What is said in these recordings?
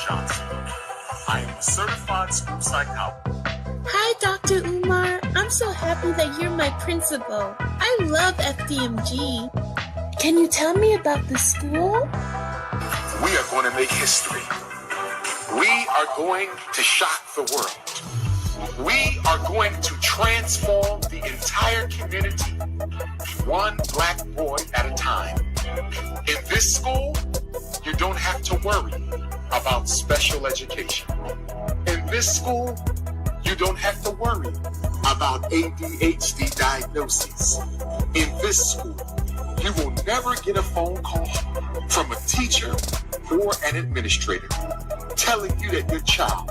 Johnson. I am a certified school psychologist. Hi, Dr. Umar. I'm so happy that you're my principal. I love FDMG. Can you tell me about the school? We are going to make history. We are going to shock the world. We are going to transform the entire community, one black boy at a time. In this school, you don't have to worry about special education. In this school, you don't have to worry about ADHD diagnoses. In this school, you will never get a phone call from a teacher or an administrator telling you that your child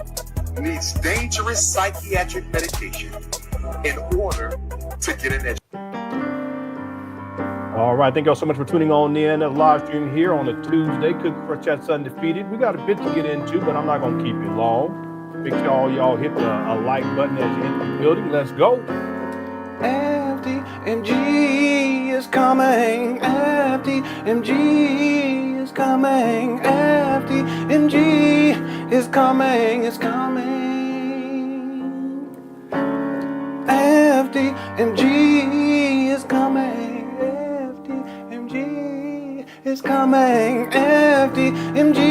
needs dangerous psychiatric medication in order to get an education. All right, thank y'all so much for tuning on in the live stream here on a Tuesday. Cook for Chat's Undefeated. We got a bit to get into, but I'm not going to keep you long. Make sure y'all hit a like button as you enter the building. Let's go. FDMG is coming. FDMG is coming. FDMG is coming. It's coming. FDMG is coming. FDMG is coming. FDMG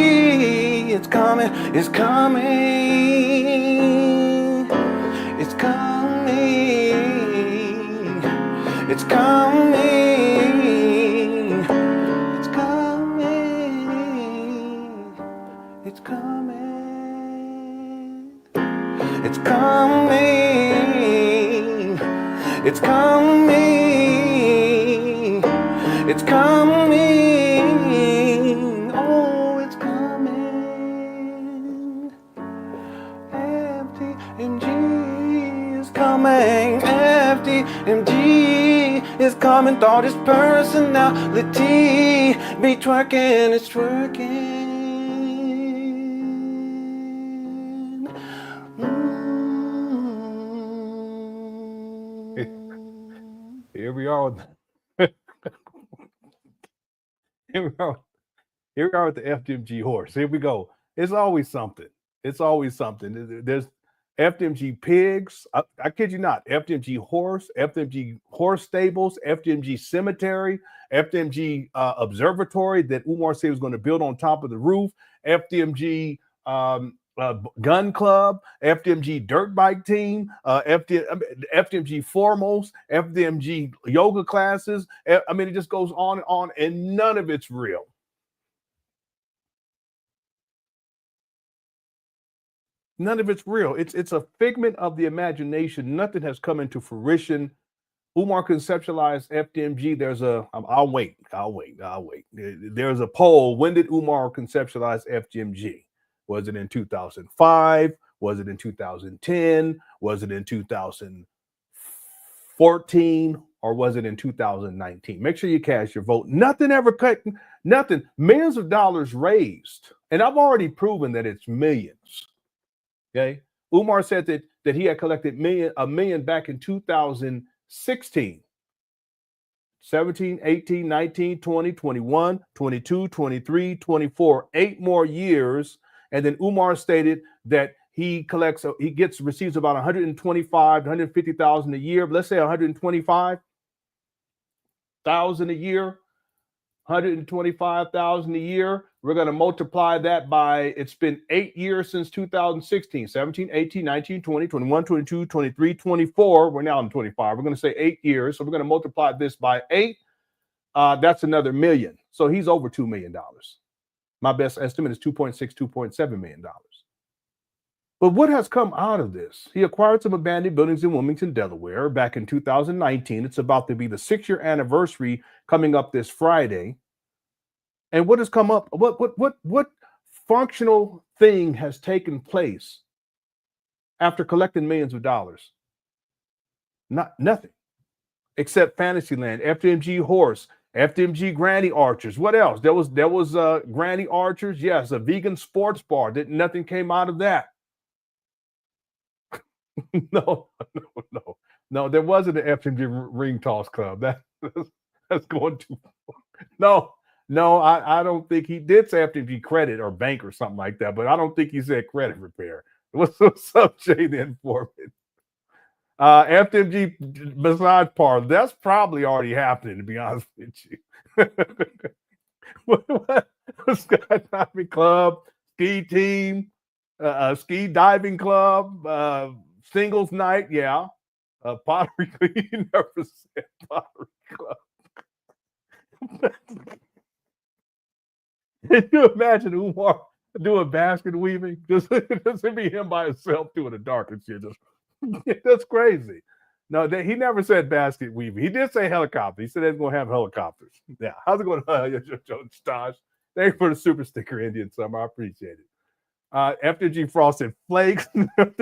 it's coming. It's coming. It's coming. It's coming. It's coming. It's coming. It's coming. It's coming. It's coming. Oh, it's coming. FDMG is coming. FDMG is coming. Thought his personality be twerking. It's twerking. Here we are. Here we are with the FDMG horse. Here we go. It's always something. It's always something. There's FDMG pigs. I kid you not. FDMG horse, FDMG horse stables, FDMG cemetery, FDMG observatory that Umar said was going to build on top of the roof, FDMG gun club, FDMG dirt bike team, FDMG foremost, FDMG yoga classes. I mean, it just goes on, and none of it's real. None of it's real. It's a figment of the imagination. Nothing has come into fruition. Umar conceptualized FDMG. I'll wait. There's a poll. When did Umar conceptualize FDMG? Was it in 2005? Was it in 2010? Was it in 2014? Or was it in 2019? Make sure you cast your vote. Nothing ever cut, nothing. Millions of dollars raised. And I've already proven that it's millions. Okay. Umar said that he had collected a million back in 2016. 17, 18, 19, 20, 21, 22, 23, 24, 8 more years. And then Umar stated that he receives about 125, 150,000 a year. Let's say 125,000 a year, 125,000 a year. We're going to multiply that by, it's been 8 years since 2016, 17, 18, 19, 20, 21, 22, 23, 24. We're now in 25. We're going to say 8 years. So we're going to multiply this by 8. That's another million. So he's over $2 million. My best estimate is $2.6, $2.7 million. But what has come out of this? He acquired some abandoned buildings in Wilmington, Delaware back in 2019. It's about to be the 6-year anniversary coming up this Friday. And what has come up? What functional thing has taken place after collecting millions of dollars? Nothing. Except Fantasyland, FDMG horse, FDMG Granny Archers. What else? There was Granny Archers. Yes, a vegan sports bar. Nothing came out of that. No. There wasn't an FDMG ring toss club. That's going too far. No, No, I don't think he did say FDMG credit or bank or something like that, but I don't think he said credit repair. What's up, Jay the Informant? FDMG massage parlor, that's probably already happening, to be honest with you. what? Skydiving club, ski team, ski diving club, singles night, yeah. Pottery club, you never said pottery club. Can you imagine Umar doing basket weaving? Just be him by himself doing the dark and shit. That's crazy. No, he never said basket weaving. He did say helicopter. He said they're going to have helicopters. Yeah. How's it going? Josh? Thanks for the super sticker, Indian Summer. I appreciate it. FDG Frost said flakes. But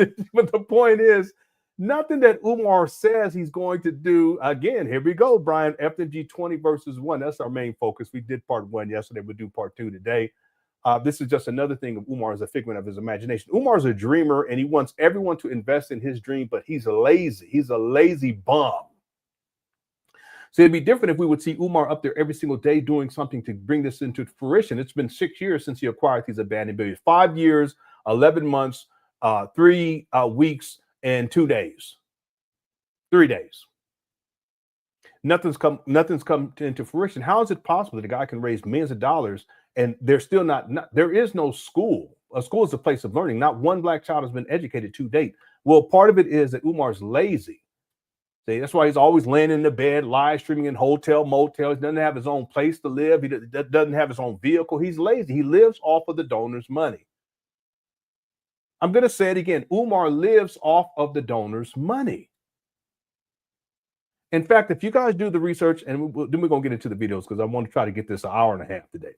the point is, nothing that Umar says he's going to do. Again, here we go, Brian. FDG 20 versus 1. That's our main focus. We did part 1 yesterday. We'll do part 2 today. This is just another thing of Umar as a figment of his imagination. Umar's a dreamer, and he wants everyone to invest in his dream, but he's lazy. He's a lazy bum. So it'd be different if we would see Umar up there every single day doing something to bring this into fruition. It's been 6 years since he acquired these abandoned buildings. 5 years, 11 months, 3 weeks, and 2 days. 3 days. Nothing's come into fruition. How is it possible that a guy can raise millions of dollars and there's still not there is no school? A school is a place of learning. Not one black child has been educated to date. Well, part of it is that Umar's lazy. See, that's why he's always laying in the bed, live streaming in hotel, motels. He doesn't have his own place to live. He doesn't have his own vehicle. He's lazy. He lives off of the donor's money. I'm going to say it again. Umar lives off of the donor's money. In fact, if you guys do the research, and then we're going to get into the videos because I want to try to get this an hour and a half today.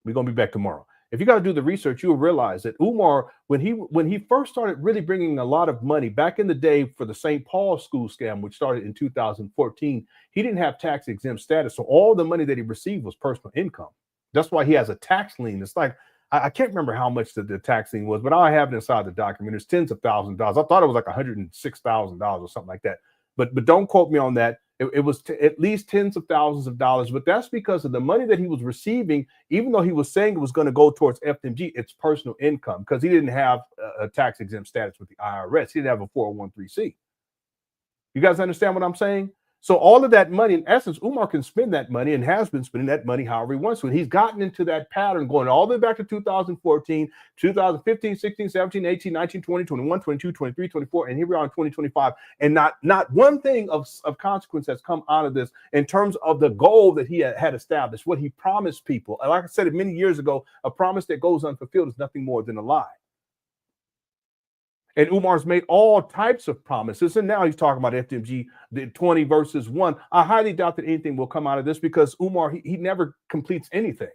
We're going to be back tomorrow. If you guys do the research, you'll realize that Umar, when he first started really bringing a lot of money back in the day for the St. Paul school scam, which started in 2014, he didn't have tax exempt status. So all the money that he received was personal income. That's why he has a tax lien. It's like, I can't remember how much the tax lien was, but I have it inside the document. It's tens of thousands of dollars. I thought it was like $106,000 or something like that. But don't quote me on that. It was at least tens of thousands of dollars. But that's because of the money that he was receiving, even though he was saying it was going to go towards FDMG, it's personal income because he didn't have a tax exempt status with the IRS. He didn't have a 401(c). You guys understand what I'm saying? So all of that money, in essence, Umar can spend that money and has been spending that money however he wants to. And he's gotten into that pattern going all the way back to 2014, 2015, 16, 17, 18, 19, 20, 21, 22, 23, 24, and here we are in 2025. And not one thing of consequence has come out of this in terms of the goal that he had established, what he promised people. And like I said it many years ago, a promise that goes unfulfilled is nothing more than a lie. And Umar's made all types of promises. And now he's talking about FDMG, the 20 versus 1. I highly doubt that anything will come out of this because Umar, he never completes anything.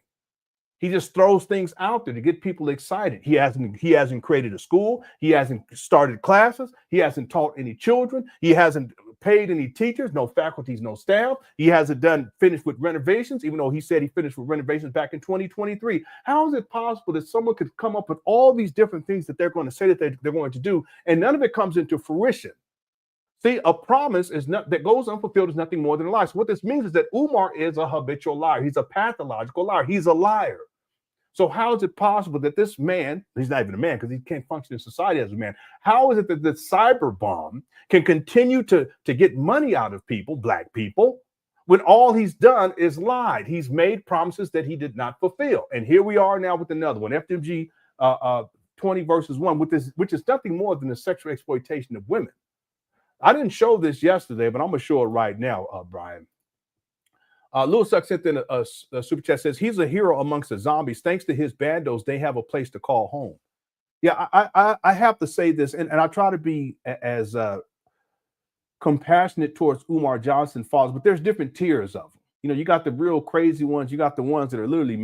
He just throws things out there to get people excited. He hasn't created a school. He hasn't started classes. He hasn't taught any children. He hasn't paid any teachers, no faculties, no staff. He hasn't finished with renovations, even though he said he finished with renovations back in 2023. How is it possible that someone could come up with all these different things that they're going to say that they're going to do, and none of it comes into fruition? See, a promise that goes unfulfilled is nothing more than a lie. So what this means is that Umar is a habitual liar. He's a pathological liar. He's a liar. So how is it possible that this man, he's not even a man because he can't function in society as a man. How is it that the cyber bomb can continue to get money out of people, black people, when all he's done is lied? He's made promises that he did not fulfill. And here we are now with another one, FDMG 20 versus 1, which is nothing more than the sexual exploitation of women. I didn't show this yesterday, but I'm going to show it right now, Brian. Lewis Suck sent in a super chat, says he's a hero amongst the zombies. Thanks to his bandos, they have a place to call home. Yeah, I have to say this, and I try to be as compassionate towards Umar Johnson followers, but there's different tiers of them. You know, you got the real crazy ones. You got the ones that are literally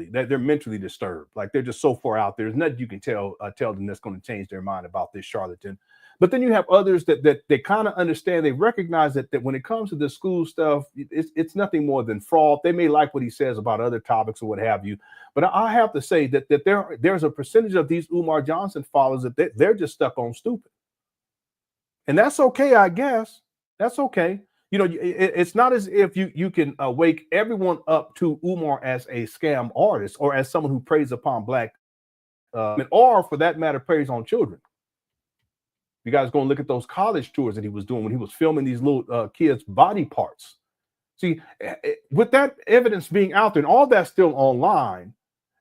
they're mentally disturbed. Like they're just so far out there. There's nothing you can tell them that's going to change their mind about this charlatan. But then you have others that they kind of understand. They recognize that when it comes to the school stuff, it's nothing more than fraud. They may like what he says about other topics or what have you. But I have to say that there's a percentage of these Umar Johnson followers that they're just stuck on stupid. And that's okay, I guess. That's okay. You know, it's not as if you can wake everyone up to Umar as a scam artist or as someone who preys upon black or for that matter preys on children. You guys go and look at those college tours that he was doing when he was filming these little kids' body parts. See, with that evidence being out there and all that's still online,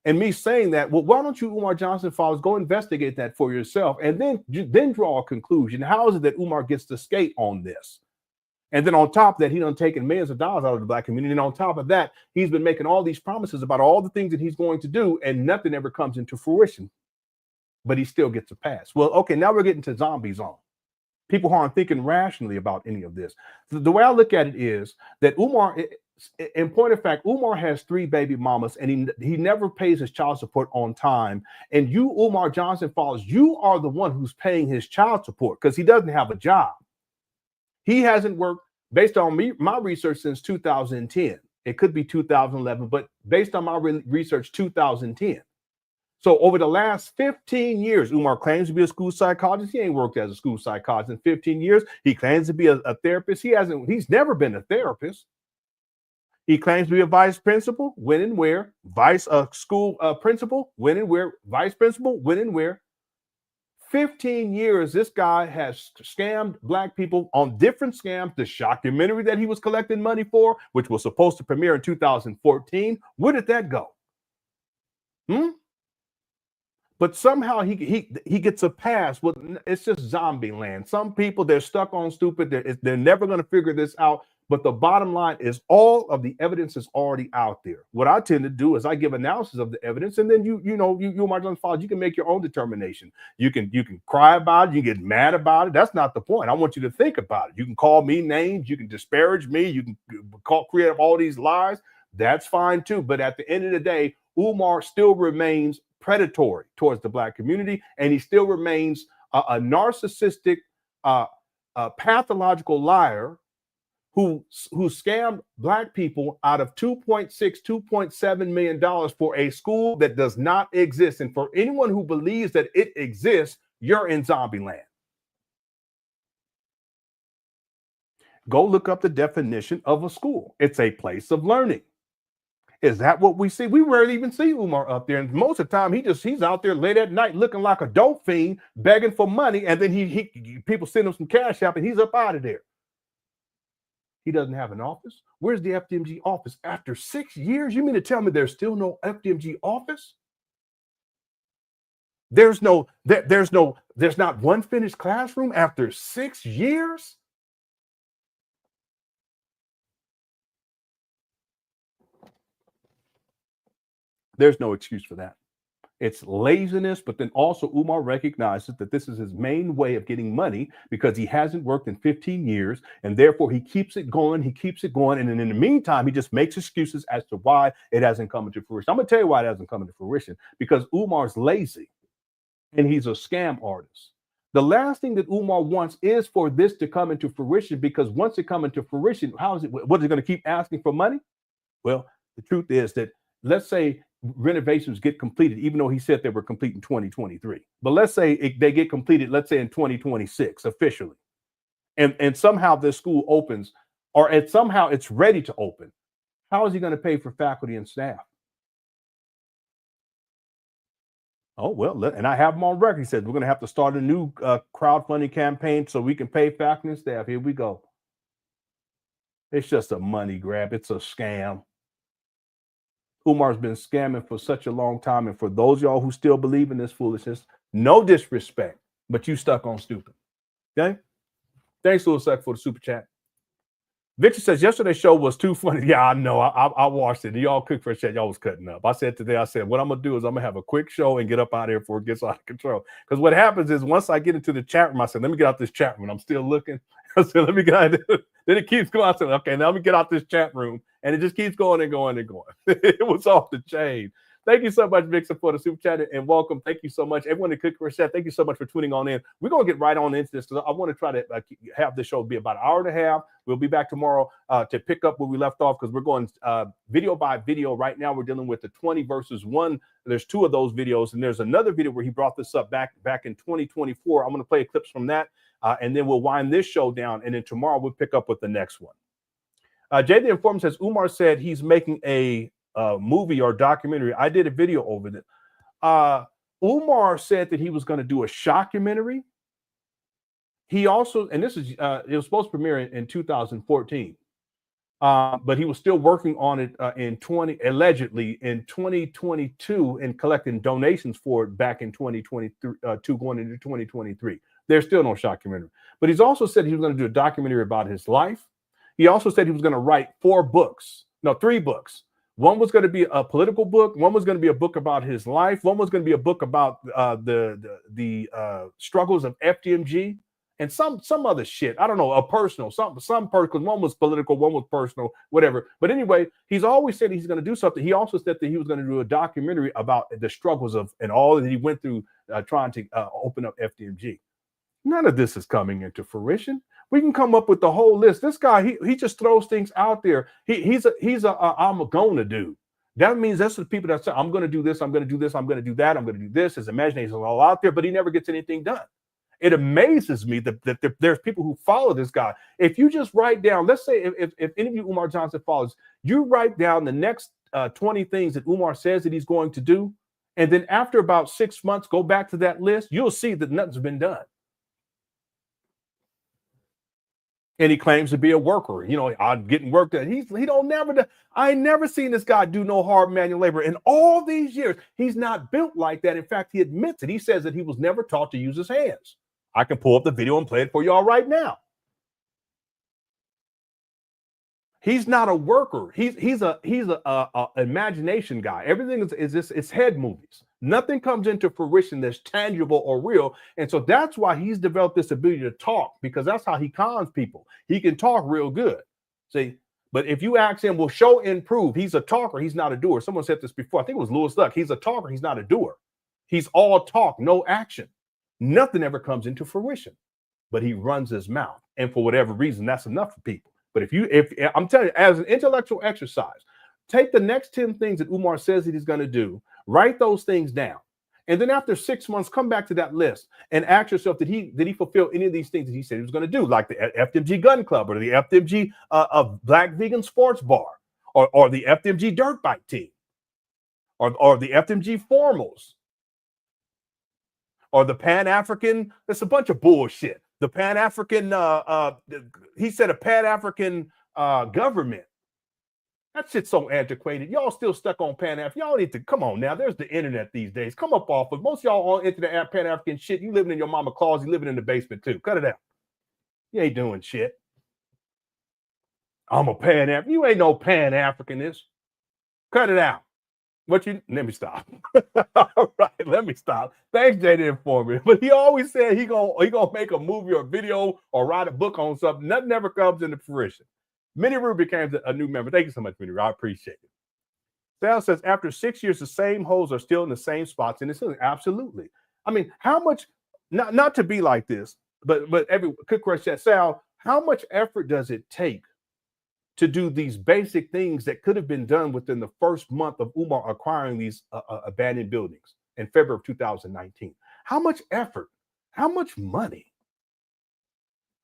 and me saying that, well, why don't you, Umar Johnson followers, go investigate that for yourself and then draw a conclusion. How is it that Umar gets to skate on this? And then on top of that, he done taken millions of dollars out of the black community. And on top of that, he's been making all these promises about all the things that he's going to do, and nothing ever comes into fruition. But he still gets a pass. Well, okay, now we're getting to zombie zone. People who aren't thinking rationally about any of this. The way I look at it is that Umar, in point of fact, Umar has 3 baby mamas, and he never pays his child support on time. And you, Umar Johnson followers, you are the one who's paying his child support because he doesn't have a job. He hasn't worked, based on my research, since 2010. It could be 2011, but based on my research, 2010. So over the last 15 years, Umar claims to be a school psychologist. He ain't worked as a school psychologist in 15 years. He claims to be a therapist. He's never been a therapist. He claims to be a vice principal. When and where? School principal. When and where? Vice principal. When and where? 15 years, this guy has scammed black people on different scams. The documentary that he was collecting money for, which was supposed to premiere in 2014, where did that go? But somehow he gets a pass. Well, it's just zombie land. Some people, they're stuck on stupid. They're never going to figure this out. But the bottom line is all of the evidence is already out there. What I tend to do is I give analysis of the evidence, and then you Umar Johnson followers, you can make your own determination. You can cry about it. You can get mad about it. That's not the point. I want you to think about it. You can call me names. You can disparage me. You can create all these lies. That's fine too. But at the end of the day, Umar still remains predatory towards the black community, and he still remains a narcissistic, pathological liar who scammed black people out of $2.7 million for a school that does not exist. And for anyone who believes that it exists, you're in zombie land. Go look up the definition of a school. It's a place of learning. Is that what we see? We rarely even see Umar up there. And most of the time, he's out there late at night looking like a dope fiend, begging for money. And then people send him some CashApp and he's up out of there. He doesn't have an office. Where's the FDMG office? After 6 years, you mean to tell me there's still no FDMG office? There's not one finished classroom after 6 years? There's no excuse for that. It's laziness, but then also Umar recognizes that this is his main way of getting money because he hasn't worked in 15 years, and therefore he keeps it going, and then in the meantime, he just makes excuses as to why it hasn't come into fruition. I'm going to tell you why it hasn't come into fruition, because Umar's lazy, and he's a scam artist. The last thing that Umar wants is for this to come into fruition, because once it comes into fruition, what is it going to keep asking for money? Well, the truth is that, let's say renovations get completed, even though he said they were complete in 2023. But let's say they get completed, let's say in 2026 officially. And somehow this school opens, or somehow it's ready to open. How is he going to pay for faculty and staff? Oh, well, and I have him on record. He said, we're going to have to start a new crowdfunding campaign so we can pay faculty and staff. Here we go. It's just a money grab. It's a scam. Umar's been scamming for such a long time. And for those of y'all who still believe in this foolishness, no disrespect, but you stuck on stupid. Okay? Thanks, Little Sec, for the super chat. Victor says, yesterday's show was too funny. Yeah, I know. I watched it. Y'all cooked for a chat. Y'all was cutting up. I said today, what I'm going to do is I'm going to have a quick show and get up out of here before it gets out of control. Because what happens is once I get into the chat room, I said, let me get out this chat room. I'm still looking. I said, let me get out. Then it keeps going. I said, okay, now let me get out this chat room. And it just keeps going and going and going. It was off the chain. Thank you so much, Vixen, for the super chat and welcome. Thank you so much. Everyone in Click Chat, thank you so much for tuning on in. We're going to get right on into this because I want to try to have this show be about an hour and a half. We'll be back tomorrow to pick up where we left off because we're going video by video. Right now, we're dealing with the 20 versus 1. There's 2 of those videos, and there's another video where he brought this up back in 2024. I'm going to play clips from that, and then we'll wind this show down, and then tomorrow we'll pick up with the next one. Jay the Informant says, Umar said he's making a movie or documentary. I did a video over it. Umar said that he was going to do a shockumentary. He also, and this is, it was supposed to premiere in 2014, but he was still working on it allegedly in 2022 and collecting donations for it back in 2022 going into 2023. There's still no shockumentary. But he's also said he was going to do a documentary about his life. He also said he was going to write 3 books. One was going to be a political book. One was going to be a book about his life. One was going to be a book about the struggles of FDMG and some other shit. I don't know, a personal, some personal. One was political, one was personal, whatever. But anyway, he's always said he's going to do something. He also said that he was going to do a documentary about the struggles of and all that he went through trying to open up FDMG. None of this is coming into fruition. We can come up with the whole list. This guy, he just throws things out there. He's a I'm gonna do. That means that's the people that say, I'm gonna do this, I'm gonna do this, I'm gonna do that, I'm gonna do this. His imagination is all out there, but he never gets anything done. It amazes me that there's people who follow this guy. If you just write down, let's say if any of you Umar Johnson follows, you write down the next 20 things that Umar says that he's going to do, and then after about 6 months, go back to that list, you'll see that nothing's been done. And he claims to be a worker. You know, I'm getting work done. He don't never do. I ain't never seen this guy do no hard manual labor in all these years. He's not built like that. In fact, he admits it. He says that he was never taught to use his hands. I can pull up the video and play it for y'all right now. He's not a worker. He's a imagination guy. Everything is just it's head movies. Nothing comes into fruition that's tangible or real. And so that's why he's developed this ability to talk, because that's how he cons people. He can talk real good. See, but if you ask him, well, show and prove, he's a talker, he's not a doer. Someone said this before. I think it was Louis Luck. He's a talker, he's not a doer. He's all talk, no action. Nothing ever comes into fruition, but he runs his mouth. And for whatever reason, that's enough for people. But if I'm telling you, as an intellectual exercise, take the next 10 things that Umar says that he's going to do, write those things down. And then after 6 months, come back to that list and ask yourself, did he fulfill any of these things that he said he was going to do, like the FDMG Gun Club or the FDMG Black Vegan Sports Bar or the FDMG Dirt Bike Team or the FDMG Formals or the Pan African? It's a bunch of bullshit. The Pan African, he said a Pan African government. That shit's so antiquated. Y'all still stuck on Pan African. Y'all need to come on now. There's the internet these days. Come up off of most of y'all all into the Pan African shit. You living in your mama closet, you living in the basement too. Cut it out. You ain't doing shit. I'm a Pan African. You ain't no Pan Africanist. Cut it out. Let me stop. All right, let me stop. Thanks, Jay, the Informant. But he always said he gonna make a movie or video or write a book on something. Nothing ever comes into fruition. Minnie Rue became a new member. Thank you so much, Minnie Rue. I appreciate it. Sal says, after 6 years, the same hoes are still in the same spots. And it's absolutely. I mean, how much, not to be like this, but every quick question, Sal, how much effort does it take to do these basic things that could have been done within the first month of Umar acquiring these abandoned buildings in February of 2019? How much effort? How much money?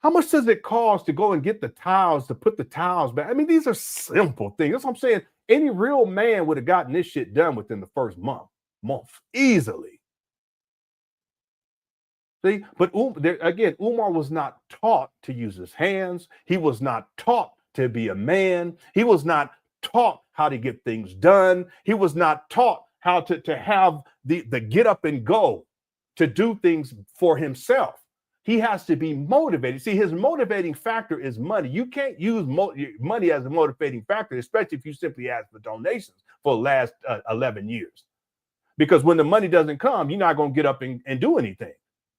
How much does it cost to go and get the tiles, to put the tiles back? I mean, these are simple things. That's what I'm saying. Any real man would have gotten this shit done within the first month easily. See, but again, Umar was not taught to use his hands. He was not taught to be a man. He was not taught how to get things done. He was not taught how to have the get up and go to do things for himself. He has to be motivated. See, his motivating factor is money. You can't use money as a motivating factor, especially if you simply ask for donations for the last 11 years. Because when the money doesn't come, you're not going to get up and do anything,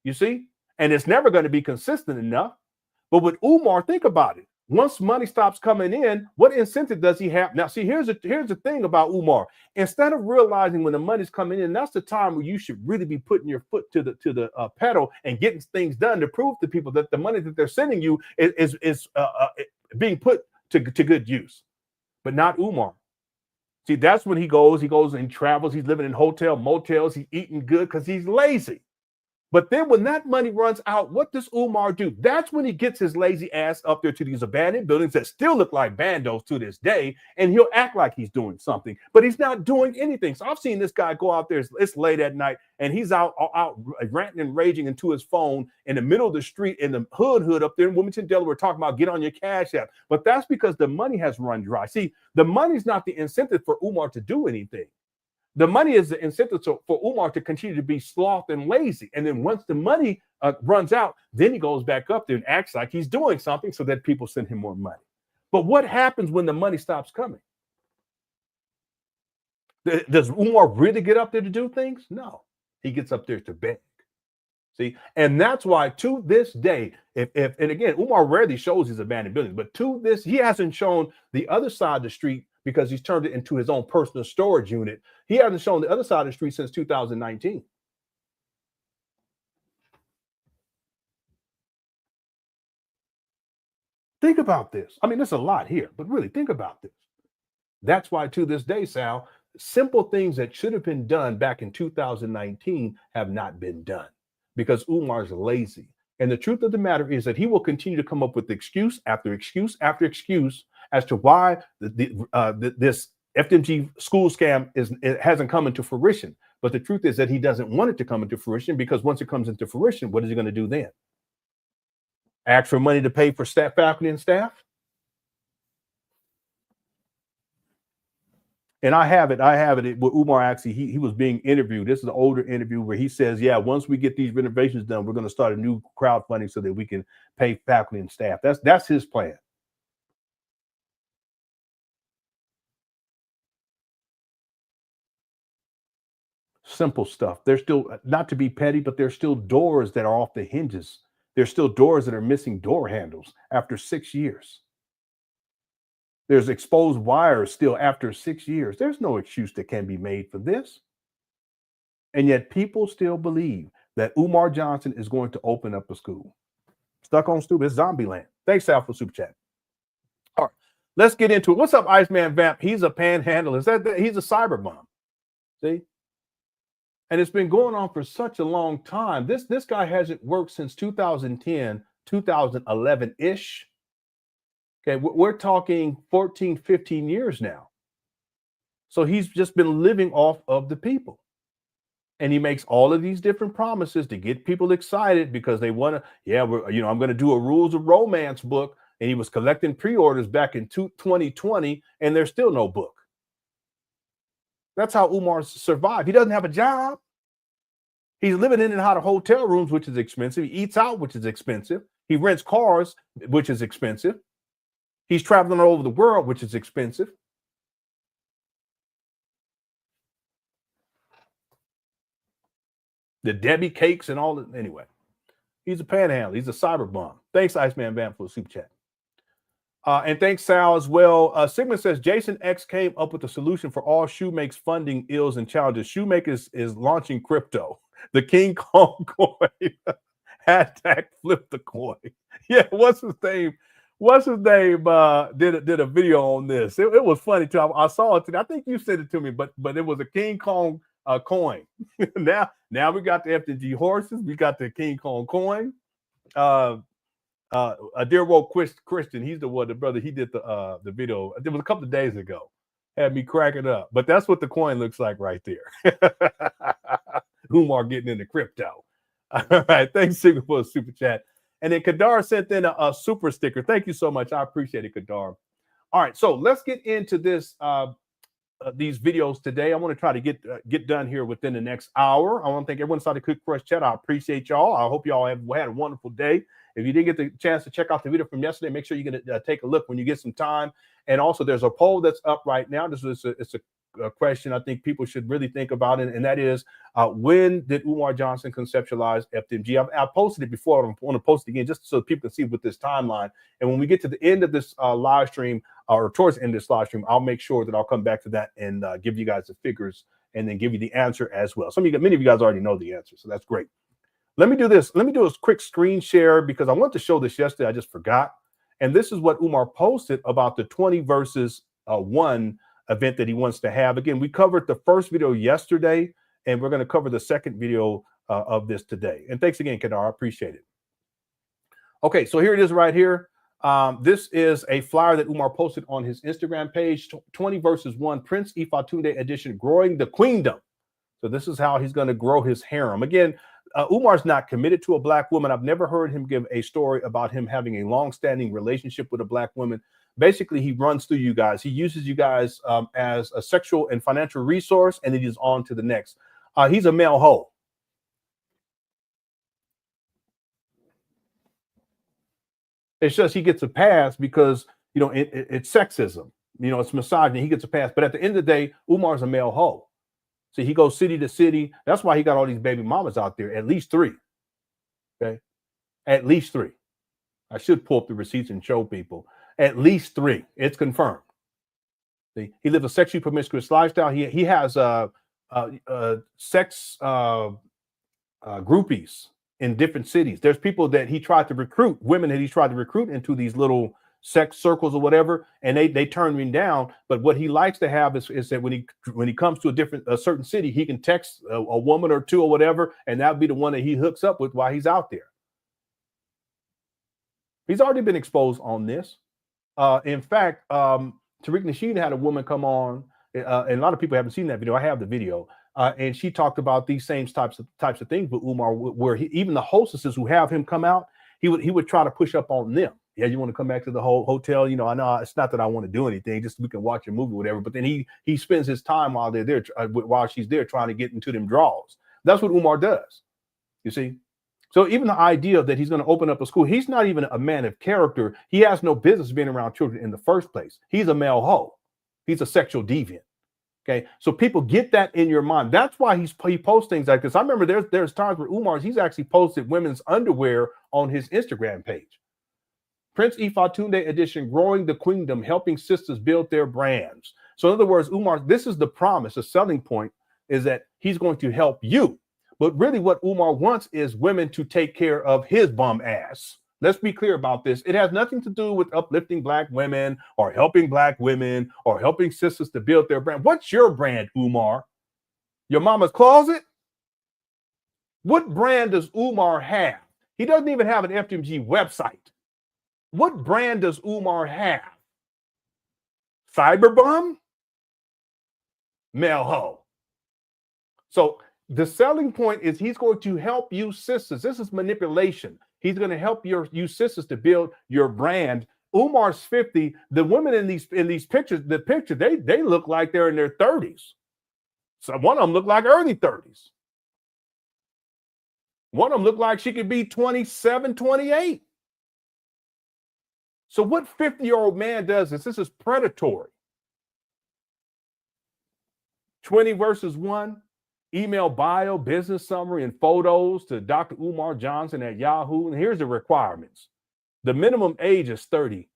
you see? And it's never going to be consistent enough. But with Umar, think about it. Once money stops coming in, what incentive does he have? Now, see, here's the thing about Umar. Instead of realizing when the money's coming in, that's the time where you should really be putting your foot to the pedal and getting things done to prove to people that the money that they're sending you is being put to good use. But not Umar. See, that's when he goes and travels. He's living in hotel, motels. He's eating good because he's lazy. But then when that money runs out, what does Umar do? That's when he gets his lazy ass up there to these abandoned buildings that still look like bandos to this day, and he'll act like he's doing something, but he's not doing anything. So I've seen this guy go out there, it's late at night, and he's out ranting and raging into his phone in the middle of the street in the hood up there in Wilmington, Delaware, talking about get on your Cash App. But that's because the money has run dry. See, the money's not the incentive for Umar to do anything. The money is the incentive for Umar to continue to be sloth and lazy. And then once the money runs out, then he goes back up there and acts like he's doing something so that people send him more money. But what happens when the money stops coming? Does Umar really get up there to do things? No, he gets up there to beg. See, and that's why to this day, and again, Umar rarely shows his abandoned buildings, but to this, he hasn't shown the other side of the street because he's turned it into his own personal storage unit. He hasn't shown the other side of the street since 2019. Think about this. I mean, there's a lot here, but really think about this. That's why to this day, Sal, simple things that should have been done back in 2019 have not been done because Umar's lazy. And the truth of the matter is that he will continue to come up with excuse after excuse after excuse as to why this FDMG school scam hasn't come into fruition. But the truth is that he doesn't want it to come into fruition because once it comes into fruition, what is he going to do then? Ask for money to pay for staff, faculty, and staff? And I have it with Umar. Actually, he was being interviewed. This is an older interview where he says, yeah, once we get these renovations done, we're going to start a new crowdfunding so that we can pay faculty and staff. That's his plan. Simple stuff. There's still, not to be petty, but there's still doors that are off the hinges. There's still doors that are missing door handles after 6 years. There's exposed wires still after 6 years. There's no excuse that can be made for this. And yet people still believe that Umar Johnson is going to open up a school. Stuck on stupid. It's zombie land. Thanks, Sal, for super chat. All right, let's get into it. What's up, Iceman Vamp? He's a panhandler. He's a cyber bomb. See? And it's been going on for such a long time. This guy hasn't worked since 2010, 2011-ish. Okay, we're talking 14, 15 years now. So he's just been living off of the people. And he makes all of these different promises to get people excited because they want to, I'm going to do a Rules of Romance book. And he was collecting pre-orders back in 2020, and there's still no book. That's how Umar survived. He doesn't have a job. He's living in and out of hotel rooms, which is expensive. He eats out, which is expensive. He rents cars, which is expensive. He's traveling all over the world, which is expensive. The Debbie cakes and all that. Anyway, he's a panhandler. He's a cyber bomb. Thanks, Iceman Vamp, for the super chat. And thanks, Sal, as well. Sigmund says, Jason X came up with a solution for all Shoemake's funding ills and challenges. Shoemake is launching crypto. The King Kong coin. Hashtag flip the coin. Yeah, what's his name? Did a video on this. It was funny too. I saw it today. I think you sent it to me, but it was a King Kong coin. now we got the FDMG horses. We got the King Kong coin. A dear woke Christian, he's the brother. He did the video. It was a couple of days ago. Had me cracking up. But that's what the coin looks like right there. Umar getting into crypto. All right, thanks, Sigma, for a super chat. And then Kadar sent in a super sticker. Thank you so much. I appreciate it, Kadar. All right, so let's get into this. These videos today. I want to try to get done here within the next hour. I want to thank everyone started Quick Fresh Chat. I appreciate y'all. I hope y'all have had a wonderful day. If you didn't get the chance to check out the video from yesterday, make sure you're going to take a look when you get some time. And also, there's a poll that's up right now. It's a question I think people should really think about it, and that is, when did Umar Johnson conceptualize FDMG? I posted it before. I want to post it again just so people can see with this timeline. And when we get to the end of this live stream, or towards the end of this live stream, I'll make sure that I'll come back to that and give you guys the figures and then give you the answer as well. Many of you guys already know the answer, so that's great. Let me do this. Let me do a quick screen share because I wanted to show this yesterday. I just forgot. And this is what Umar posted about the 20 versus 1 event that he wants to have. Again, we covered the first video yesterday, and we're going to cover the second video of this today. And thanks again, Kedar. I appreciate it. Okay, so here it is right here. This is a flyer that Umar posted on his Instagram page, 20 versus 1, Prince Ifatunde edition, growing the queendom. So this is how he's going to grow his harem. Again, Umar's not committed to a black woman. I've never heard him give a story about him having a long-standing relationship with a black woman. Basically, he runs through you guys. He uses you guys as a sexual and financial resource, and then he's on to the next. He's a male hoe. It's just he gets a pass because, you know, it's sexism. You know, it's misogyny. He gets a pass. But at the end of the day, Umar's a male hoe. So he goes city to city. That's why he got all these baby mamas out there, at least 3. Okay? At least 3. I should pull up the receipts and show people. At least 3. It's confirmed. See, he lives a sexually promiscuous lifestyle. He has sex groupies in different cities. There's people that he tried to recruit, women that he tried to recruit into these little sex circles or whatever, and they turned him down. But what he likes to have is that when he comes to a certain city, he can text a woman or 2 or whatever, and that'll be the one that he hooks up with while he's out there. He's already been exposed on this. In fact, Tariq Nasheed had a woman come on, and a lot of people haven't seen that video. I have the video, and she talked about these same types of things with Umar, where even the hostesses who have him come out, he would try to push up on them. Yeah, you want to come back to the whole hotel? You know, I know it's not that I want to do anything, just we can watch a movie, or whatever. But then he spends his time while they're there, while she's there, trying to get into them draws. That's what Umar does. You see. So even the idea that he's going to open up a school, he's not even a man of character. He has no business being around children in the first place. He's a male hoe. He's a sexual deviant. Okay, so people get that in your mind. That's why he posts things like this. I remember there's times where he's actually posted women's underwear on his Instagram page. Prince Ifatunde edition, growing the queendom, helping sisters build their brands. So in other words, Umar, this is the promise, the selling point is that he's going to help you. But really what Umar wants is women to take care of his bum ass. Let's be clear about this. It has nothing to do with uplifting black women or helping black women or helping sisters to build their brand. What's your brand, Umar? Your mama's closet? What brand does Umar have? He doesn't even have an FDMG website. What brand does Umar have? Cyberbum? Male hoe. So the selling point is he's going to help you sisters. This is manipulation. He's going to help you sisters to build your brand. Umar's 50. The women in these pictures, they look like they're in their 30s. So one of them look like early 30s. One of them look like she could be 27, 28. So what 50-year-old man does is this is predatory. 20 versus 1. Email bio, business summary, and photos to Dr. Umar Johnson at Yahoo. And here's the requirements. The minimum age is 30.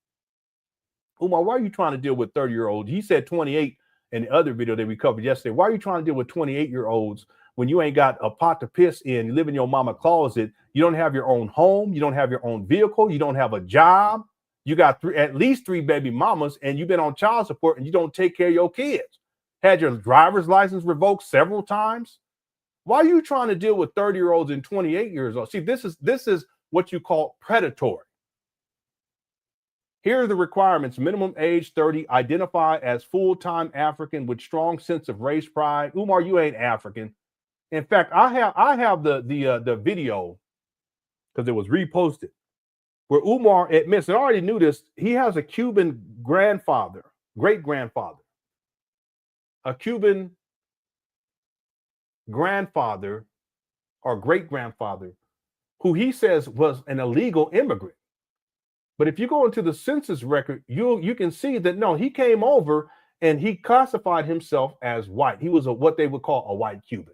Umar, why are you trying to deal with 30-year-olds? He said 28 in the other video that we covered yesterday. Why are you trying to deal with 28-year-olds when you ain't got a pot to piss in? You live in your mama closet. You don't have your own home. You don't have your own vehicle. You don't have a job. You got at least 3 baby mamas, and you've been on child support, and you don't take care of your kids. Had your driver's license revoked several times. Why are you trying to deal with 30-year-olds and 28 years old? See, this is what you call predatory. Here are the requirements. Minimum age 30, identify as full-time African with strong sense of race pride. Umar, you ain't African. In fact, I have the video because it was reposted where Umar admits, and I already knew this, he has a Cuban grandfather, great-grandfather. A Cuban grandfather or great-grandfather who he says was an illegal immigrant. But if you go into the census record, you can see that no, he came over and he classified himself as white. He was what they would call a white Cuban.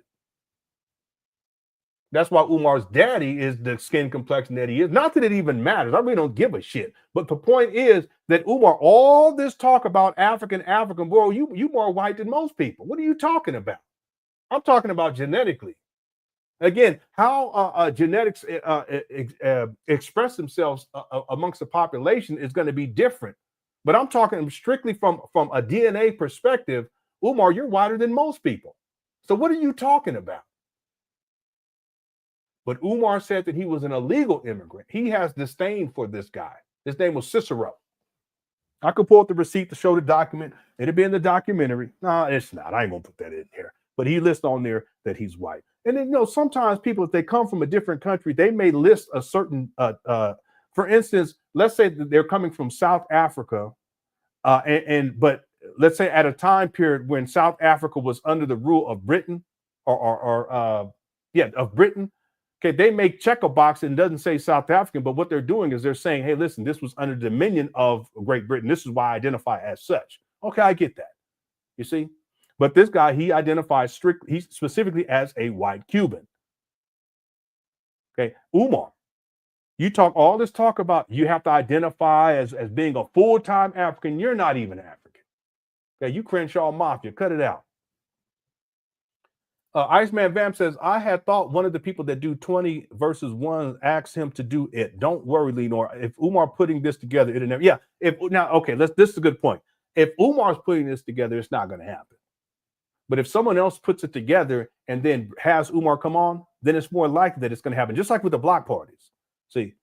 That's why Umar's daddy is the skin complexion that he is. Not that it even matters. I really don't give a shit. But the point is that Umar, all this talk about African, boy, you more white than most people. What are you talking about? I'm talking about genetically. Again, how genetics express themselves amongst the population is going to be different. But I'm talking strictly from a DNA perspective. Umar, you're whiter than most people. So what are you talking about? But Umar said that he was an illegal immigrant. He has disdain for this guy. His name was Cicero. I could pull up the receipt to show the document. It'd be in the documentary. No, it's not. I ain't gonna put that in here. But he lists on there that he's white. And then, sometimes people, if they come from a different country, they may list a certain, for instance, let's say that they're coming from South Africa, but let's say at a time period when South Africa was under the rule of Britain, of Britain. Okay, they may check a box and it doesn't say South African, but what they're doing is they're saying, hey, listen, this was under the dominion of Great Britain. This is why I identify as such. Okay, I get that. You see? But this guy, he identifies specifically as a white Cuban. Okay, Umar, you talk all this talk about you have to identify as being a full-time African. You're not even African. Okay, you Crenshaw Mafia, cut it out. Iceman Vamp says, I had thought one of the people that do 20 versus 1 asked him to do it. Don't worry, Lenore. If Umar putting this together, it'll never. Yeah. This is a good point. If Umar's putting this together, it's not going to happen. But if someone else puts it together and then has Umar come on, then it's more likely that it's going to happen. Just like with the block parties. See,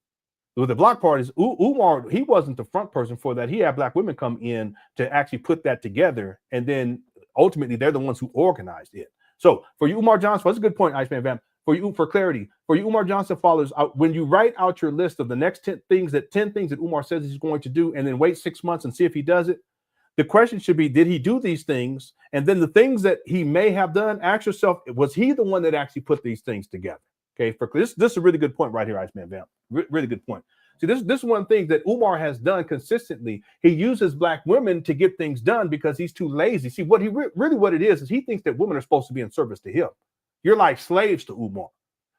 with the block parties, Umar, he wasn't the front person for that. He had black women come in to actually put that together. And then ultimately, they're the ones who organized it. So for you, Umar Johnson, that's a good point, Iceman Vamp. For clarity, for you, Umar Johnson followers, when you write out your list of the next 10 things that Umar says he's going to do, and then wait 6 months and see if he does it, the question should be, did he do these things? And then the things that he may have done, ask yourself, was he the one that actually put these things together? Okay, for this is a really good point right here, Iceman Vamp. Really good point. See, this is one thing that Umar has done consistently. He uses black women to get things done because he's too lazy. See, what it is he thinks that women are supposed to be in service to him. You're like slaves to Umar.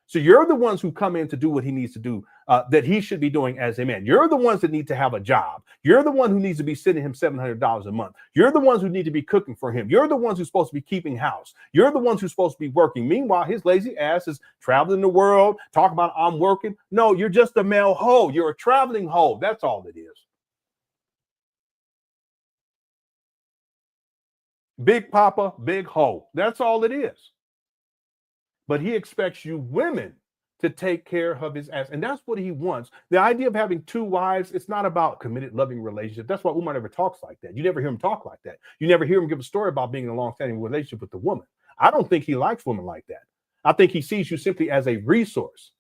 So you're the ones who come in to do what he needs to do, that he should be doing as a man. You're the ones that need to have a job. You're the one who needs to be sending him $700 a month. You're the ones who need to be cooking for him. You're the ones who's supposed to be keeping house. You're the ones who's supposed to be working. Meanwhile, his lazy ass is traveling the world, talking about I'm working. No, you're just a male hoe. You're a traveling hoe. That's all it is. Big Papa, big hoe. That's all it is. But he expects you women to take care of his ass. And that's what he wants. The idea of having 2 wives, it's not about committed, loving relationship. That's why Umar never talks like that. You never hear him talk like that. You never hear him give a story about being in a long-standing relationship with the woman. I don't think he likes women like that. I think he sees you simply as a resource.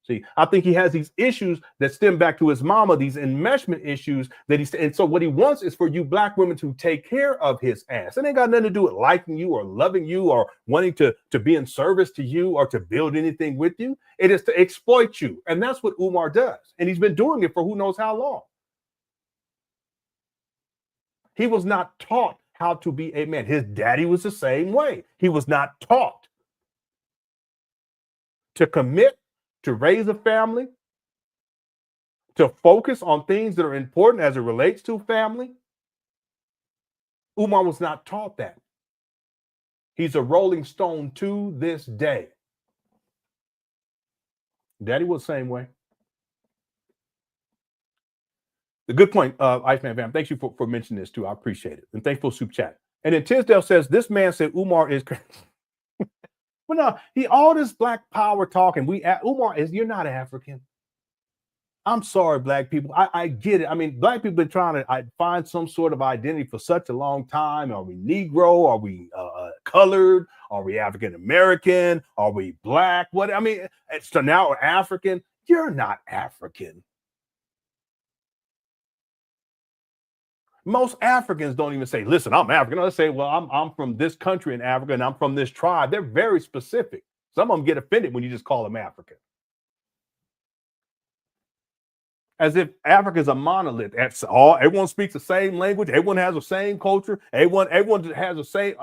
See, I think he has these issues that stem back to his mama, these enmeshment issues and so what he wants is for you black women to take care of his ass. It ain't got nothing to do with liking you or loving you or wanting to be in service to you or to build anything with you. It is to exploit you. And that's what Umar does. And he's been doing it for who knows how long. He was not taught how to be a man. His daddy was the same way. He was not taught to commit, to raise a family, to focus on things that are important as it relates to family. Umar was not taught that. He's a rolling stone to this day. Daddy was the same way. The good point, Iceman Vamp. Thank you for mentioning this too. I appreciate it. And thanks for Soup Chat. And then Tisdale says, this man said Umar is crazy. But no, all this black power talking. Umar is, you're not African. I'm sorry, black people. I get it. I mean, black people been trying to find some sort of identity for such a long time. Are we Negro? Are we colored? Are we African American? Are we black? What? I mean, so now we're African. You're not African. Most Africans don't even say, listen, I'm African. Let's say, well, I'm from this country in Africa and I'm from this tribe. They're very specific. Some of them get offended when you just call them African. as if Africa is a monolith. That's all. Everyone speaks the same language. Everyone has the same culture. Everyone has the same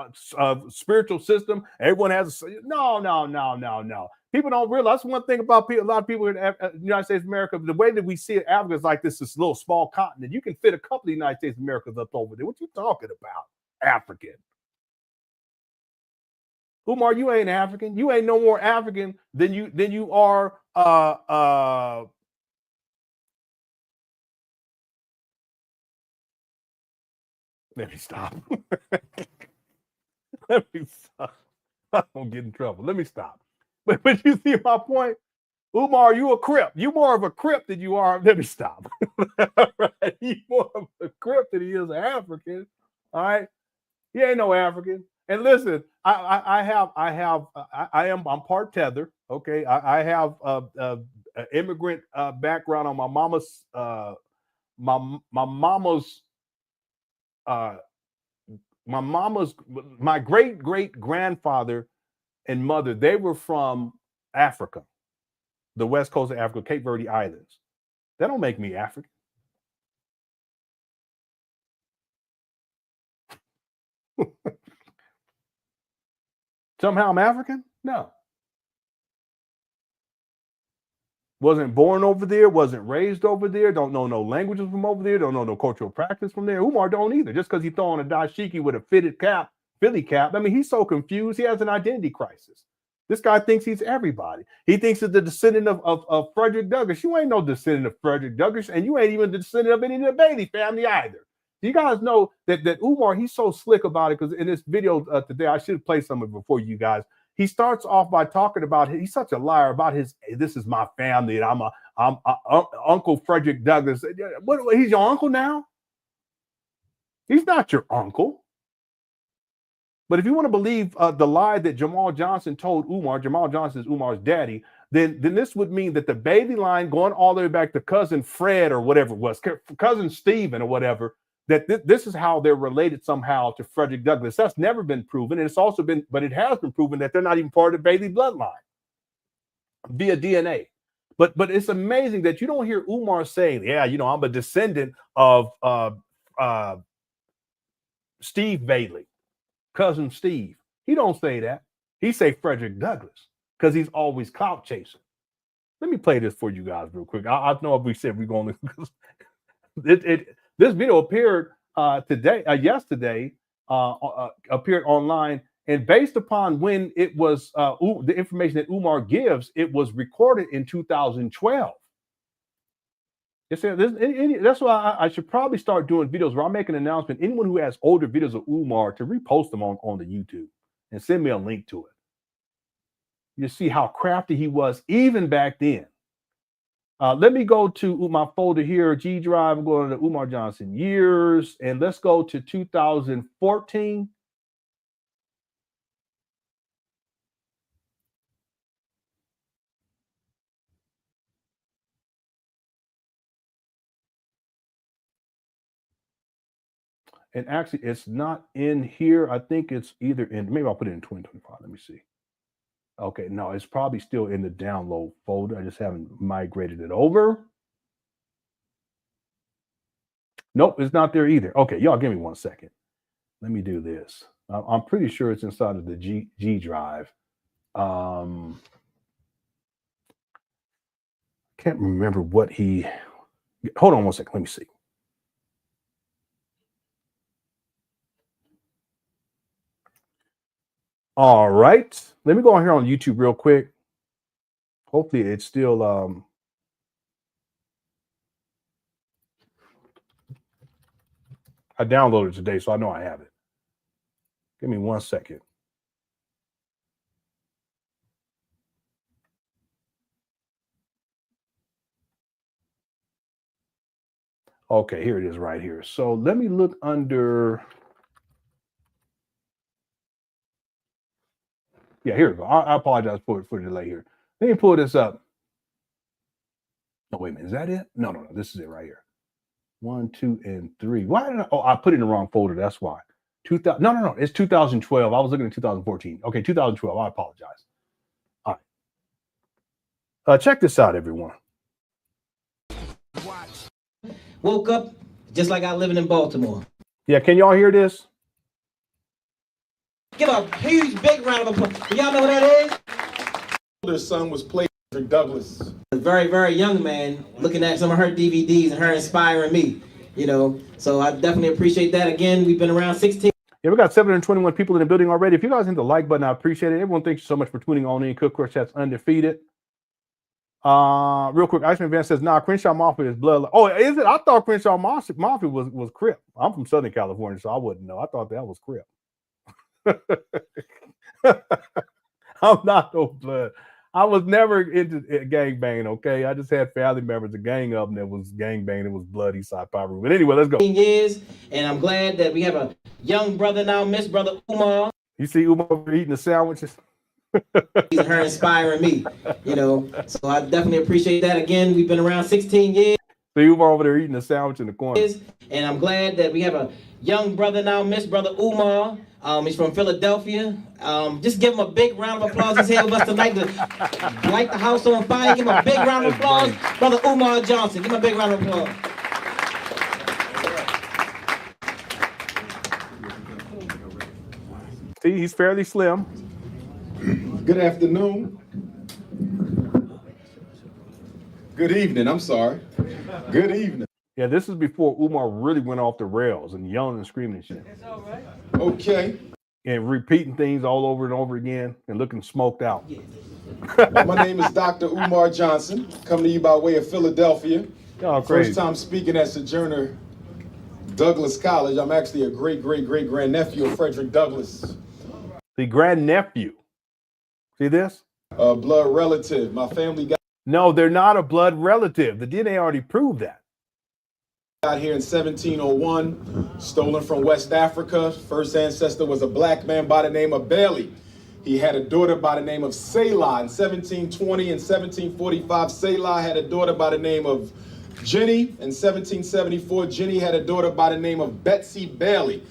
spiritual system. Everyone has no. People don't realize. That's one thing about people. A lot of people in the United States of America, the way that we see it, Africa is like this little small continent. You can fit a couple of the United States of Americas up over there. What you talking about? African. Umar, you ain't African. You ain't no more African than you are let me stop. Let me stop. I don't get in trouble. Let me stop. But you see my point? Umar, you a Crip. You more of a Crip than you are. Let me stop. Right? You more of a Crip than he is an African. All right. He ain't no African. And listen, I'm part tether. Okay. I have an immigrant background on my mama's my great grandfather and mother, they were from Africa, the west coast of Africa, Cape Verde Islands. That don't make me African. Somehow I'm African? No. Wasn't born over there, wasn't raised over there, don't know no languages from over there, don't know no cultural practice from there. Umar don't either. Just because he's throwing a dashiki with a Philly cap. I mean, he's so confused. He has an identity crisis. This guy thinks he's everybody. He thinks he's the descendant of Frederick Douglass. You ain't no descendant of Frederick Douglass, and you ain't even the descendant of any of the Bailey family either. You guys know that Umar, he's so slick about it, because in this video today, I should have played some of it before you guys. He starts off by talking about, he's such a liar about this is my family, and I'm Uncle Frederick Douglass. What, he's your uncle now? He's not your uncle. But if you want to believe the lie that Jamal Johnson told Umar, Jamal Johnson is Umar's daddy, then this would mean that the baby line going all the way back to cousin Fred or whatever it was, cousin Stephen or whatever, that this is how they're related somehow to Frederick Douglass. That's never been proven. And it's also been, but it has been proven that they're not even part of the Bailey bloodline via DNA. But it's amazing that you don't hear Umar saying, yeah, you know, I'm a descendant of Steve Bailey, cousin Steve. He don't say that. He say Frederick Douglass because he's always clout chasing. Let me play this for you guys real quick. I know we said we're going to this video appeared yesterday, appeared online, and based upon when it was the information that Umar gives, it was recorded in 2012. That's why I should probably start doing videos where I make an announcement. Anyone who has older videos of Umar, to repost them on the YouTube and send me a link to it. You see how crafty he was even back then. Let me go to my folder here, G Drive. I'm going to Umar Johnson years, and let's go to 2014. And actually, it's not in here. I think it's either in, maybe I'll put it in 2025. Let me see. Okay, no, it's probably still in the download folder. I just haven't migrated it over. Nope, it's not there either. Okay, y'all give me 1 second. Let me do this. I'm pretty sure it's inside of the G Drive. Can't remember what he, hold on 1 second. Let me see. All right, let me go on here on YouTube real quick. Hopefully it's still I downloaded it today, so I know I have it. Give me 1 second. Okay, here it is right here. So let me look under. Yeah, here we go. I apologize for the delay here. Let me pull this up. No, wait a minute. Is that it? No. This is it right here. 1, 2, and 3. Why did I put it in the wrong folder? That's why. 2000. No. It's 2012. I was looking at 2014. Okay, 2012. I apologize. All right. Check this out, everyone. Watch woke up just like I living in Baltimore. Yeah, can y'all hear this? Give a huge big round of applause. Y'all know who that is? Their son was played by Douglas. A very, very young man looking at some of her DVDs and her inspiring me, you know. So I definitely appreciate that. Again, we've been around 16. Yeah, we got 721 people in the building already. If you guys hit the like button, I appreciate it. Everyone, thank you so much for tuning on in. Cook Crush Chat's undefeated. Real quick, Iceman Van says, nah, Crenshaw Mafia is blood. Oh, is it? I thought Crenshaw Mafia was Crip. I'm from Southern California, so I wouldn't know. I thought that was Crip. I'm not no blood. I was never into gang banging, okay? I just had family members, a gang of them that was gang banging. It was bloody side poverty. But anyway, let's go. Years, and I'm glad that we have a young brother now, Miss Brother Umar. You see Umar eating the sandwiches? Her inspiring me, you know. So I definitely appreciate that. Again, we've been around 16 years. So Umar over there eating a sandwich in the corner. And I'm glad that we have a young brother now, Miss Brother Umar. He's from Philadelphia. Just give him a big round of applause. He's here with us tonight to light the house on fire. Give him a big round of applause. Brother Umar Johnson. Give him a big round of applause. See, he's fairly slim. Good afternoon. Good evening, I'm sorry. Good evening. Yeah, this is before Umar really went off the rails and yelling and screaming and shit. It's all right. Okay. And repeating things all over and over again and looking smoked out. My name is Dr. Umar Johnson, coming to you by way of Philadelphia. Oh, crazy. First time speaking at Sojourner Douglas College. I'm actually a great-great-great-grandnephew of Frederick Douglass. The grandnephew. See this? A blood relative. My family got No, they're not a blood relative. The DNA already proved that. here in 1701, stolen from West Africa. First ancestor was a black man by the name of Bailey. He had a daughter by the name of Selah. In 1720 and 1745, Selah had a daughter by the name of Jenny. In 1774, Jenny had a daughter by the name of Betsy Bailey.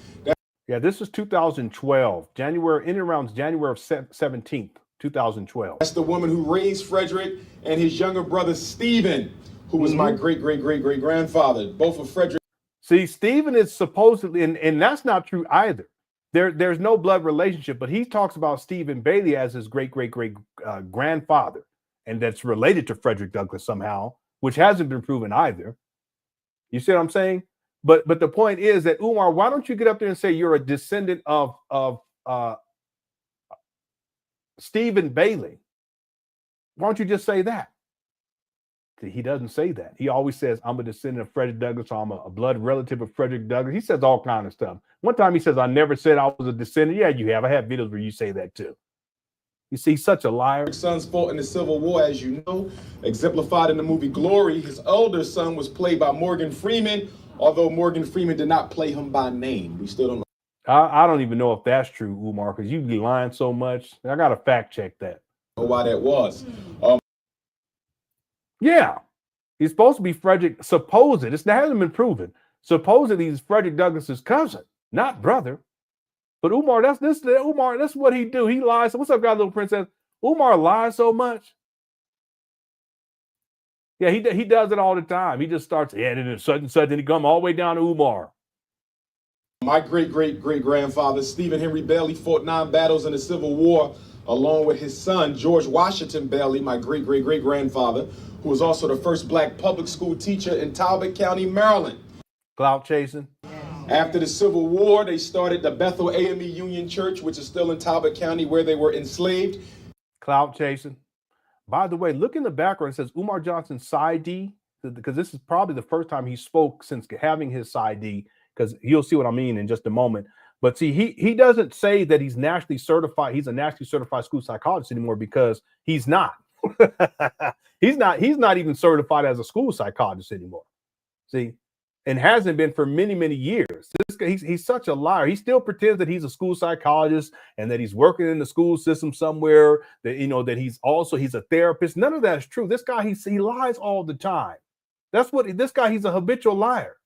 Yeah, this is 2012. January, in and around January of 17th, 2012. That's the woman who raised Frederick and his younger brother, Stephen, who was my great-great-great-great-grandfather. Both of Frederick. See, Stephen is supposedly, and that's not true either. There's no blood relationship, but he talks about Stephen Bailey as his great-great-great grandfather, and that's related to Frederick Douglass somehow, which hasn't been proven either. You see what I'm saying? But the point is that, Umar, why don't you get up there and say you're a descendant of Stephen Bailey? Why don't you just say that? He doesn't say that. He always says, I'm a descendant of Frederick Douglass, or I'm a blood relative of Frederick Douglass. He says all kinds of stuff. One time he says, I never said I was a descendant. Yeah, you have. I have videos where you say that too. You see, he's such a liar. His sons fought in the Civil War, as you know, exemplified in the movie Glory. His elder son was played by Morgan Freeman, although Morgan Freeman did not play him by name. We still don't know. I don't even know if that's true, Umar, because you be lying so much. I got to fact check that. Why that was. Yeah, he's supposed to be Frederick, supposed. That hasn't been proven. Supposedly he's Frederick Douglass's cousin, not brother. But Umar, Umar, that's what he do. He lies. What's up, guy, little princess? Umar lies so much. Yeah, he does it all the time. He just starts, yeah, and such and such, and he come all the way down to Umar. My great-great-great-grandfather, Stephen Henry Bailey, fought 9 battles in the Civil War, along with his son, George Washington Bailey, my great-great-great-grandfather, who was also the first black public school teacher in Talbot County, Maryland. Clout chasing. After the Civil War, they started the Bethel AME Union Church, which is still in Talbot County, where they were enslaved. Clout chasing. By the way, look in the background. It says Umar Johnson PsyD, because this is probably the first time he spoke since having his PsyD, because you'll see what I mean in just a moment. But see, he doesn't say that he's nationally certified. He's a nationally certified school psychologist anymore, because he's not. He's not even certified as a school psychologist anymore. See, and hasn't been for many, many years. This guy, he's such a liar. He still pretends that he's a school psychologist and that he's working in the school system somewhere, that, you know, that he's a therapist. None of that is true. This guy, he lies all the time. That's what this guy, he's a habitual liar.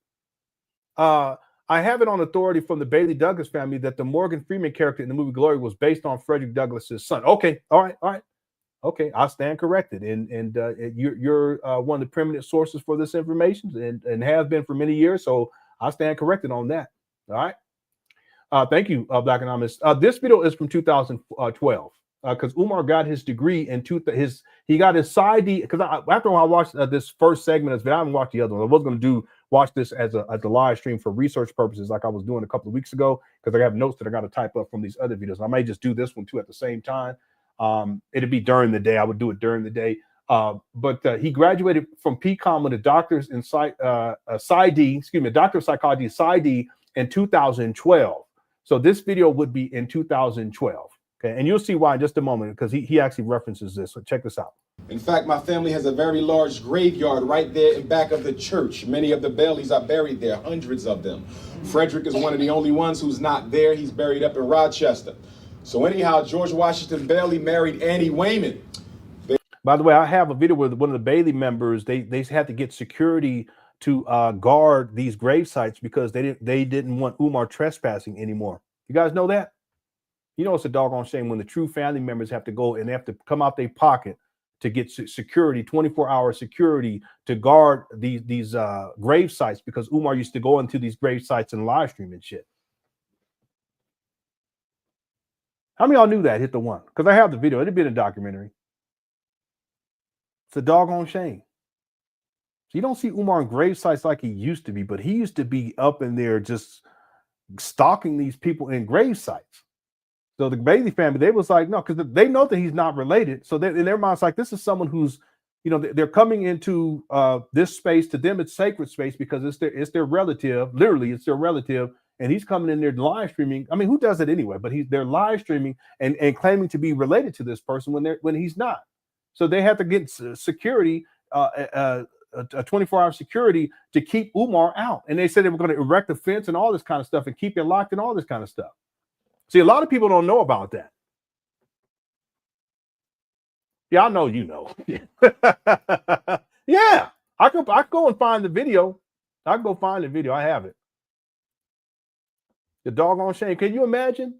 I have it on authority from the Bailey Douglas family that the Morgan Freeman character in the movie Glory was based on Frederick Douglass's son. Okay, all right. Okay, I stand corrected, and you're one of the permanent sources for this information, and have been for many years. So I stand corrected on that. All right. Thank you, Black Anonymous. This video is from 2012 because Umar got his degree in he got his side D because after I watched this first segment of this video, I haven't watched the other one. I was going to watch this as a live stream for research purposes, like I was doing a couple of weeks ago, because I have notes that I got to type up from these other videos. I may just do this one too at the same time. It'd be during the day. I would do it during the day. But he graduated from PCOM with a doctor's in doctor of psychology, PsyD, in 2012. So this video would be in 2012. Okay, and you'll see why in just a moment, because he actually references this. So check this out. In fact, my family has a very large graveyard right there in back of the church. Many of the Baileys are buried there, hundreds of them. Frederick is one of the only ones who's not there. He's buried up in Rochester. So anyhow, George Washington Bailey married Annie Wayman. By the way, I have a video with one of the Bailey members. They had to get security to guard these grave sites because they didn't want Umar trespassing anymore. You guys know that? You know, it's a doggone shame when the true family members have to go and they have to come out their pocket to get security, 24-hour security to guard these grave sites, because Umar used to go into these grave sites and live stream and shit. How many of y'all knew that? Hit the one, because I have the video. It'd been a documentary. It's a doggone shame. So you don't see Umar in grave sites like he used to be, but he used to be up in there just stalking these people in grave sites. So the Bailey family, they was like, no, because they know that he's not related. So in their minds, like, this is someone who's, you know, they're coming into this space. To them, it's sacred space because it's their relative. Literally, it's their relative. And he's coming in there live streaming. I mean, who does it anyway? But they're live streaming and claiming to be related to this person when he's not. So they have to get security, a 24-hour security to keep Umar out. And they said they were going to erect a fence and all this kind of stuff and keep it locked and all this kind of stuff. See, a lot of people don't know about that. Yeah, I know you know. Yeah, I can go and find the video. I can go find the video. I have it. The doggone shame. Can you imagine?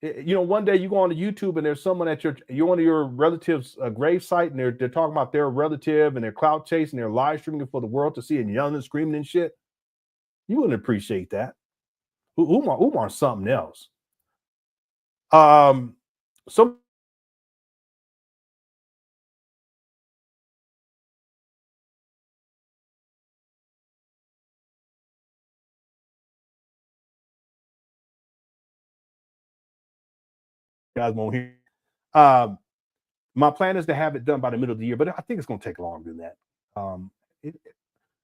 You know, one day you go on to YouTube and there's someone at you're one of your relatives' grave site, and they're talking about their relative and their clout chasing, they're live streaming it for the world to see and yelling and screaming and shit. You wouldn't appreciate that. Umar's something else. Some guys won't hear. My plan is to have it done by the middle of the year, but I think it's going to take longer than that.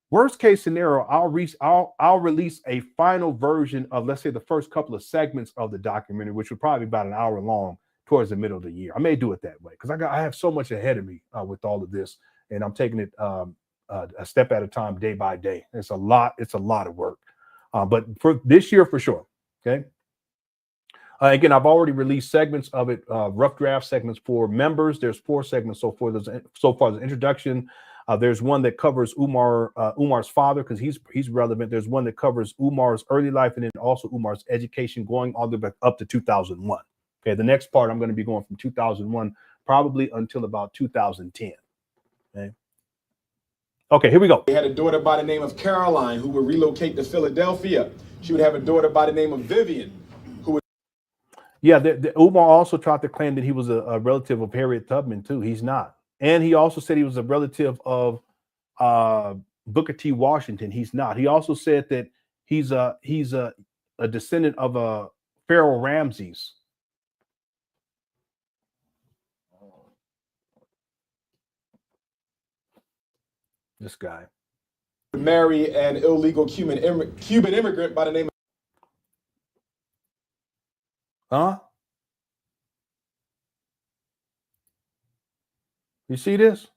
Worst case scenario, I'll release a final version of, let's say, the first couple of segments of the documentary, which would probably be about an hour long, towards the middle of the year. I may do it that way because I have so much ahead of me with all of this, and I'm taking it a step at a time, day by day. It's a lot of work, but for this year for sure. Okay. Again, I've already released segments of it, rough draft segments for members. There's 4 segments so far. There's introduction. There's one that covers Umar's father, because he's relevant. There's one that covers Umar's early life, and then also Umar's education going all the way up to 2001. Okay, the next part I'm going to be going from 2001 probably until about 2010. Okay, here we go. They had a daughter by the name of Caroline who would relocate to Philadelphia. She would have a daughter by the name of Vivian. Yeah, Umar also tried to claim that he was a relative of Harriet Tubman too. He's not. And he also said he was a relative of Booker T. Washington. He's not. He also said that he's a descendant of Pharaoh Ramses. This guy. Marry an illegal Cuban immigrant by the name of... Huh? You see this?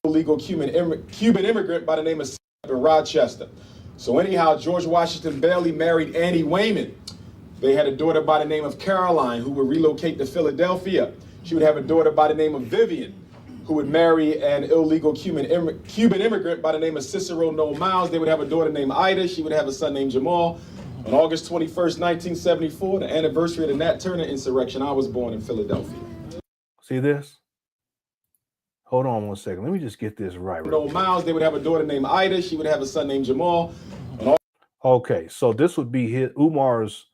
Illegal Cuban immigrant by the name of Rochester. So anyhow, George Washington Bailey married Annie Wayman. They had a daughter by the name of Caroline who would relocate to Philadelphia. She would have a daughter by the name of Vivian, who would marry an illegal Cuban immigrant by the name of Cicero Noel Miles. They would have a daughter named Ida. She would have a son named Jamal. On August 21st, 1974, the anniversary of the Nat Turner insurrection, I was born in Philadelphia. See this? Hold on one second. Let me just get this right. No, Miles, they would have a daughter named Ida. She would have a son named Jamal. Okay, so this would be Umar's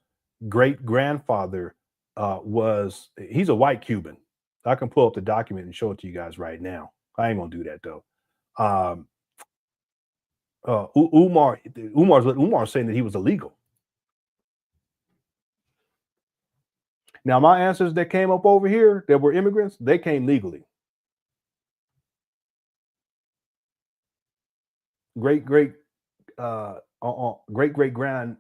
great grandfather. He's a white Cuban. I can pull up the document and show it to you guys right now. I ain't gonna do that though. Umar's saying that he was illegal. Now, my ancestors that came up over here that were immigrants, they came legally. Great great grand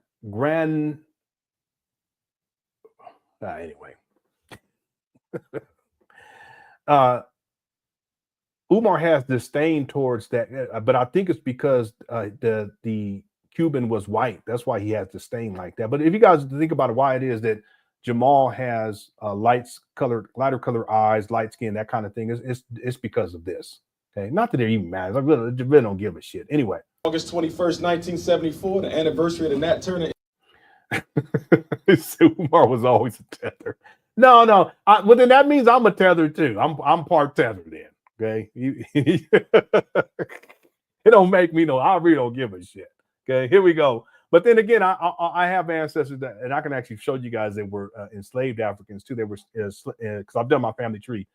anyway. Umar has disdain towards that, but I think it's because the Cuban was white. That's why he has disdain like that. But if you guys think about it, why it is that Jamal has lighter color eyes, light skin, that kind of thing, it's because of this. Okay, not that it even matters. I really don't give a shit. Anyway, August 21st, 1974, the anniversary of the Nat Turner. Umar was always a tether. No. Well, then that means I'm a tether too. I'm part tether then. Okay, it don't make me no. I really don't give a shit. Okay, here we go. But then again, I have ancestors that, and I can actually show you guys that were enslaved Africans too. They were because I've done my family tree.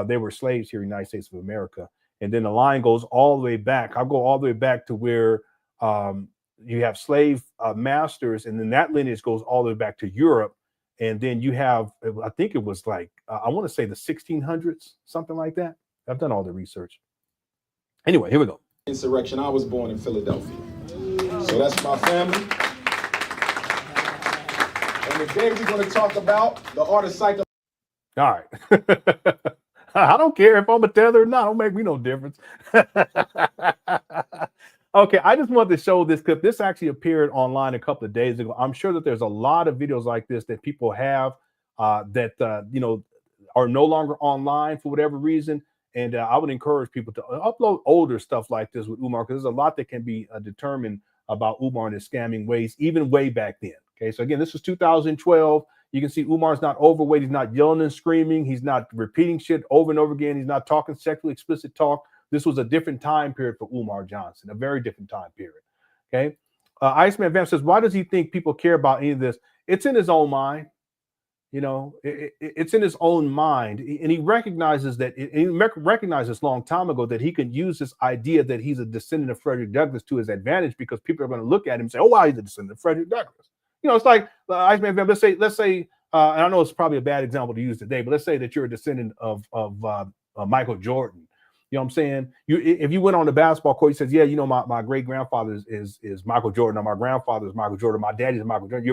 They were slaves here in the United States of America, and then the line goes all the way back. I'll go all the way back to where you have slave masters, and then that lineage goes all the way back to Europe. And then you have, I think it was like, I want to say the 1600s, something like that. I've done all the research. Anyway, here we go. Insurrection. I was born in Philadelphia. So that's my family. And today we're going to talk about the art of psycho. All right. I don't care if I'm a tether or not. Don't make me no difference. Okay, I just wanted to show this clip. This actually appeared online a couple of days ago. I'm sure that there's a lot of videos like this that people have that are no longer online for whatever reason. And I would encourage people to upload older stuff like this with Umar, because there's a lot that can be determined about Umar and his scamming ways, even way back then. Okay, so again, this was 2012. You can see Umar's not overweight. He's not yelling and screaming. He's not repeating shit over and over again. He's not talking sexually explicit talk. This was a different time period for Umar Johnson, a very different time period. Okay. Iceman Vamp says, why does he think people care about any of this? It's in his own mind. It's in his own mind. And he recognizes that, he recognized this long time ago that he can use this idea that he's a descendant of Frederick Douglass to his advantage, because people are going to look at him and say, oh, wow, he's a descendant of Frederick Douglass. It's like Iceman Vamp, let's say, and I know it's probably a bad example to use today, but let's say that you're a descendant of Michael Jordan. You know what I'm saying? If you went on the basketball court, he says, yeah, my great grandfather is Michael Jordan, or my grandfather is Michael Jordan, my daddy is Michael Jordan.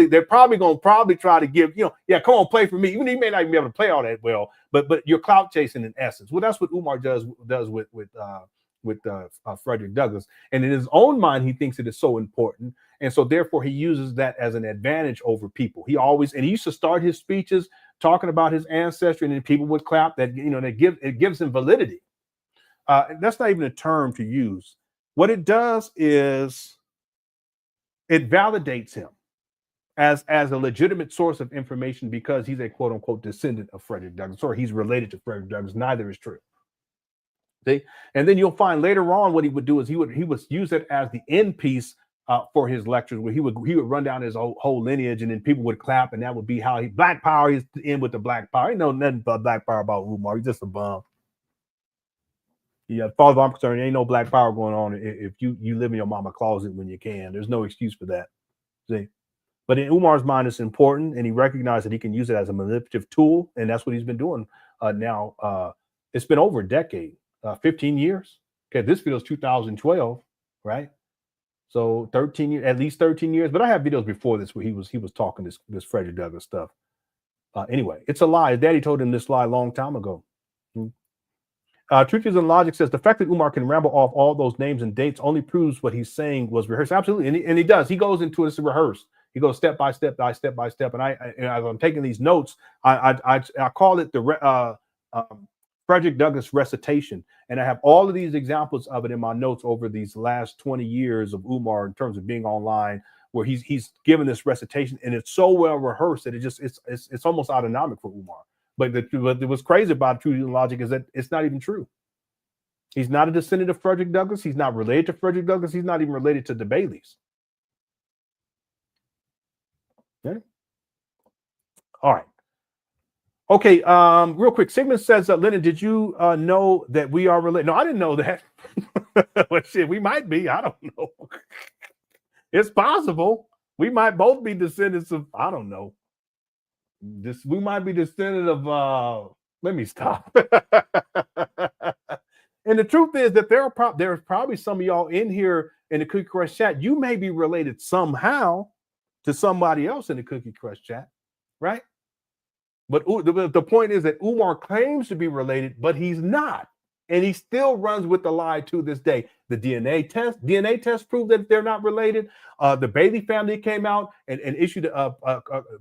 They're probably going to try to give, yeah, come on, play for me. Even though you may not even be able to play all that well, but you're clout chasing in essence. Well, that's what Umar does with Frederick Douglass. And in his own mind, he thinks it is so important. And so therefore he uses that as an advantage over people. He used to start his speeches talking about his ancestry, and then people would clap. It gives him validity. That's not even a term to use. What it does is it validates him as a legitimate source of information, because he's a quote unquote descendant of Frederick Douglass, or he's related to Frederick Douglass. Neither is true. See? And then you'll find later on what he would do is he would use it as the end piece for his lectures, where he would run down his whole lineage, and then people would clap, and that would be how Black Power. He's in with the Black Power. Ain't know nothing but Black Power about Umar. He's just a bum. Yeah, as far as I'm concerned, ain't no Black Power going on if you live in your mama closet when you can. There's no excuse for that. See? But in Umar's mind, it's important, and he recognized that he can use it as a manipulative tool, and that's what he's been doing now. It's been over a decade, 15 years. Okay, this video is 2012, right? So 13 years, at least 13 years. But I have videos before this where he was talking this Frederick Douglass stuff. Anyway, it's a lie. His daddy told him this lie a long time ago. Truth is and Logic says the fact that Umar can ramble off all those names and dates only proves what he's saying was rehearsed. Absolutely, and he does. He goes into it as rehearsed. He goes step by step, step by step. And as I'm taking these notes, I call it the Frederick Douglass recitation, and I have all of these examples of it in my notes over these last 20 years of Umar in terms of being online, where he's given this recitation, and it's so well rehearsed that it's almost autonomic for Umar. But what's crazy about true logic is that it's not even true. He's not a descendant of Frederick Douglass. He's not related to Frederick Douglass. He's not even related to the Baileys. Okay. All right. Okay. Real quick. Sigmund says, Lenon, did you know that we are related? No, I didn't know that. Well, shit, we might be. I don't know. It's possible. We might both be descendants of, I don't know. We might be descendant of, let me stop. And the truth is that there's probably some of y'all in here in the Cookie Crush chat. You may be related somehow to somebody else in the Cookie Crush chat, right? But the point is that Umar claims to be related, but he's not. And he still runs with the lie to this day. The DNA test proved that they're not related. The Bailey family came out and issued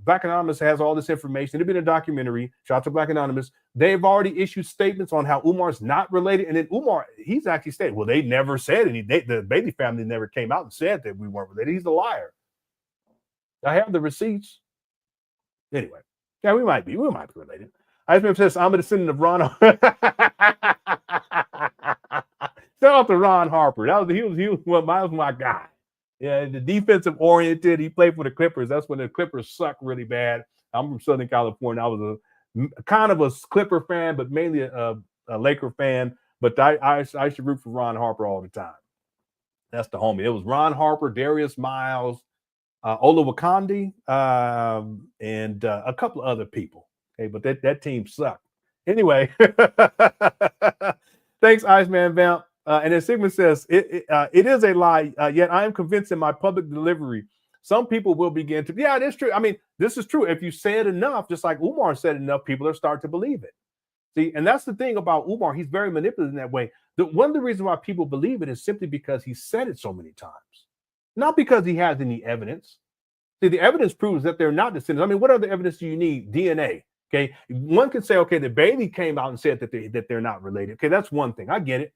Black Anonymous has all this information. There's been a documentary. Shout out to Black Anonymous. They've already issued statements on how Umar's not related. And then Umar, he's actually said, well, they never said the Bailey family never came out and said that we weren't related. He's a liar. I have the receipts. Anyway, yeah, we might be related. I just remember says I'm a descendant of Ron. Shout out to Ron Harper. He was my guy. Yeah, the defensive oriented. He played for the Clippers. That's when the Clippers sucked really bad. I'm from Southern California. I was a kind of a Clipper fan, but mainly a Laker fan. But I used to root for Ron Harper all the time. That's the homie. It was Ron Harper, Darius Miles, Olawokandi, and a couple of other people. Okay, but that team sucked. Anyway, thanks, Iceman Vamp. And then Sigmund says, it is a lie, yet I am convinced in my public delivery, some people will begin to, yeah, that's true. I mean, this is true. If you say it enough, just like Umar said enough, people are starting to believe it. See, and that's the thing about Umar. He's very manipulative in that way. One of the reasons why people believe it is simply because he said it so many times, not because he has any evidence. See, the evidence proves that they're not descendants. I mean, what other evidence do you need? DNA. Okay, one could say, okay, the Bailey came out and said that they're not related. Okay, that's one thing. I get it.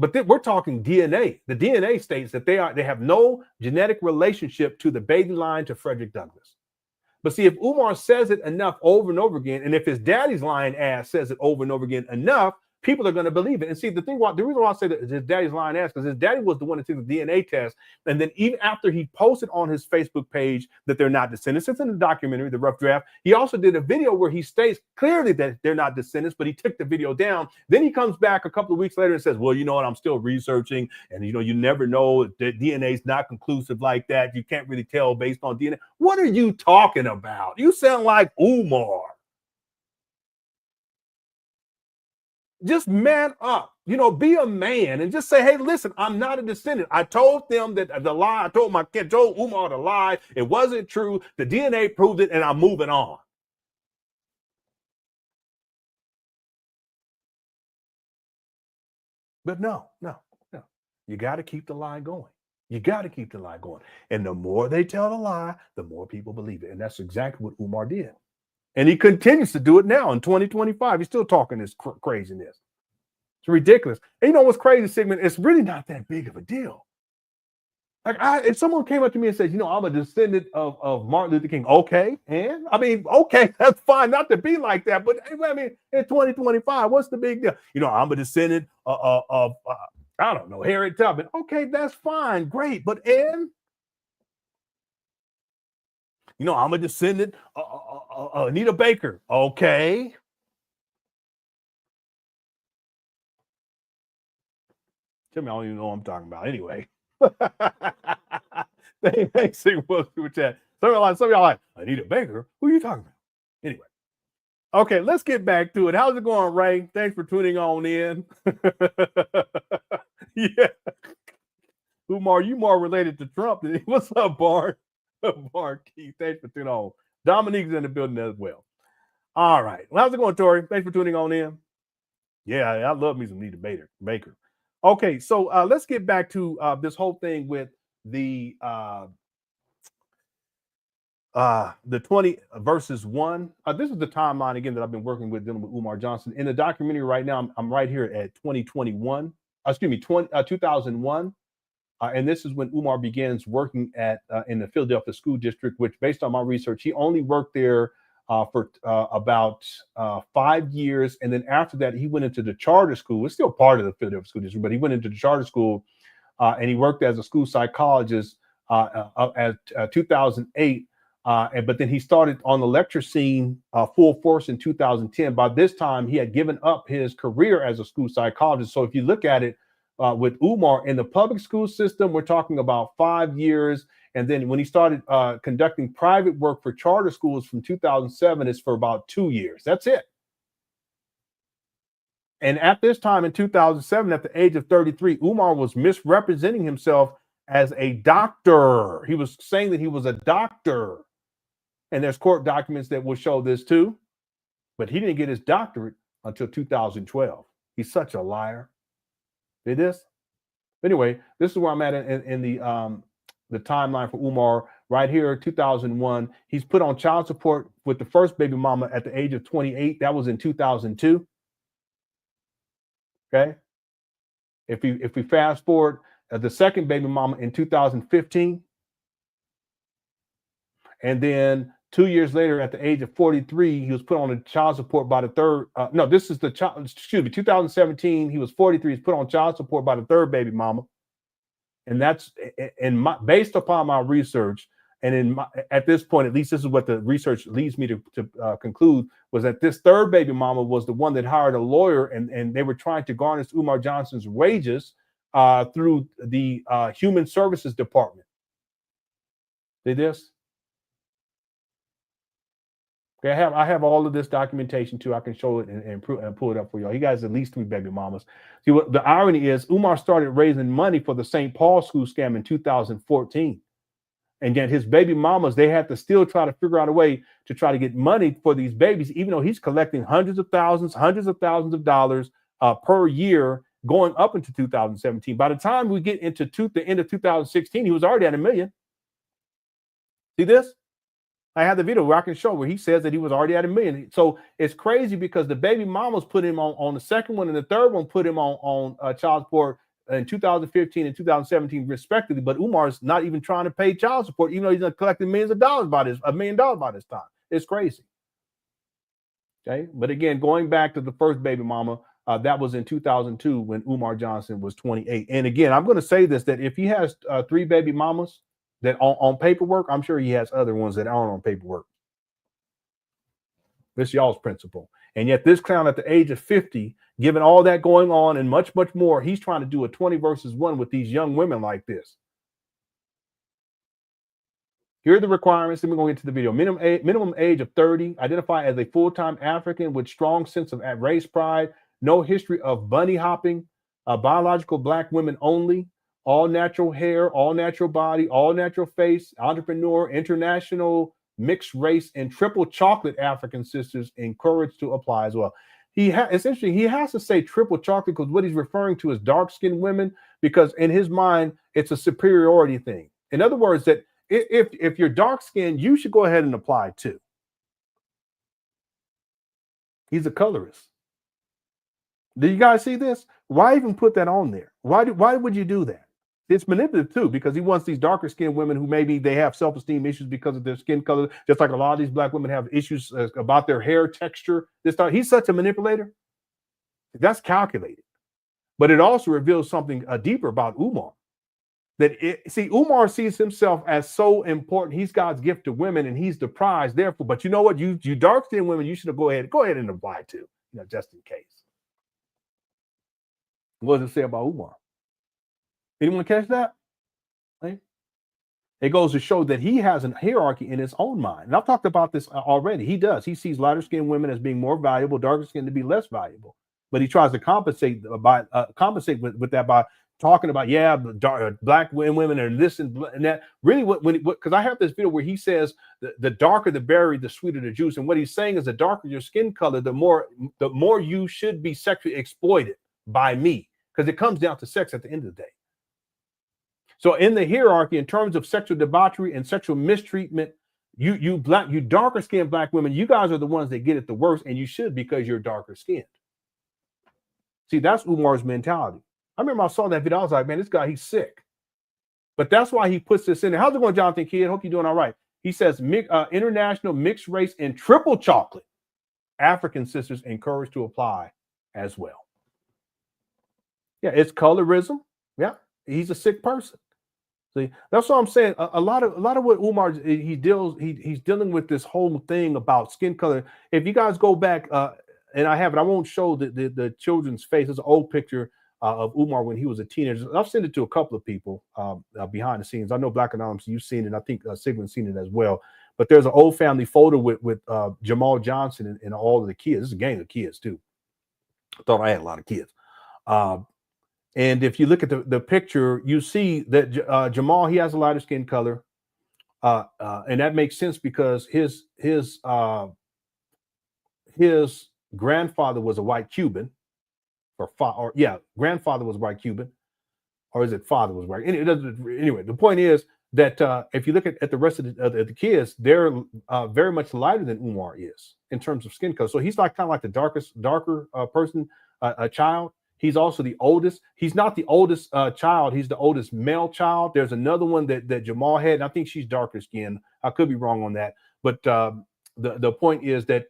But we're talking DNA. The DNA states that they have no genetic relationship to the Bailey line to Frederick Douglass. But see, if Umar says it enough over and over again, and if his daddy's lying ass says it over and over again enough, people are going to believe it. And see, the reason why I say that his daddy's lying ass, because his daddy was the one that took the DNA test. And then even after he posted on his Facebook page that they're not descendants, it's in the documentary, The Rough Draft, he also did a video where he states clearly that they're not descendants, but he took the video down. Then he comes back a couple of weeks later and says, well, you know what, I'm still researching. And, you never know, that DNA is not conclusive like that. You can't really tell based on DNA. What are you talking about? You sound like Umar. Just man up, be a man and just say, hey, listen, I'm not a descendant. I told them that the lie. I told my kid, told Umar to lie. It wasn't true. The DNA proved it, and I'm moving on. But no. You got to keep the lie going. You got to keep the lie going. And the more they tell the lie, the more people believe it. And that's exactly what Umar did. And he continues to do it now in 2025. He's still talking this craziness. It's ridiculous. And you know what's crazy, Sigmund? It's really not that big of a deal. Like, if someone came up to me and said, I'm a descendant of Martin Luther King, okay, and I mean, okay, that's fine, not to be like that, but I mean, in 2025, what's the big deal? I'm a descendant of I don't know, Harriet Tubman. Okay, that's fine, great, but I'm a descendant of Anita Baker. Okay. Tell me, I don't even know what I'm talking about. Anyway. Thanks, super chat. Some of y'all like, Anita Baker? Who are you talking about? Anyway. Okay, let's get back to it. How's it going, Ray? Thanks for tuning on in. Yeah. Umar, you more related to Trump than what's up, Bart? Bart Keith, thanks for tuning on. Dominique's in the building as well. All right. Well, how's it going, Tori? Thanks for tuning on in. Yeah, I love me some Anita Baker. Okay, so let's get back to this whole thing with the 20 versus 1. This is the timeline again that I've been working with dealing with Umar Johnson. In the documentary right now, I'm right here at 2001. And this is when Umar begins working in the Philadelphia School District, which, based on my research, he only worked there for about 5 years. And then after that, he went into the charter school. It's still part of the Philadelphia School District, but he went into the charter school and he worked as a school psychologist at 2008. But then he started on the lecture scene full force in 2010. By this time, he had given up his career as a school psychologist. So if you look at it with Umar in the public school system, we're talking about 5 years. And then when he started conducting private work for charter schools from 2007, it's for about 2 years. That's it. And at this time in 2007, at the age of 33, Umar was misrepresenting himself as a doctor. He was saying that he was a doctor. And there's court documents that will show this too. But he didn't get his doctorate until 2012. He's such a liar. Did this? Anyway, this is where I'm at in the timeline for Umar. Right here, 2001. He's put on child support with the first baby mama at the age of 28. That was in 2002. Okay. If we fast forward, the second baby mama in 2015. And then 2 years later, at the age of 43, he was put on a child support by the third. This is the child. Excuse me. 2017, he was 43. He's put on child support by the third baby mama, and that's based upon my research. And at this point, at least this is what the research leads me to conclude, was that this third baby mama was the one that hired a lawyer, and they were trying to garnish Umar Johnson's wages through the Human Services Department. Did this? Okay, I have all of this documentation too. I can show it and pull it up for y'all. He has at least 3 baby mamas. See, what the irony is, Umar started raising money for the St. Paul school scam in 2014. And yet his baby mamas, they had to still try to figure out a way to try to get money for these babies, even though he's collecting hundreds of thousands of dollars per year going up into 2017. By the time we get into the end of 2016, he was already at $1 million. See this? I have the video where I can show where he says that he was already at $1 million. So it's crazy because the baby mamas put him on the second one, and the third one put him on child support in 2015 and 2017 respectively. But Umar's not even trying to pay child support, even though he's collecting millions of dollars by this, $1 million by this time. It's crazy. Okay, but again, going back to the first baby mama, that was in 2002 when Umar Johnson was 28. And again, I'm going to say this, that if he has 3 baby mamas that on paperwork, I'm sure he has other ones that aren't on paperwork. This y'all's principle. And yet this clown at the age of 50, given all that going on and much, much more, he's trying to do a 20 versus 1 with these young women like this. Here are the requirements. Then we're going to get to the video. Minimum age of 30, identify as a full-time African with strong sense of race pride, no history of bunny hopping, biological Black women only, all natural hair, all natural body, all natural face, entrepreneur, international, mixed race, and triple chocolate African sisters encouraged to apply as well. It's interesting. He has to say triple chocolate because what he's referring to is dark-skinned women, because in his mind, it's a superiority thing. In other words, that if you're dark-skinned, you should go ahead and apply too. He's a colorist. Do you guys see this? Why even put that on there? Why would you do that? It's manipulative too, because he wants these darker skinned women who maybe they have self-esteem issues because of their skin color, just like a lot of these Black women have issues about their hair texture. He's such a manipulator. That's calculated. But it also reveals something deeper about Umar. Umar sees himself as so important. He's God's gift to women and he's the prize, therefore. But you know what? You dark-skinned women, you should go ahead and apply to, just in case. What does it say about Umar? Anyone catch that? Right? It goes to show that he has a hierarchy in his own mind. And I've talked about this already. He does. He sees lighter-skinned women as being more valuable, darker-skinned to be less valuable. But he tries to compensate with that by talking about, Black women and this and that. Really, because I have this video where he says the darker the berry, the sweeter the juice. And what he's saying is the darker your skin color, the more you should be sexually exploited by me, because it comes down to sex at the end of the day. So in the hierarchy, in terms of sexual debauchery and sexual mistreatment, you darker skinned Black women, you guys are the ones that get it the worst, and you should, because you're darker skinned. See, that's Umar's mentality. I remember I saw that video. I was like, man, this guy, he's sick. But that's why he puts this in there. How's it going, Jonathan Kidd? Hope you're doing all right. He says international mixed race and triple chocolate. African sisters encouraged to apply as well. Yeah, it's colorism. Yeah, he's a sick person. See, that's what I'm saying. A lot of what Umar he's dealing with this whole thing about skin color. If you guys go back, and I won't show the children's face. It's an old picture of Umar when he was a teenager. I've sent it to a couple of people behind the scenes. I know Black Anonymous, you've seen it. I think Sigmund's seen it as well. But there's an old family photo with Jamal Johnson and all of the kids. This is a gang of kids too. I thought I had a lot of kids. And if you look at the picture, you see that Jamal, he has a lighter skin color. And that makes sense because his grandfather was a white Cuban, grandfather was white Cuban, or is it father was white? Anyway, the point is that if you look at the rest of the kids, they're very much lighter than Umar is in terms of skin color. So he's like kind of like the darker person, a child. He's also the oldest. He's not the oldest child. He's the oldest male child. There's another one that Jamal had, and I think she's darker skinned. I could be wrong on that. But the point is that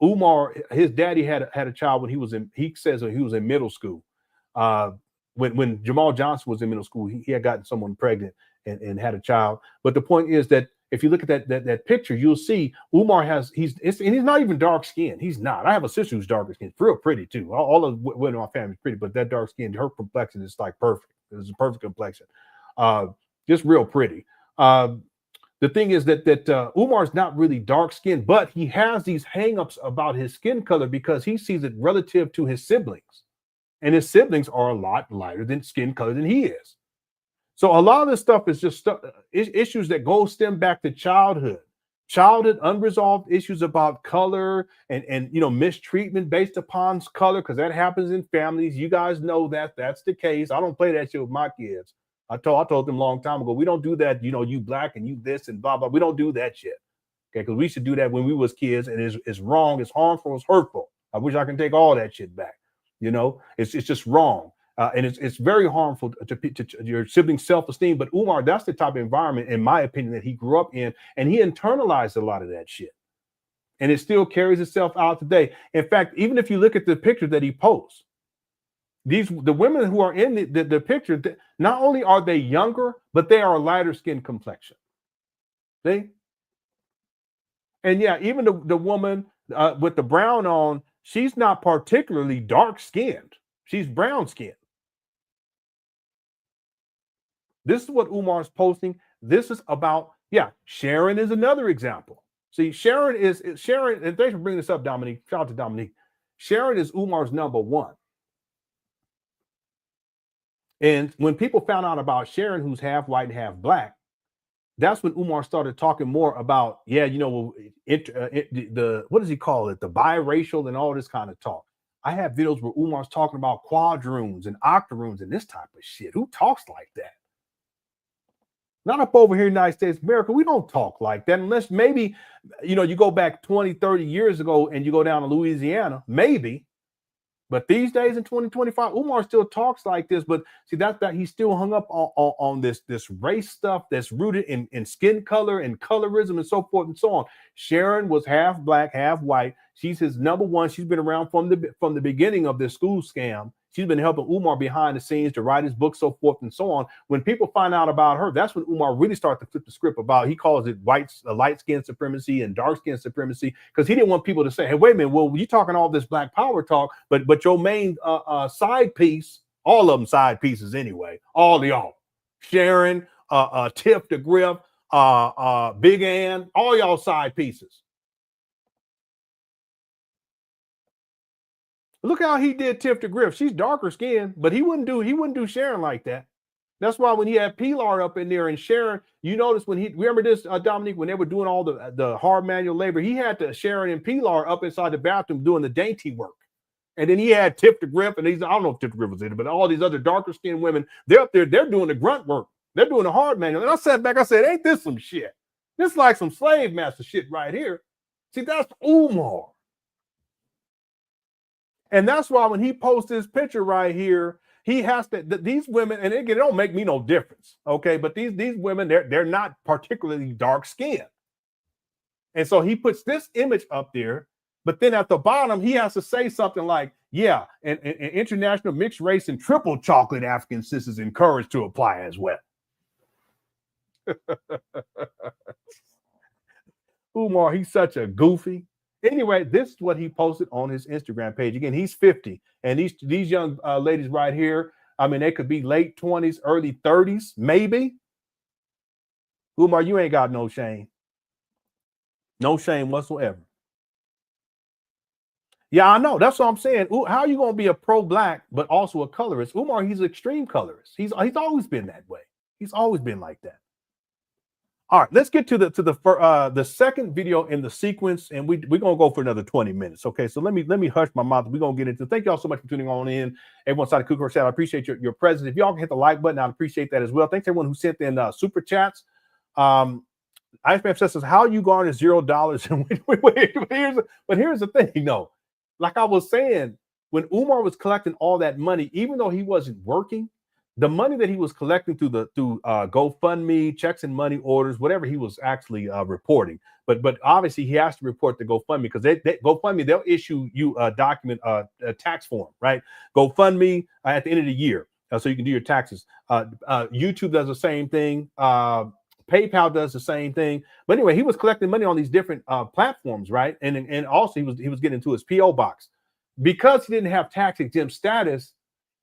Umar, his daddy had a child when he was in middle school. When Jamal Johnson was in middle school, he had gotten someone pregnant and had a child. But the point is that if you look at that picture, you'll see Umar he's not even dark skinned. He's not. I have a sister who's darker skinned, real pretty too. All of women in my family is pretty, but that dark skin, her complexion is like perfect. It's a perfect complexion. Just real pretty. The thing is that Umar's not really dark skinned, but he has these hangups about his skin color because he sees it relative to his siblings. And his siblings are a lot lighter than skin color than he is. So a lot of this stuff is just issues that stem back to childhood unresolved issues about color and mistreatment based upon color, because that happens in families. You guys know that's the case. I don't play that shit with my kids. I told them a long time ago, we don't do that. You black and you this and blah blah. We don't do that shit. Okay, because we used to do that when we was kids, and it's wrong. It's harmful. It's hurtful. I wish I can take all that shit back. It's just wrong. And it's very harmful to your sibling's self-esteem. But Umar, that's the type of environment, in my opinion, that he grew up in, and he internalized a lot of that shit. And it still carries itself out today. In fact, even if you look at the picture that he posts, the women who are in the picture, not only are they younger, but they are a lighter skin complexion. See? And yeah, even the woman with the brown on, she's not particularly dark skinned. She's brown skinned. This is what Umar's posting. This is about, Sharon is another example. See, Sharon, and thanks for bringing this up, Dominique. Shout out to Dominique. Sharon is Umar's number one. And when people found out about Sharon, who's half white and half black, that's when Umar started talking more about, what does he call it? The biracial and all this kind of talk. I have videos where Umar's talking about quadroons and octoroons and this type of shit. Who talks like that? Not up over here in the United States of America. We don't talk like that unless maybe, you go back 20, 30 years ago and you go down to Louisiana, maybe. But these days in 2025, Umar still talks like this. But see, that he's still hung up on this race stuff that's rooted in skin color and colorism and so forth and so on. Sharon was half black, half white. She's his number one. She's been around from the beginning of this school scam. She's been helping Umar behind the scenes to write his book, so forth and so on. When people find out about her, that's when Umar really started to flip the script about, he calls it light skin supremacy and dark skin supremacy, because he didn't want people to say, hey, wait a minute, well, you're talking all this black power talk, but your main side piece, all of them side pieces anyway, all of y'all, Sharon, Tiff the Griff, Big Ann, all y'all side pieces. Look how he did Tiff the Griff. She's darker skinned, but he wouldn't do Sharon like that. That's why when he had Pilar up in there and Sharon, you notice when remember this, Dominique, when they were doing all the hard manual labor, he had Sharon and Pilar up inside the bathroom doing the dainty work. And then he had Tiff the Griff, and I don't know if Tiff the Griff was in it, but all these other darker skinned women, they're up there, they're doing the grunt work. They're doing the hard manual. And I sat back, I said, ain't this some shit? This is like some slave master shit right here. See, that's Umar. And that's why when he posts this picture right here, he has to, these women, and again, it don't make me no difference, okay? But these women, they're not particularly dark skinned. And so he puts this image up there, but then at the bottom, he has to say something like, yeah, and international mixed race and triple chocolate African sisters encouraged to apply as well. Umar, he's such a goofy. Anyway, this is what he posted on his Instagram page. Again, he's 50. And these young ladies right here, I mean, they could be late 20s, early 30s, maybe. Umar, you ain't got no shame. No shame whatsoever. Yeah, I know. That's what I'm saying. How are you going to be a pro-black, but also a colorist? Umar, he's an extreme colorist. He's always been that way. He's always been like that. All right, let's get to the second video in the sequence, and we're gonna go for another 20 minutes. Okay, so let me hush my mouth. We're gonna get into. Thank y'all so much for tuning on in. Everyone side of Cook Chat, I appreciate your presence. If y'all can hit the like button, I'd appreciate that as well. Thanks to everyone who sent in super chats. Iceman says, "How you garner $0?" But here's the thing, though. Like I was saying, when Umar was collecting all that money, even though he wasn't working, the money that he was collecting through GoFundMe, checks and money orders, whatever he was actually reporting, but obviously he has to report the GoFundMe because GoFundMe, they'll issue you a document, a tax form, right? GoFundMe at the end of the year, so you can do your taxes. YouTube does the same thing. PayPal does the same thing. But anyway, he was collecting money on these different platforms, right? And also he was getting into his PO box because he didn't have tax exempt status.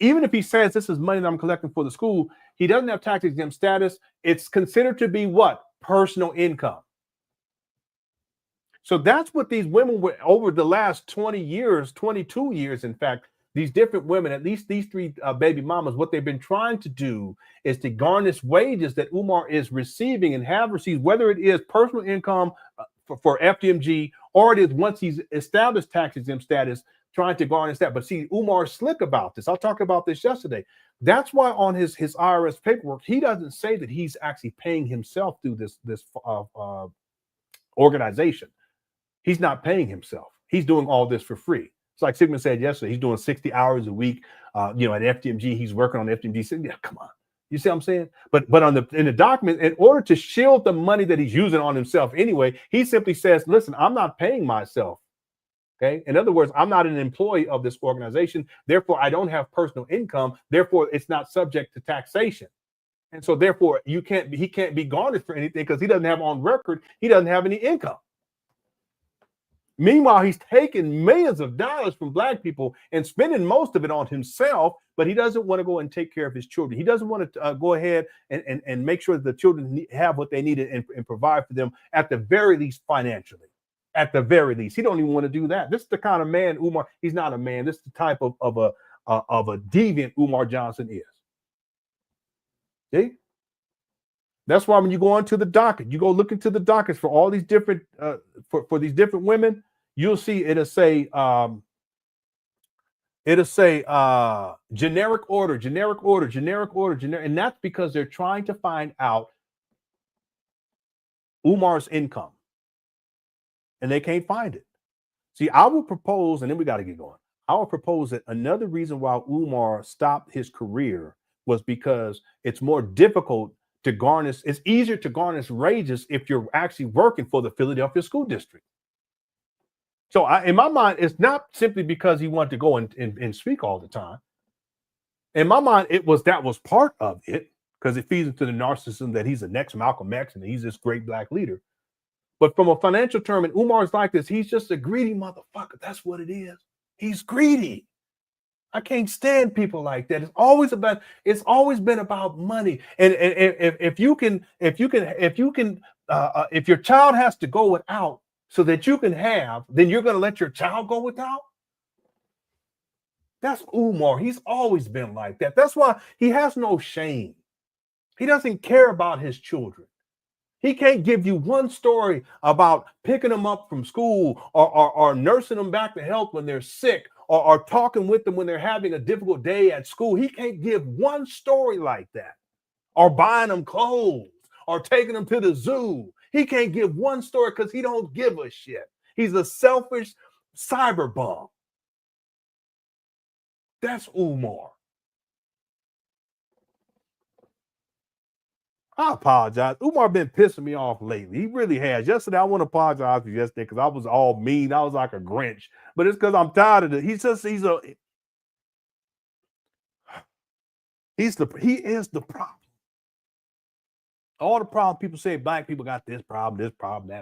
Even if he says this is money that I'm collecting for the school, he doesn't have tax exempt status. It's considered to be what? Personal income. So that's what these women were over the last 20 years, 22 years, in fact, these different women, at least these three baby mamas, what they've been trying to do is to garnish wages that Umar is receiving and have received, whether it is personal income for FDMG or it is once he's established tax exempt status, trying to garnish that. But see, Umar's slick about this. I'll talk about this yesterday. That's why on his IRS paperwork, he doesn't say that he's actually paying himself through this organization. He's not paying himself. He's doing all this for free. It's like Sigmund said yesterday, he's doing 60 hours a week. At FDMG, he's working on FDMG. So, yeah, come on. You see what I'm saying? But in the document, in order to shield the money that he's using on himself anyway, he simply says, listen, I'm not paying myself. Okay. In other words, I'm not an employee of this organization. Therefore, I don't have personal income. Therefore, it's not subject to taxation. And so therefore, he can't be garnished for anything because he doesn't have on record. He doesn't have any income. Meanwhile, he's taking millions of dollars from Black people and spending most of it on himself, but he doesn't want to go and take care of his children. He doesn't want to go ahead and make sure that the children have what they need and provide for them at the very least financially. At the very least, he don't even want to do that. This is the kind of man Umar. He's not a man. This is the type of a deviant Umar Johnson is. See? That's why when you go onto the docket, you go look into the dockets for all these different for these different women, you'll see it'll say generic order, and that's because they're trying to find out Umar's income. And they can't find it. See, I will propose, and then we got to get going. I will propose that another reason why Umar stopped his career was because it's more difficult to garnish. It's easier to garnish wages if you're actually working for the Philadelphia School District. So in my mind, it's not simply because he wanted to go and speak all the time. In my mind, that was part of it because it feeds into the narcissism that he's the next Malcolm X and he's this great Black leader. But from a financial term, and Umar's like this, he's just a greedy motherfucker. That's what it is. He's greedy. I can't stand people like that. It's always been about money. And if your child has to go without so that you can have, then you're going to let your child go without. That's Umar. He's always been like that. That's why he has no shame. He doesn't care about his children. He can't give you one story about picking them up from school or nursing them back to health when they're sick or talking with them when they're having a difficult day at school. He can't give one story like that or buying them clothes or taking them to the zoo. He can't give one story because he don't give a shit. He's a selfish cyber bum. That's Umar. I apologize. Umar been pissing me off lately. He really has. Yesterday, I want to apologize for yesterday because I was all mean. I was like a Grinch. But it's because I'm tired of it. He is the problem. All the problems people say, black people got this problem, that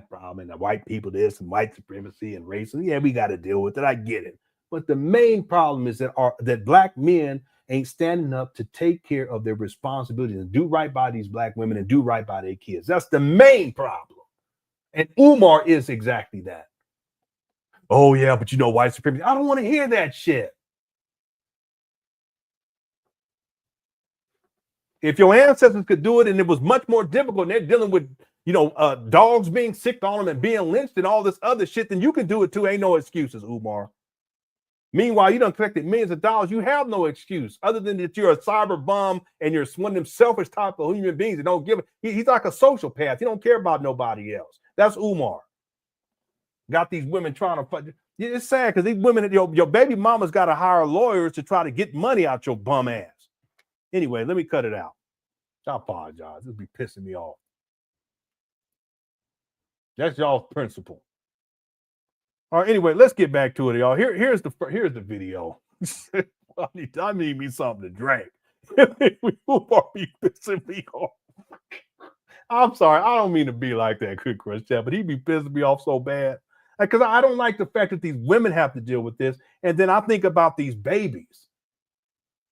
problem, and the white people this, and white supremacy and racism. Yeah, we got to deal with it. I get it. But the main problem is that black men ain't standing up to take care of their responsibilities and do right by these black women and do right by their kids. That's the main problem. And Umar is exactly that. Oh, yeah, but you know, white supremacy. I don't want to hear that shit. If your ancestors could do it and it was much more difficult and they're dealing with, dogs being sick on them and being lynched and all this other shit, then you can do it too. Ain't no excuses, Umar. Meanwhile, you done collected millions of dollars. You have no excuse other than that you're a cyber bum and you're one of them selfish type of human beings that don't give a. He's like a sociopath. He don't care about nobody else. That's Umar. Got these women trying to. It's sad because these women, your baby mama's got to hire lawyers to try to get money out your bum ass. Anyway, let me cut it out. I apologize. It'll be pissing me off. That's y'all's principle. All right, anyway, let's get back to it, y'all. Here's the video. I need me something to drink. Umar be pissing me off. I'm sorry, I don't mean to be like that, Chris Chat, but he be pissing me off so bad. Because I don't like the fact that these women have to deal with this. And then I think about these babies.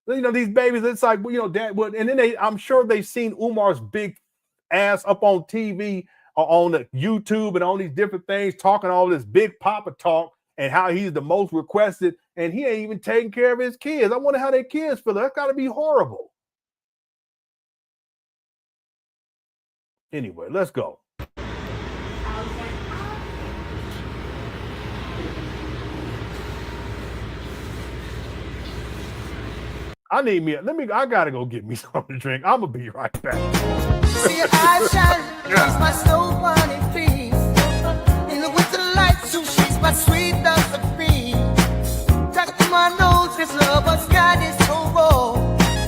These babies, it's like, dad would, and then I'm sure they've seen Umar's big ass up on TV on the YouTube and on these different things, talking all this big papa talk and how he's the most requested, and he ain't even taking care of his kids. I wonder how their kids feel. That's got to be horrible. Anyway, let's go. I gotta go get me something to drink. I'm gonna be right back. See, I shine, she's my snow bunny feet. In the winter light, so she's my sweet dove of free. Tuck to my nose, this love was God is so raw.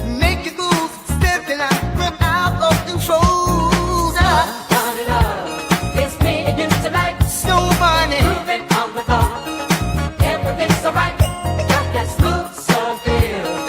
Make you goose, stepping out, rip out of control. It's me and you tonight. Snow bunny, moving on the bar. Everything's so right. Got that smooth, so feel.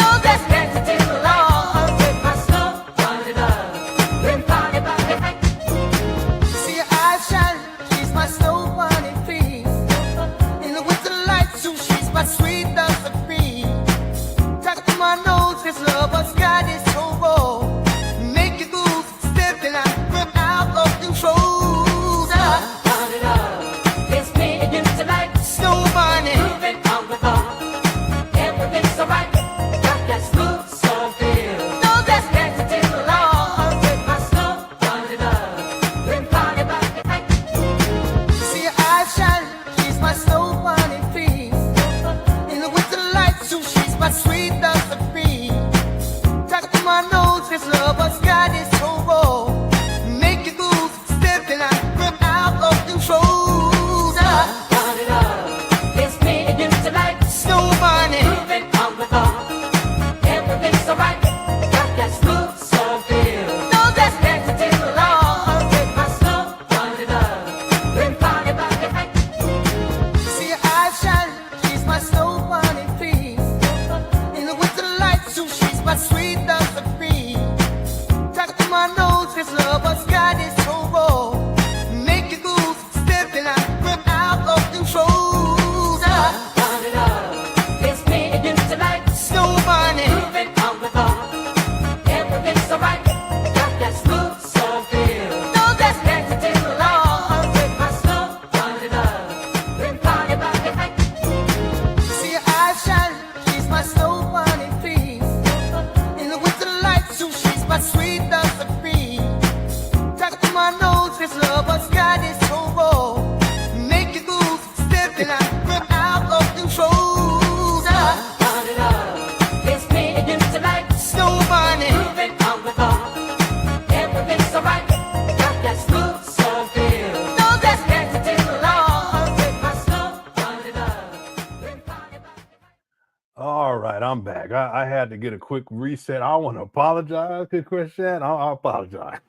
had to get a quick reset. I want to apologize to Christian. I apologize.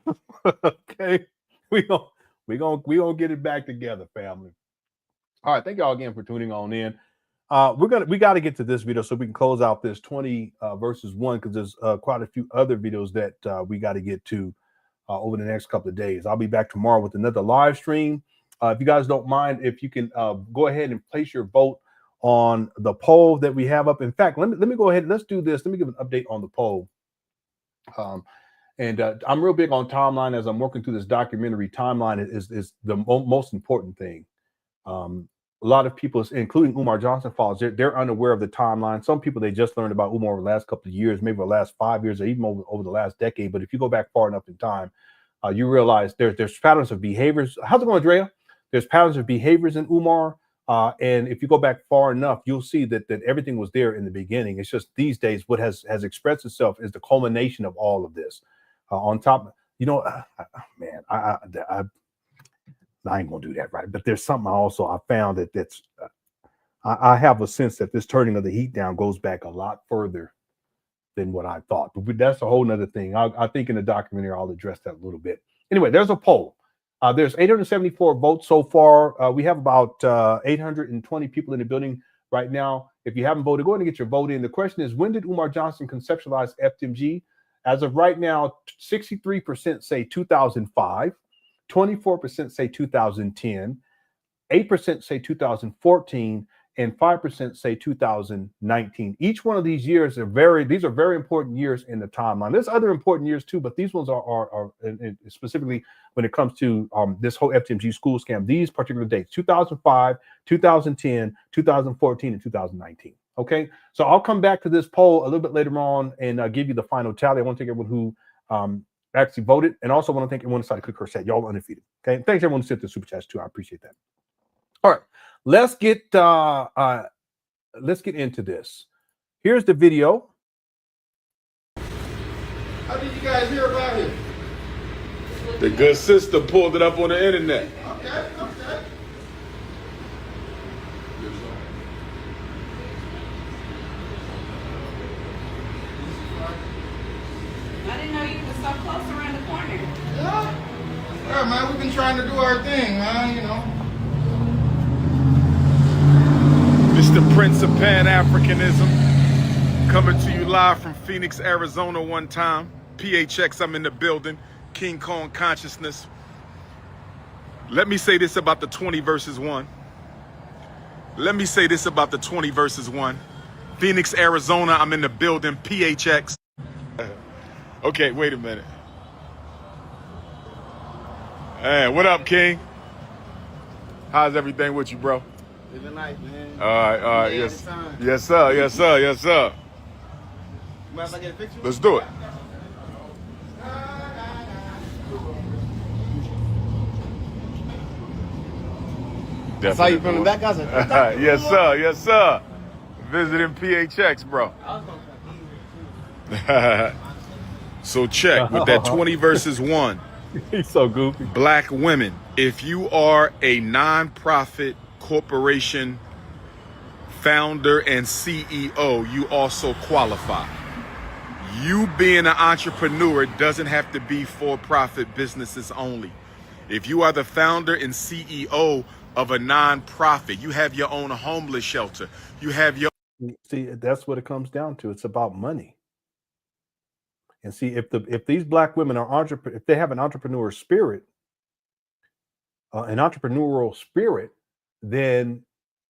Okay, we gonna get it back together, family. All right, thank y'all again for tuning on in. We got to get to this video so we can close out this 20 versus 1, because there's quite a few other videos that we got to get to over the next couple of days. I'll be back tomorrow with another live stream. If you guys don't mind, if you can go ahead and place your vote on the poll that we have up. In fact, let me go ahead. Let's do this. Let me give an update on the poll. I'm real big on timeline. As I'm working through this documentary, timeline is the most important thing. A lot of people, including Umar Johnson followers, they're unaware of the timeline. Some people, they just learned about Umar over the last couple of years, maybe the last 5 years, or even over the last decade. But if you go back far enough in time, you realize there's patterns of behaviors. How's it going, Drea? There's patterns of behaviors in Umar. And if you go back far enough, you'll see that everything was there in the beginning. It's just these days, what has expressed itself is the culmination of all of this. On top, man, I ain't gonna do that, right? But there's something I found that's I have a sense that this turning of the heat down goes back a lot further than what I thought. But that's a whole nother thing. I think in the documentary I'll address that a little bit. Anyway, there's a poll. There's 874 votes so far. We have about 820 people in the building right now. If you haven't voted, go ahead and get your vote in. The question is, when did Umar Johnson conceptualize FDMG? As of right now, 63% say 2005. 24% say 2010, 8% say 2014, and 5% say 2019. Each one of these years are very important years in the timeline. There's other important years too, but these ones are specifically when it comes to this whole FDMG school scam, these particular dates: 2005, 2010, 2014, and 2019. Okay, so I'll come back to this poll a little bit later on and give you the final tally. I want to thank everyone who actually voted, and also want to thank everyone who decided to click her chat. Y'all undefeated. Okay, and thanks everyone who sent the super chats too. I appreciate that. All right, let's get into this. Here's the video. How did you guys hear about him? The good sister pulled it up on the internet. Okay. I didn't know you were so close around the corner. Yeah, man, we've been trying to do our thing, man, It's the Prince of Pan Africanism, coming to you live from Phoenix, Arizona one time. PHX, I'm in the building. King Kong consciousness. Let me say this about the 20 versus 1. Phoenix, Arizona, I'm in the building. PHX. Okay, wait a minute. Hey, what up, King? How's everything with you, bro? Living life, man. All right, yes, sir. Mind if I get a picture? Let's do it. I saw you from the back. I was like, yes, sir. Visiting PHX, bro. So check with that 20 versus 1. He's so goofy. Black women, if you are a non-profit corporation founder and CEO, you also qualify. You being an entrepreneur doesn't have to be for-profit businesses only. If you are the founder and CEO of a non-profit, you have your own homeless shelter, you have your... See, that's what it comes down to. It's about money. And see, if these black women are if they have an entrepreneurial spirit, then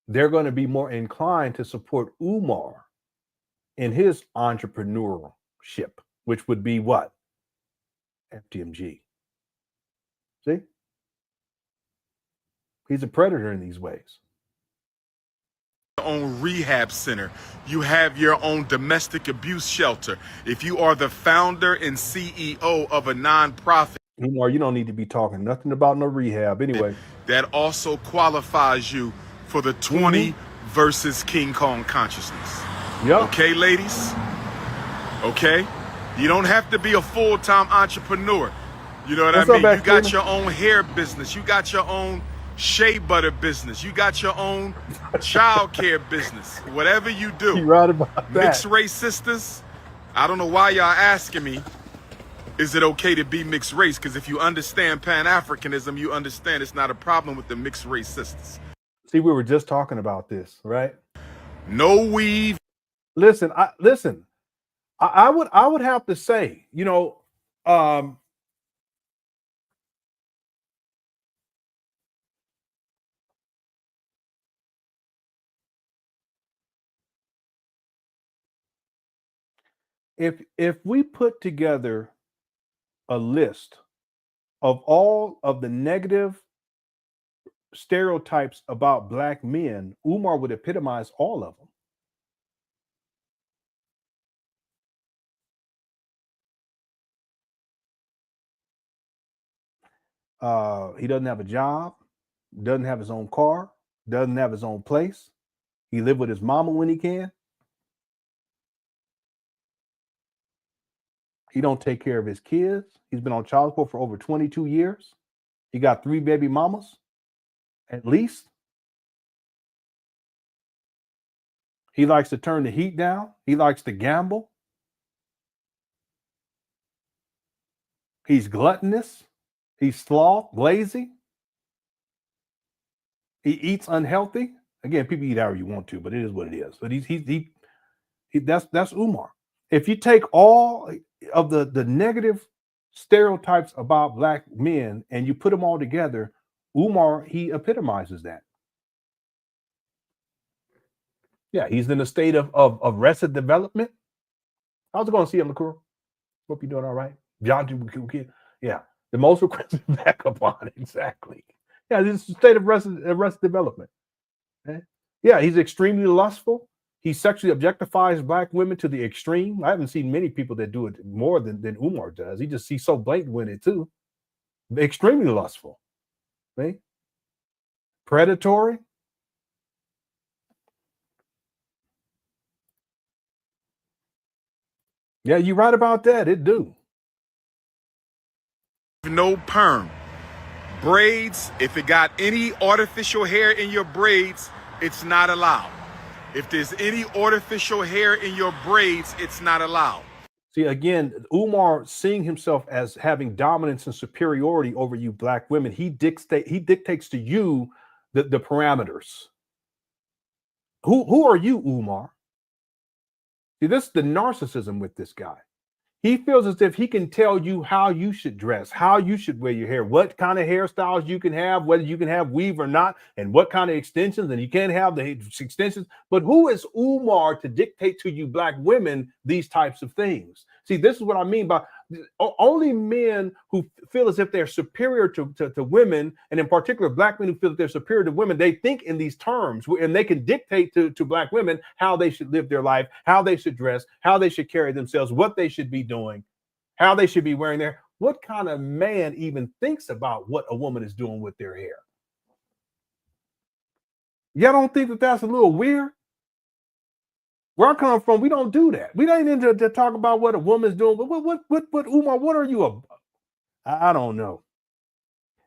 they're going to be more inclined to support Umar in his entrepreneurship, which would be what? FDMG. See? He's a predator in these ways. Own rehab center, you have your own domestic abuse shelter. If you are the founder and CEO of a nonprofit, Umar, you don't need to be talking nothing about no rehab anyway. That also qualifies you for the 20 versus King Kong consciousness. Yep. Okay, ladies? Okay? You don't have to be a full-time entrepreneur. You know what I mean? You got your own hair business. You got your own shea butter business. You got your own child care business. Whatever you do. You're right about that. Mixed race sisters, I don't know why y'all asking me, is it okay to be mixed race? Because if you understand Pan Africanism, you understand it's not a problem with the mixed race sisters. See, we were just talking about this, right? No weave. Listen, I would have to say, you know, if we put together a list of all of the negative stereotypes about black men, Umar would epitomize all of them. He doesn't have a job, doesn't have his own car, doesn't have his own place. He live with his mama when he can. He don't take care of his kids. He's been on child support for over 22 years. He got 3 baby mamas, at least. He likes to turn the heat down. He likes to gamble. He's gluttonous. He's sloth, lazy. He eats unhealthy. Again, people eat however you want to, but it is what it is. But that's Umar. If you take all of the negative stereotypes about black men and you put them all together, Umar, he epitomizes that. Yeah, he's in a state of arrested development. How's it going, CM LaCour? Hope you're doing all right. John, yeah, the most requested backup on it, exactly. Yeah, this is a state of arrested development. Okay? Yeah, he's extremely lustful. He sexually objectifies black women to the extreme. I haven't seen many people that do it more than Umar does. He's so blatant with it too. Extremely lustful. Okay? Predatory. Yeah, you're right about that. It do. No perm. Braids, if it got any artificial hair in your braids, it's not allowed. If there's any artificial hair in your braids, it's not allowed. See, again, Umar seeing himself as having dominance and superiority over you black women, he dictates to you the parameters. Who are you, Umar? See, this is the narcissism with this guy. He feels as if he can tell you how you should dress, how you should wear your hair, what kind of hairstyles you can have, whether you can have weave or not, and what kind of extensions, and you can't have the extensions. But who is Umar to dictate to you black women these types of things? See, this is what I mean by only men who feel as if they're superior to women, and in particular black men who feel that they're superior to women, they think in these terms, and they can dictate to black women how they should live their life, how they should dress, how they should carry themselves, what they should be doing, how they should be wearing their. What kind of man even thinks about what a woman is doing with their hair? Y'all don't think that that's a little weird? Where I come from, we don't do that. We don't need to talk about what a woman's doing. But what Umar, what are you? I don't know.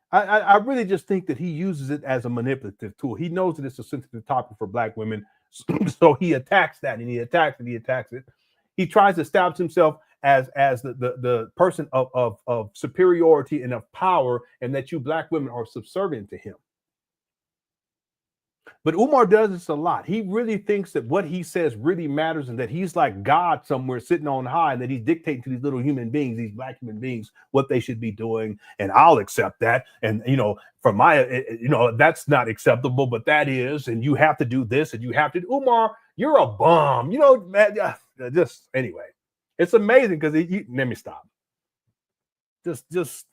I really just think that he uses it as a manipulative tool. He knows that it's a sensitive topic for black women. So he attacks that and he attacks it. He attacks it. He tries to establish himself as the person of superiority and of power, and that you black women are subservient to him. But Umar does this a lot. He really thinks that what he says really matters, and that he's like God somewhere sitting on high, and that he's dictating to these little human beings, these black human beings, what they should be doing. And I'll accept that. And, for my, that's not acceptable, but that is, and you have to do this, and you have to. Umar, you're a bum. Man, just anyway, it's amazing because let me stop. Just.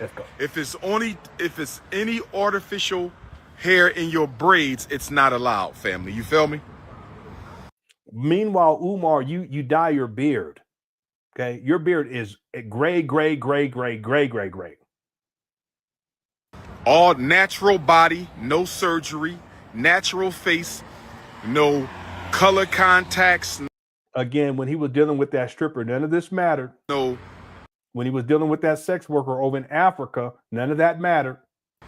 Let's go. If it's any artificial hair in your braids, it's not allowed, family. You feel me? Meanwhile, Umar, you dye your beard. Okay, your beard is gray. All natural body, no surgery, natural face, no color contacts. Again, when he was dealing with that stripper, none of this mattered. No. When he was dealing with that sex worker over in Africa, none of that mattered.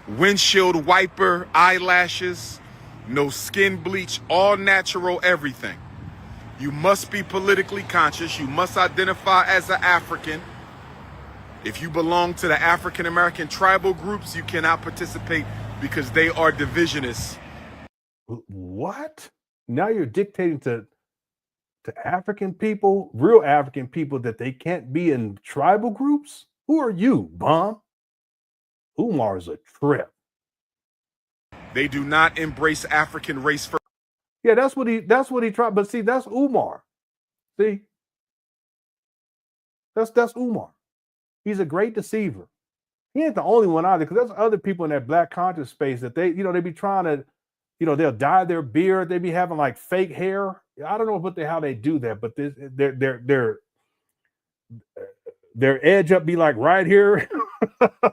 Windshield wiper, eyelashes, no skin bleach, all natural, everything. You must be politically conscious. You must identify as an African. If you belong to the African American tribal groups, you cannot participate because they are divisionists. What? Now you're dictating to African people, real African people, that they can't be in tribal groups? Who are you, bum? Umar is a trip. They do not embrace African race first. Yeah, that's what he tried. But see, that's Umar. See? That's Umar. He's a great deceiver. He ain't the only one either, because there's other people in that black conscious space that they be trying to, they'll dye their beard. They be having like fake hair. I don't know how they do that, but their edge up be like right here.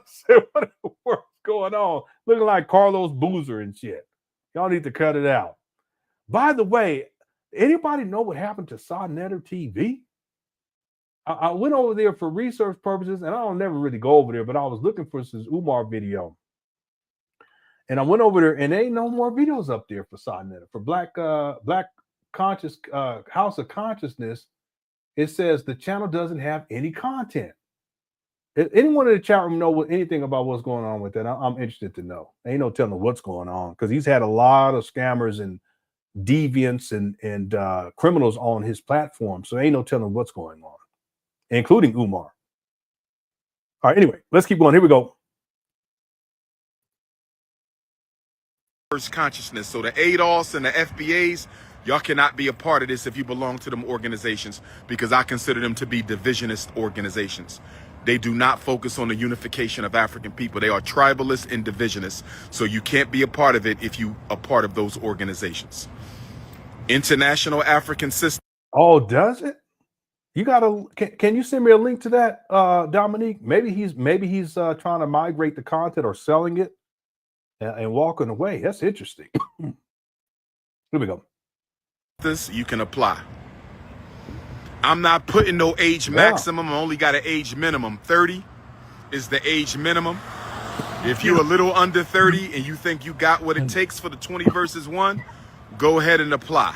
So what the world's going on? Looking like Carlos Boozer and shit. Y'all need to cut it out. By the way, anybody know what happened to Sonnetter TV? I went over there for research purposes, and I don't never really go over there, but I was looking for this Umar video. And I went over there, and there ain't no more videos up there for Sonnetter. For Black Conscious House of Consciousness, it says the channel doesn't have any content. If anyone in the chat room know anything about what's going on with that, I'm interested to know. Ain't no telling what's going on, because he's had a lot of scammers and deviants and criminals on his platform. So ain't no telling what's going on, including Umar. All right, anyway, let's keep going. Here we go. First consciousness. So the ADOS and the FBAs, y'all cannot be a part of this if you belong to them organizations, because I consider them to be divisionist organizations. They do not focus on the unification of African people. They are tribalist and divisionists. So you can't be a part of it if you are part of those organizations. International African System. Oh, does it? You gotta. Can you send me a link to that, Dominique? Maybe he's trying to migrate the content or selling it and walking away. That's interesting. Here we go. This you can apply. I'm not putting no age maximum. I only got an age minimum. 30 is the age minimum. If you're a little under 30 and you think you got what it takes for the 20 versus 1, go ahead and apply.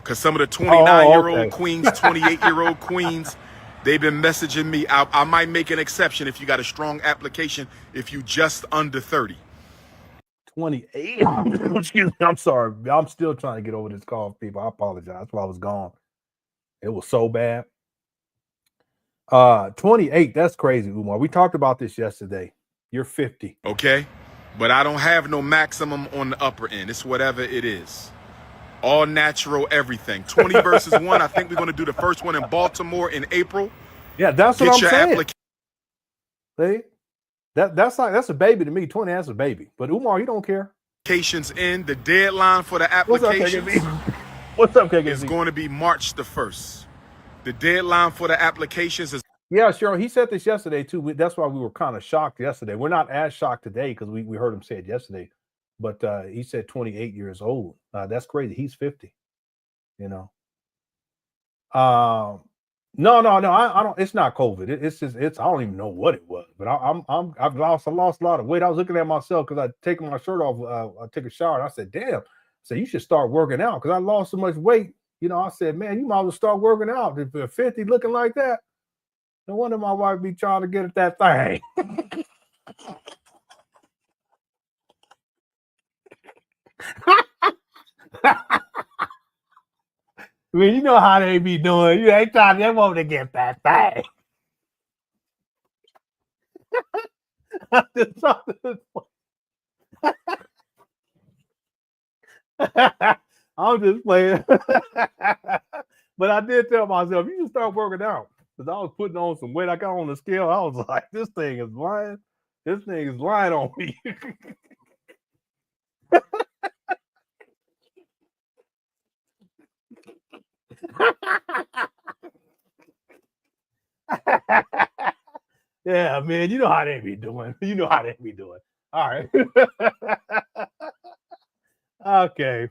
Because some of the 29-year-old queens, 28-year-old queens, they've been messaging me. I might make an exception if you got a strong application if you just under 30. 28. Excuse me. I'm sorry. I'm still trying to get over this cough, people. I apologize. That's why I was gone. It was so bad. 28. That's crazy, Umar. We talked about this yesterday. You're 50. Okay. But I don't have no maximum on the upper end. It's whatever it is. All natural, everything. 20 versus 1. I think we're going to do the first one in Baltimore in April. Yeah, that's what I'm saying. See? That's a baby to me. 20, that's a baby. But Umar, you don't care. Applications in. The deadline for the applications What's up, KKB? is going to be March the 1st. The deadline for the applications is. Yeah, sure. He said this yesterday too. That's why we were kind of shocked yesterday. We're not as shocked today because we heard him say it yesterday. But he said 28 years old. That's crazy. He's 50. No. I don't. It's not COVID. It's just. I don't even know what it was. But I've lost a lot of weight. I was looking at myself because I'd taken my shirt off. I took a shower and I said, "Damn." So you should start working out because I lost so much weight. I said, man, you might as well start working out. If you're 50 looking like that, no wonder my wife be trying to get at that thing. I mean, you know how they be doing. You ain't trying to want to get that thing. I'm just playing. But I did tell myself, you can start working out. Because I was putting on some weight. I got on the scale. I was like, this thing is lying. This thing is lying on me. Yeah, man, you know how they be doing. All right. Okay.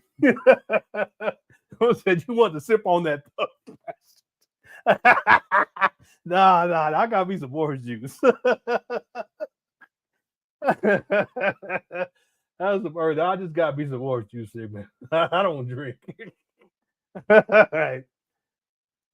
Who said you want to sip on that? Nah, I got me some orange juice. That was some earth. I just got me some orange juice here, man. I don't drink. All right.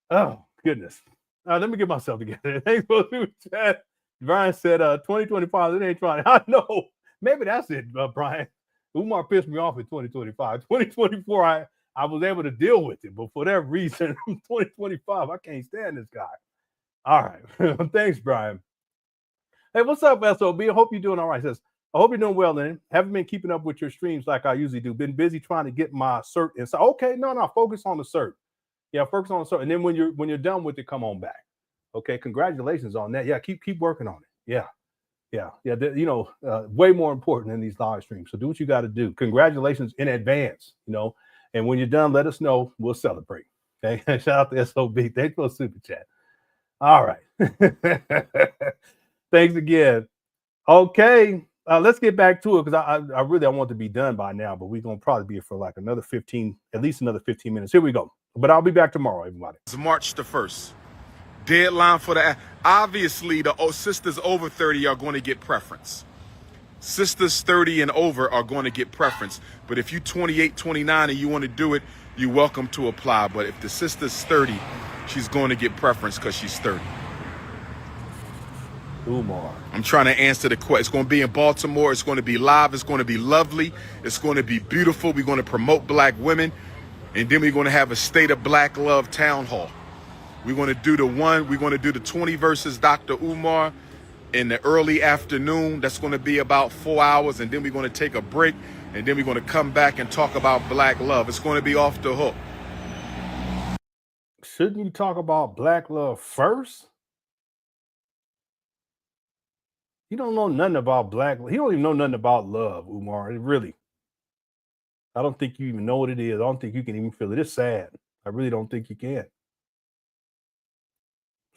Oh, goodness. Let me get myself together. Thanks for the chat. Brian said 2025, it ain't trying. I know. Maybe that's it, Brian. Umar pissed me off in 2025. 2024, I was able to deal with it, but for that reason, 2025, I can't stand this guy. All right. Thanks, Brian. Hey, what's up, SOB? I hope you're doing all right. Says, I hope you're doing well, then. Haven't been keeping up with your streams like I usually do. Been busy trying to get my cert inside. Okay, no, focus on the cert. Yeah, focus on the cert. And then when you're done with it, come on back. Okay, congratulations on that. Yeah, keep working on it. Yeah. You know, way more important than these live streams. So do what you got to do. Congratulations in advance. You know, and when you're done, let us know. We'll celebrate. Okay, shout out to SOB. Thanks for the super chat. All right. Thanks again. Okay, let's get back to it because I really want to be done by now, but we're gonna probably be here for like another 15, at least another 15 minutes. Here we go. But I'll be back tomorrow, everybody. It's March the 1st. Deadline for the, obviously the sisters over 30 are going to get preference. Sisters 30 and over are going to get preference. But if you 28, 29 and you want to do it, you're welcome to apply. But if the sister's 30, she's going to get preference because she's 30. Umar. I'm trying to answer the question. It's going to be in Baltimore. It's going to be live. It's going to be lovely. It's going to be beautiful. We're going to promote black women. And then we're going to have a State of Black Love town hall. We're going to do the 20 versus Dr. Umar in the early afternoon. That's going to be about 4 hours. And then we're going to take a break. And then we're going to come back and talk about black love. It's going to be off the hook. Shouldn't you talk about black love first? You don't know nothing about black. He don't even know nothing about love, Umar. Really. I don't think you even know what it is. I don't think you can even feel it. It's sad. I really don't think you can.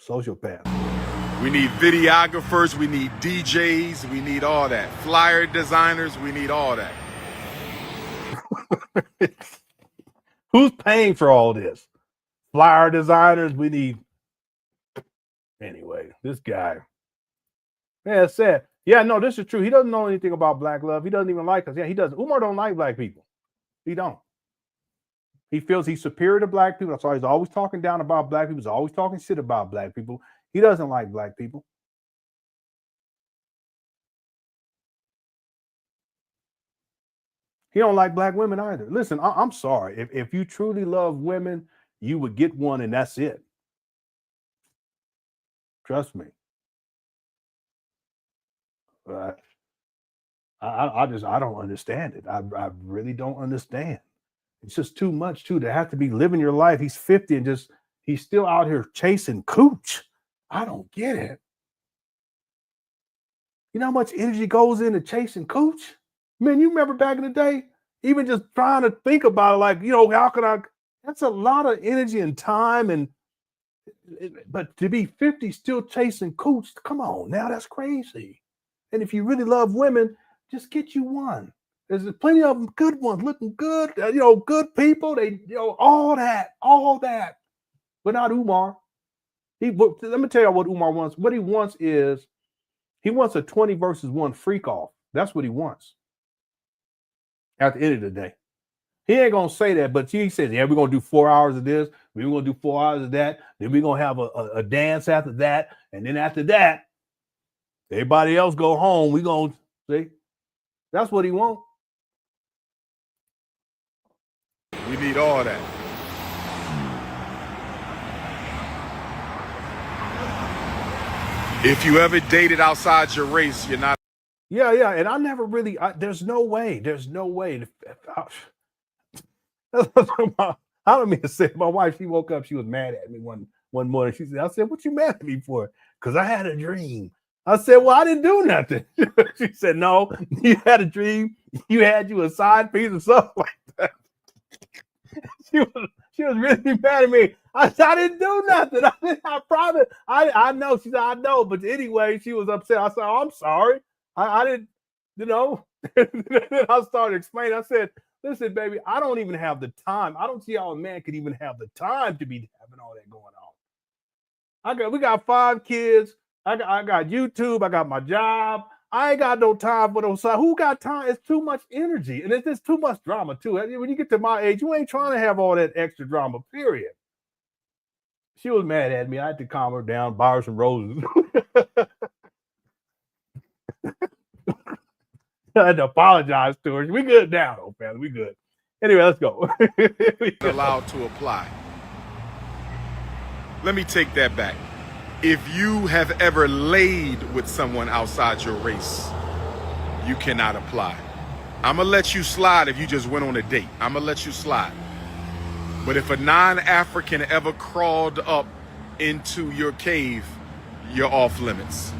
Sociopath. We need videographers. We need DJs. We need all that. Flyer designers. We need all that. Who's paying for all this? Flyer designers. We need. Anyway, this guy. Yeah, it's sad. Yeah, no, this is true. He doesn't know anything about black love. He doesn't even like us. Yeah, he doesn't. Umar don't like black people. He don't. He feels he's superior to black people. That's why he's always talking down about black people. He's always talking shit about black people. He doesn't like black people. He don't like black women either. Listen, I'm sorry. If you truly love women, you would get one and that's it. Trust me. I don't understand it. I really don't understand. It's just too much too to have to be living your life. He's 50 and he's still out here chasing cooch. I don't get it. You know how much energy goes into chasing cooch? Man, you remember back in the day, even just trying to think about it, like, you know, how can I? That's a lot of energy and time, but to be 50 still chasing cooch, come on now, that's crazy. And if you really love women, just get you one. There's plenty of them, good ones, looking good, good people. They, all that, but not Umar. Let me tell you what Umar wants. What he wants is, he wants a 20 versus 1 freak off. That's what he wants. At the end of the day, he ain't gonna say that, but he says, "Yeah, we're gonna do 4 hours of this. We're gonna do 4 hours of that. Then we're gonna have a dance after that, and then after that, everybody else go home. We gonna see." That's what he wants. We need all that. If you ever dated outside your race, you're not. Yeah. And I never really, there's no way. I don't mean to say, my wife, she woke up, she was mad at me one morning. She said, I said, "What you mad at me for?" "Because I had a dream." I said, "Well, I didn't do nothing." She said, "No, you had a dream. You had you a side piece or something like that." She was really mad at me. I said, "I didn't do nothing. I promise." I know. She said, "I know." But anyway, she was upset. I said, "Oh, I'm sorry. I didn't, Then I started explaining. I said, "Listen, baby, I don't even have the time. I don't see how a man could even have the time to be having all that going on. We got 5 kids. I got YouTube. I got my job. I ain't got no time for those. Who got time? It's too much energy, and it's just too much drama too. When you get to my age, you ain't trying to have all that extra drama. Period. She was mad at me. I had to calm her down, buy her some roses. I had to apologize to her. We good now, though, family. We good. Anyway, let's go. Allowed to apply. Let me take that back. If you have ever laid with someone outside your race, you cannot apply. I'm going to let you slide if you just went on a date. I'm going to let you slide. But if a non-African ever crawled up into your cave, you're off limits.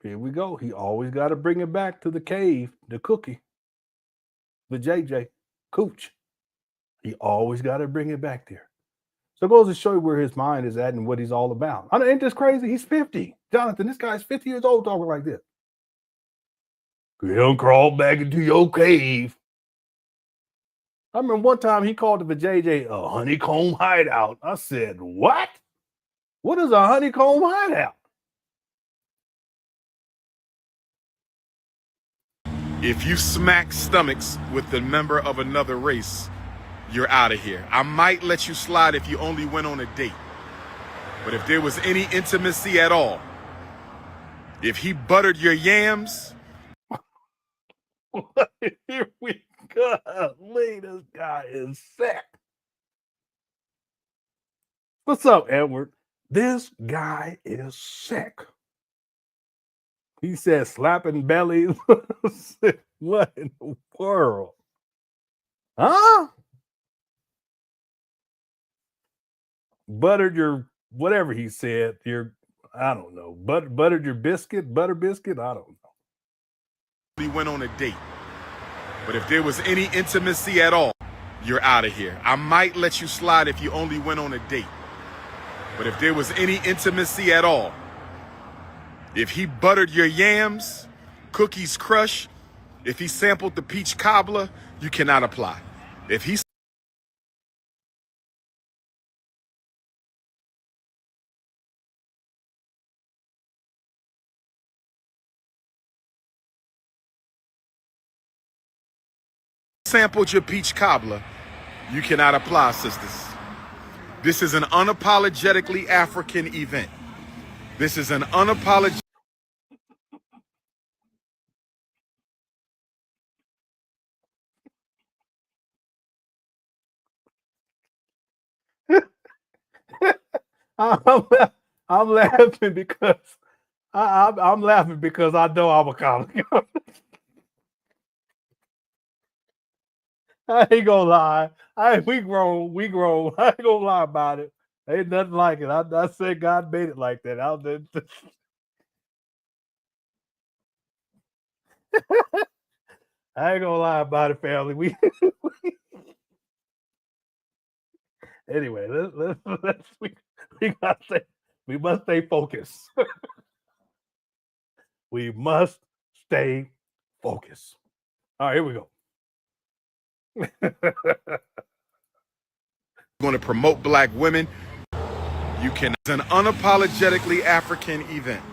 Here we go. He always got to bring it back to the cave, the cookie, the JJ, Cooch. He always got to bring it back there. So it goes to show you where his mind is at and what he's all about. I mean, ain't this crazy? He's 50. Jonathan, this guy's 50 years old talking like this. He'll crawl back into your cave. I remember one time he called the JJ a honeycomb hideout. I said, what? What is a honeycomb hideout? If you smack stomachs with a member of another race, you're out of here. I might let you slide if you only went on a date. But if there was any intimacy at all, if he buttered your yams. Here we go. This guy is sick. What's up, Edward? This guy is sick. He said slapping bellies. What in the world? Huh? Buttered your, whatever he said, I don't know. Buttered your biscuit, butter biscuit? I don't know. We went on a date. But if there was any intimacy at all, you're out of here. I might let you slide if you only went on a date. But if there was any intimacy at all, if he buttered your yams, cookies crush, if he sampled the peach cobbler, you cannot apply. If he sampled your peach cobbler, you cannot apply, sisters. This is an unapologetically African event. This is an unapologetic. I'm laughing because I'm laughing because I know I'm a comic. I ain't gonna lie. We grown. I ain't gonna lie about it. Ain't nothing like it. I said God made it like that. I ain't gonna lie about it, family. Anyway, we must stay focused. We must stay focused. All right, here we go. Going to promote black women. You can. It's an unapologetically African event.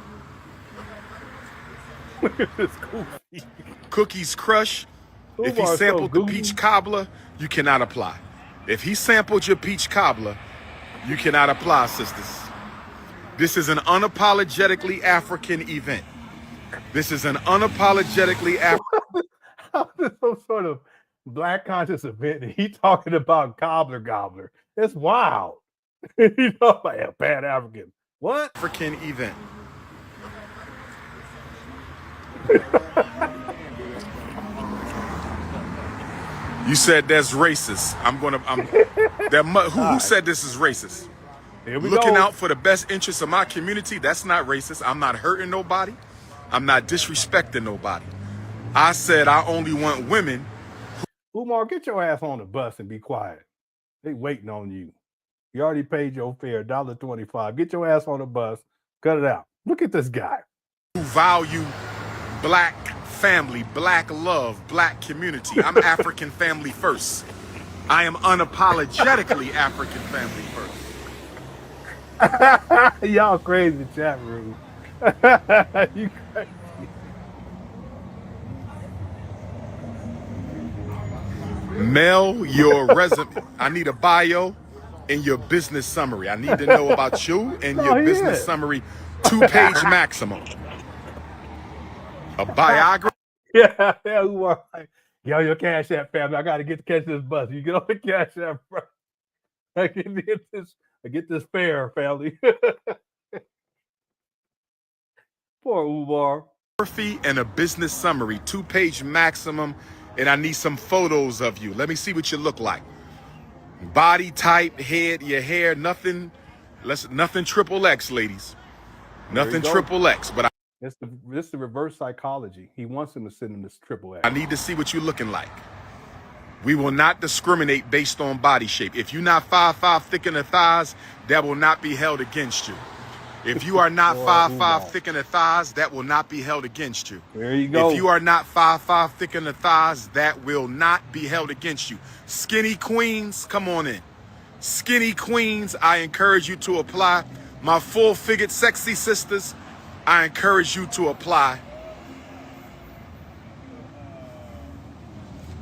Look at this goofy. Cookies crush. If he sampled the peach cobbler, you cannot apply. If he sampled your peach cobbler, you cannot apply, sisters. This is an unapologetically African event. This is an unapologetically African. Some sort of black conscious event. And he talking about gobbler. It's wild. You know, like a Pan African. What? African event. You said that's racist. Who said this is racist? Looking out for the best interests of my community, that's not racist. I'm not hurting nobody. I'm not disrespecting nobody. I said I only want women. Umar, get your ass on the bus and be quiet. They waiting on you. You already paid your fare, $1.25. Get your ass on the bus. Cut it out. Look at this guy. Who value black family, black love, black community. I'm African family first. I am unapologetically African family first. Y'all crazy chat room. You crazy. Mail your resume. I need a bio and your business summary. I need to know about you and your business summary. 2-page maximum. A biography. Yeah, Umar. Yo, your Cash App family. I gotta catch this bus. You get on the Cash App, bro. I get this fare, family. Poor Umar. And a business summary, 2-page maximum, and I need some photos of you. Let me see what you look like. Body type, head, your hair, nothing triple X, ladies. Nothing triple X, but this the reverse psychology. He wants him to send him this triple X. I need to see what you're looking like. We will not discriminate based on body shape. If you're not 5'5", thick in the thighs, that will not be held against you. If you are not 5'5", thick in the thighs, that will not be held against you. There you go. If you are not 5'5", thick in the thighs, that will not be held against you. Skinny queens, come on in. Skinny queens, I encourage you to apply. My full-figured sexy sisters, I encourage you to apply.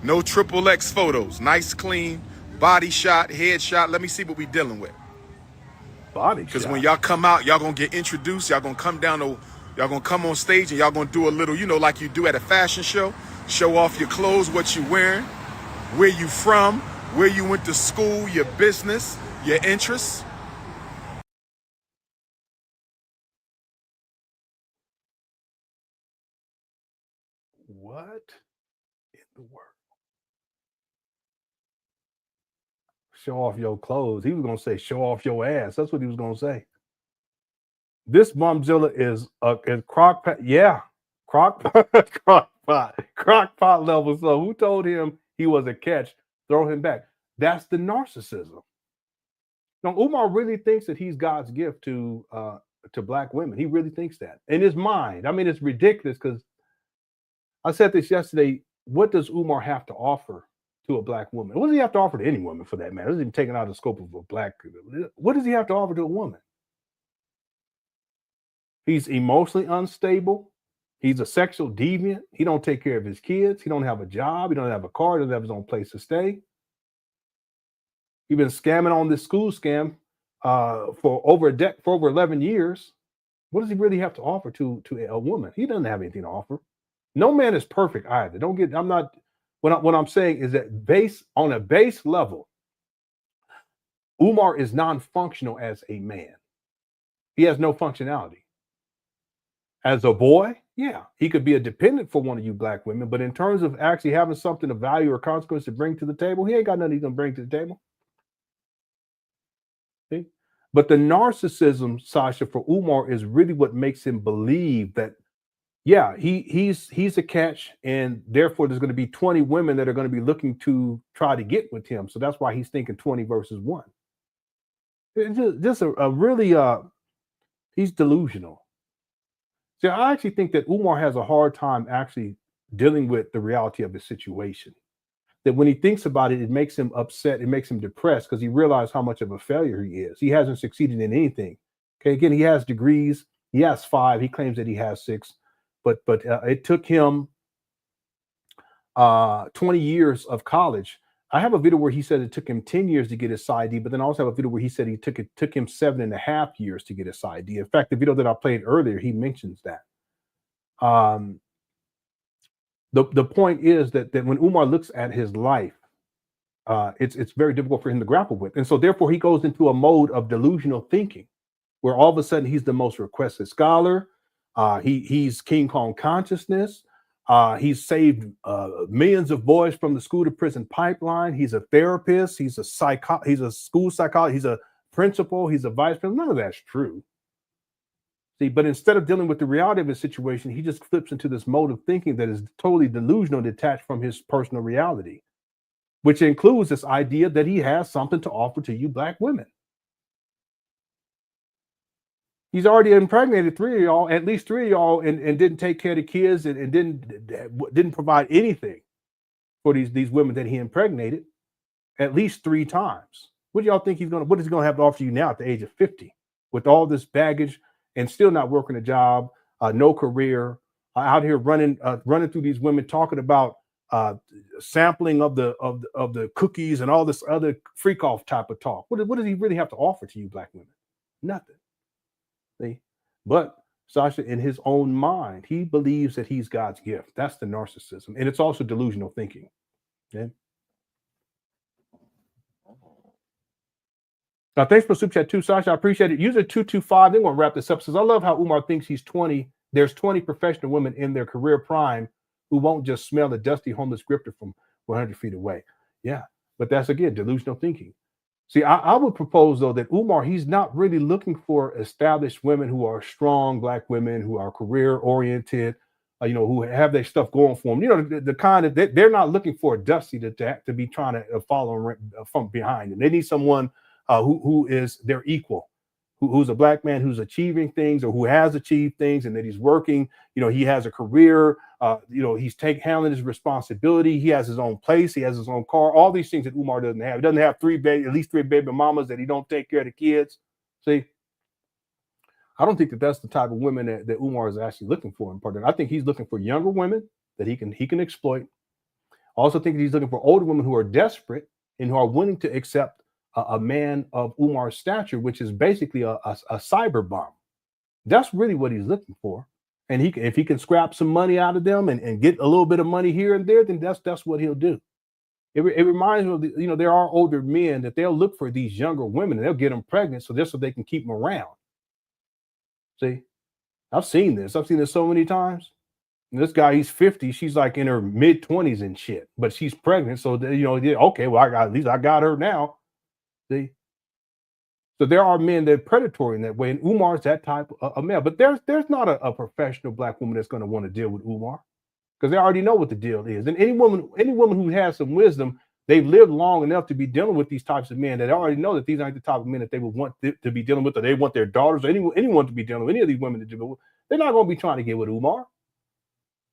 No triple X photos. Nice, clean, body shot, head shot. Let me see what we dealing with. Body Because when y'all come out, y'all gonna get introduced. Y'all gonna come y'all gonna come on stage and y'all gonna do a little, you know, like you do at a fashion show. Show off your clothes, what you wearing, where you from, where you went to school, your business, your interests. What in the world? Show off your clothes. He was going to say, show off your ass. That's what he was going to say. This Momzilla is crockpot. Yeah. Crockpot level. So who told him he was a catch? Throw him back. That's the narcissism. Now, Umar really thinks that he's God's gift to black women. He really thinks that in his mind. I mean, it's ridiculous because I said this yesterday. What does Umar have to offer to a black woman? What does he have to offer to any woman for that matter? This isn't taken out of the scope of a black. What does he have to offer to a woman? He's emotionally unstable. He's a sexual deviant. He don't take care of his kids. He don't have a job. He don't have a car. He doesn't have his own place to stay. He's been scamming on this school scam for over 11 years. What does he really have to offer to a woman? He doesn't have anything to offer. No man is perfect either. What I'm saying is that on a base level, Umar is non-functional as a man. He has no functionality. As a boy, yeah, he could be a dependent for one of you black women, but in terms of actually having something of value or consequence to bring to the table, he ain't got nothing he's gonna bring to the table. See? But the narcissism, Sasha, for Umar is really what makes him believe that, yeah, he's a catch, and therefore there's going to be 20 women that are going to be looking to try to get with him. So that's why he's thinking 20 versus 1. It's just a really he's delusional. So I actually think that Umar has a hard time actually dealing with the reality of his situation. That when he thinks about it, it makes him upset, it makes him depressed because he realized how much of a failure he is. He hasn't succeeded in anything. Okay, again, he has degrees, he has 5, he claims that he has 6. But it took him 20 years of college. I have a video where he said it took him 10 years to get his PsyD, but then I also have a video where he said it took him 7.5 years to get his PsyD. In fact, the video that I played earlier, he mentions that. The point is that when Umar looks at his life, it's very difficult for him to grapple with. And so therefore he goes into a mode of delusional thinking where all of a sudden he's the most requested scholar. He's King Kong consciousness. He's saved millions of boys from the school to prison pipeline. He's a therapist. He's a school psychologist. He's a principal. He's a vice president. None of that's true. See, but instead of dealing with the reality of his situation, he just flips into this mode of thinking that is totally delusional, detached from his personal reality, which includes this idea that he has something to offer to you black women. He's already impregnated 3 of y'all, at least 3 of y'all, and didn't take care of the kids and didn't provide anything for these women that he impregnated at least 3 times. What do y'all think what is he gonna have to offer you now at the age of 50 with all this baggage and still not working a job, no career, out here running through these women, talking about sampling of the cookies and all this other freak off type of talk? What does he really have to offer to you, black women? Nothing. See? But Sasha, in his own mind, he believes that he's God's gift. That's the narcissism. And it's also delusional thinking. Okay. Now, thanks for super chat too, Sasha. I appreciate it. User 225. They're going to wrap this up. Says, I love how Umar thinks he's 20. There's 20 professional women in their career prime who won't just smell the dusty homeless grifter from 100 feet away. Yeah, but that's, again, delusional thinking. See, I would propose, though, that Umar, he's not really looking for established women who are strong black women, who are career-oriented, who have their stuff going for them. The kind of, they're not looking for a dusty to be trying to follow from behind them. They need someone who is their equal, who's a black man who's achieving things or who has achieved things and that he's working. He has a career. He's handling his responsibility. He has his own place. He has his own car. All these things that Umar doesn't have. He doesn't have at least three baby mamas that he don't take care of the kids. See, I don't think that's the type of women that Umar is actually looking for in part. I think he's looking for younger women that he can exploit. I also think he's looking for older women who are desperate and who are willing to accept a man of Umar's stature, which is basically a cyber bomb. That's really what he's looking for. And if he can scrap some money out of them and get a little bit of money here and there, then that's what he'll do. It reminds me of there are older men that they'll look for these younger women and they'll get them pregnant so they can keep them around. See, I've seen this so many times. And this guy, he's 50, she's like in her mid 20s and shit, but she's pregnant. So okay, well, at least I got her now. See, so there are men that are predatory in that way, and Umar's that type of male. But there's not a professional black woman that's going to want to deal with Umar because they already know what the deal is. And any woman who has some wisdom, they've lived long enough to be dealing with these types of men that already know that these aren't the type of men that they would want to be dealing with, or they want their daughters or anyone to be dealing with, any of these women to deal with. They're not going to be trying to get with Umar.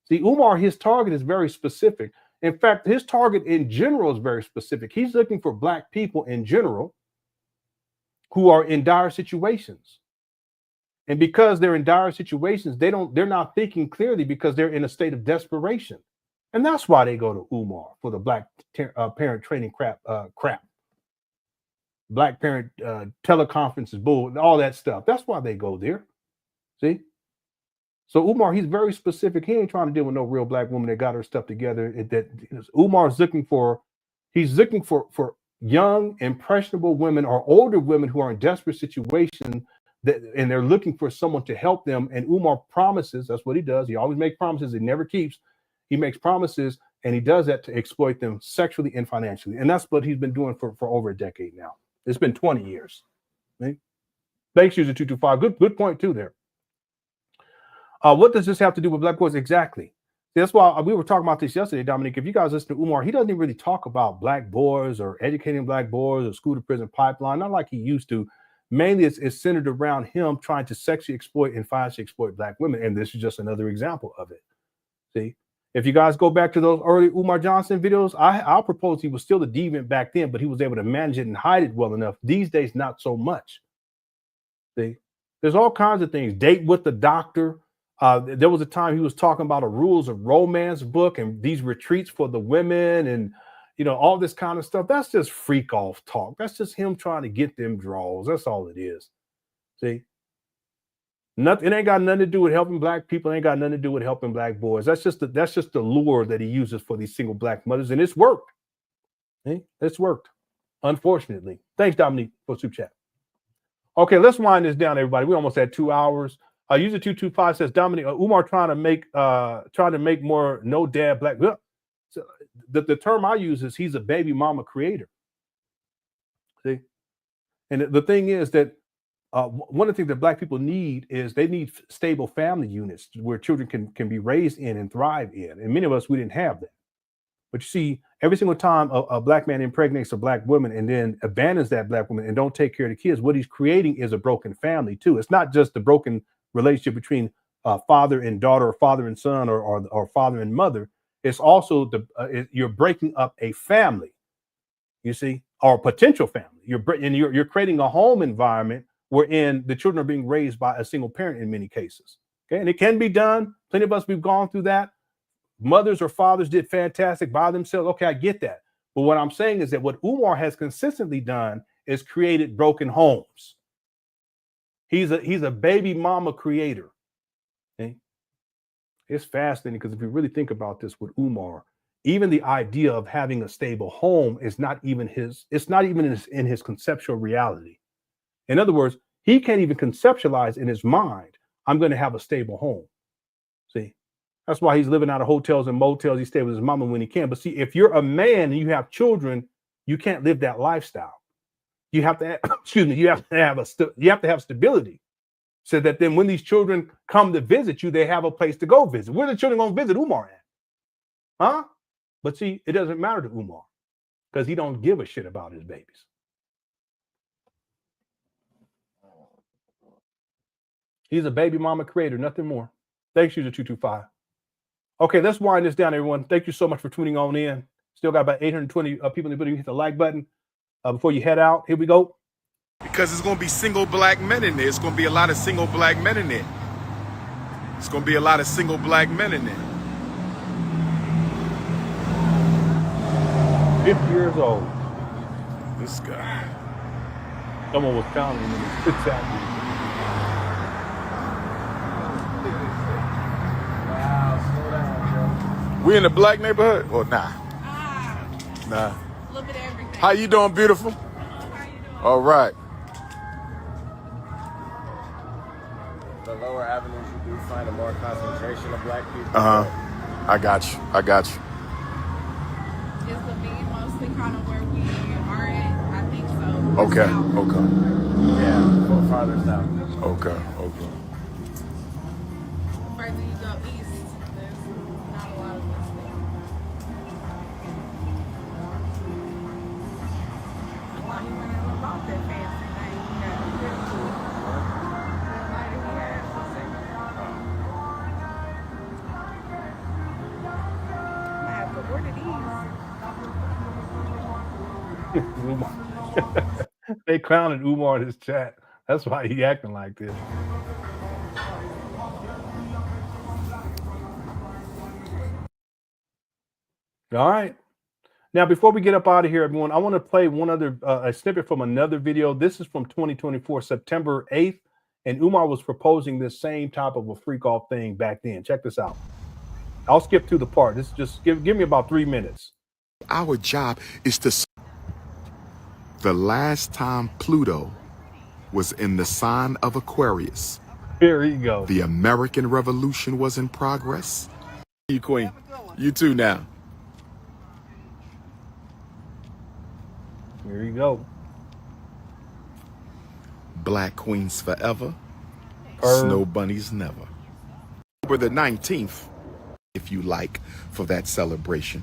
See, Umar, his target is very specific. In fact, his target in general is very specific. He's looking for black people in general who are in dire situations. And because they're in dire situations, they're not thinking clearly because they're in a state of desperation. And that's why they go to Umar for the black parent training crap. Black parent teleconferences, bull, all that stuff. That's why they go there. See? So Umar, he's very specific. He ain't trying to deal with no real black woman that got her stuff together. Umar's looking for young, impressionable women or older women who are in desperate situations and they're looking for someone to help them. And Umar promises, that's what he does. He always makes promises he never keeps. He makes promises and he does that to exploit them sexually and financially. And that's what he's been doing for over a decade now. It's been 20 years. Okay? Thanks, user 225. Good point too there. What does this have to do with black boys? Exactly. That's why we were talking about this yesterday, Dominique. If you guys listen to Umar, he doesn't even really talk about black boys or educating black boys or school to prison pipeline, not like he used to. Mainly it's centered around him trying to sexually exploit and financially exploit black women. And this is just another example of it. See, if you guys go back to those early Umar Johnson videos, I'll propose he was still a deviant back then, but he was able to manage it and hide it well enough. These days, not so much. See, there's all kinds of things. Date with the doctor. There was a time he was talking about a rules of romance book and these retreats for the women and, all this kind of stuff. That's just freak off talk. That's just him trying to get them draws. That's all it is. See, it ain't got nothing to do with helping black people. It ain't got nothing to do with helping black boys. That's just the lure that he uses for these single black mothers. And it's worked. See? It's worked. Unfortunately. Thanks, Dominique, for super chat. Okay, let's wind this down, everybody. We almost had 2 hours. User 225 says, Dominic, Umar trying to make more no dad black. So the term I use is he's a baby mama creator. See, and the thing is that one of the things that black people need is they need stable family units where children can be raised in and thrive in. And many of us, we didn't have that. But you see, every single time a black man impregnates a black woman and then abandons that black woman and don't take care of the kids, what he's creating is a broken family too. It's not just the broken relationship between father and daughter, or father and son, or father and mother. It's also you're breaking up a family, you see, or a potential family. You're creating a home environment wherein the children are being raised by a single parent in many cases. Okay, and it can be done. Plenty of us, we've gone through that. Mothers or fathers did fantastic by themselves. Okay, I get that. But what I'm saying is that what Umar has consistently done is created broken homes. He's a baby mama creator. Okay? It's fascinating because if you really think about this with Umar, even the idea of having a stable home is not even in his conceptual reality. In other words, he can't even conceptualize in his mind, I'm going to have a stable home. See, that's why he's living out of hotels and motels. He stays with his mama when he can. But see, if you're a man and you have children, you can't live that lifestyle. You have to, you have to have stability, so that then when these children come to visit you, they have a place to go visit. Where are the children going to visit Umar at? Huh? But see, it doesn't matter to Umar because he don't give a shit about his babies. He's a baby mama creator, nothing more. Thanks, user 225. Okay, let's wind this down, everyone. Thank you so much for tuning on in. Still got about 820 people in the building. Hit the like button before you head out. Here we go. Because it's going to be single black men in there. It's going to be a lot of single black men in there. It's going to be a lot of single black men in there. 50 years old. This guy. Someone was counting him and spits out. We in the black neighborhood? Or nah? Nah. A little bit of everything. How you doing, beautiful? How you doing? All right. The lower avenues, you do find a more concentration of black people. I got you. I got you. Is the me mostly kind of where we are at? I think so. Okay. South. Okay. Yeah, go farther south. Okay. Okay. The further you go east, there's not a lot of this thing. I thought he went and bought that fancy thing. He got it pretty cool. The lighter he had was like, I have to order these. They clowning Umar in his chat. That's why he acting like this. All right. Now, before we get up out of here, everyone, I want to play one other a snippet from another video. This is from 2024, September 8th, and Umar was proposing this same type of a freak off thing back then. Check this out. I'll skip through the part. This is just give me about 3 minutes. Our job is to. The last time Pluto was in the sign of Aquarius, Here you go. the American Revolution was in progress. You queen. You too now. Here you go. Black queens forever. Herb. Snow bunnies never. October the 19th, if you like, for that celebration.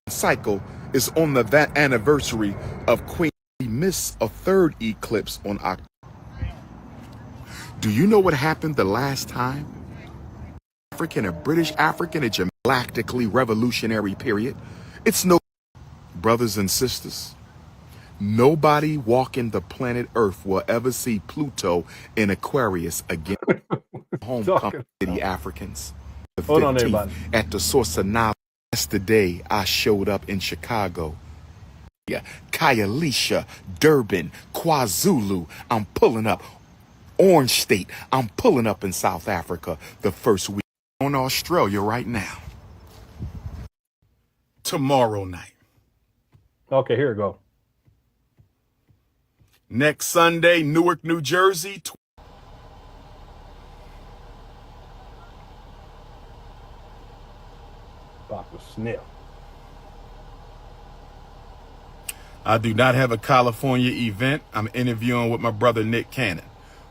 Cycle is on that anniversary of Queen. We miss a third eclipse on October. Do you know what happened the last time? African or British African, a galactically revolutionary period. It's no, brothers and sisters, nobody walking the planet Earth will ever see Pluto in Aquarius again. Homecoming City Africans. The Hold on, 15th, everybody. at the source of knowledge. Yesterday, I showed up in Chicago. Kyalisha, Durban, KwaZulu, I'm pulling up. Orange State, I'm pulling up in South Africa the first week. On Australia right now. Tomorrow night. Okay, here we go. Next Sunday, Newark, New Jersey. Dr. Sniff. I do not have a California event. I'm interviewing with my brother Nick Cannon.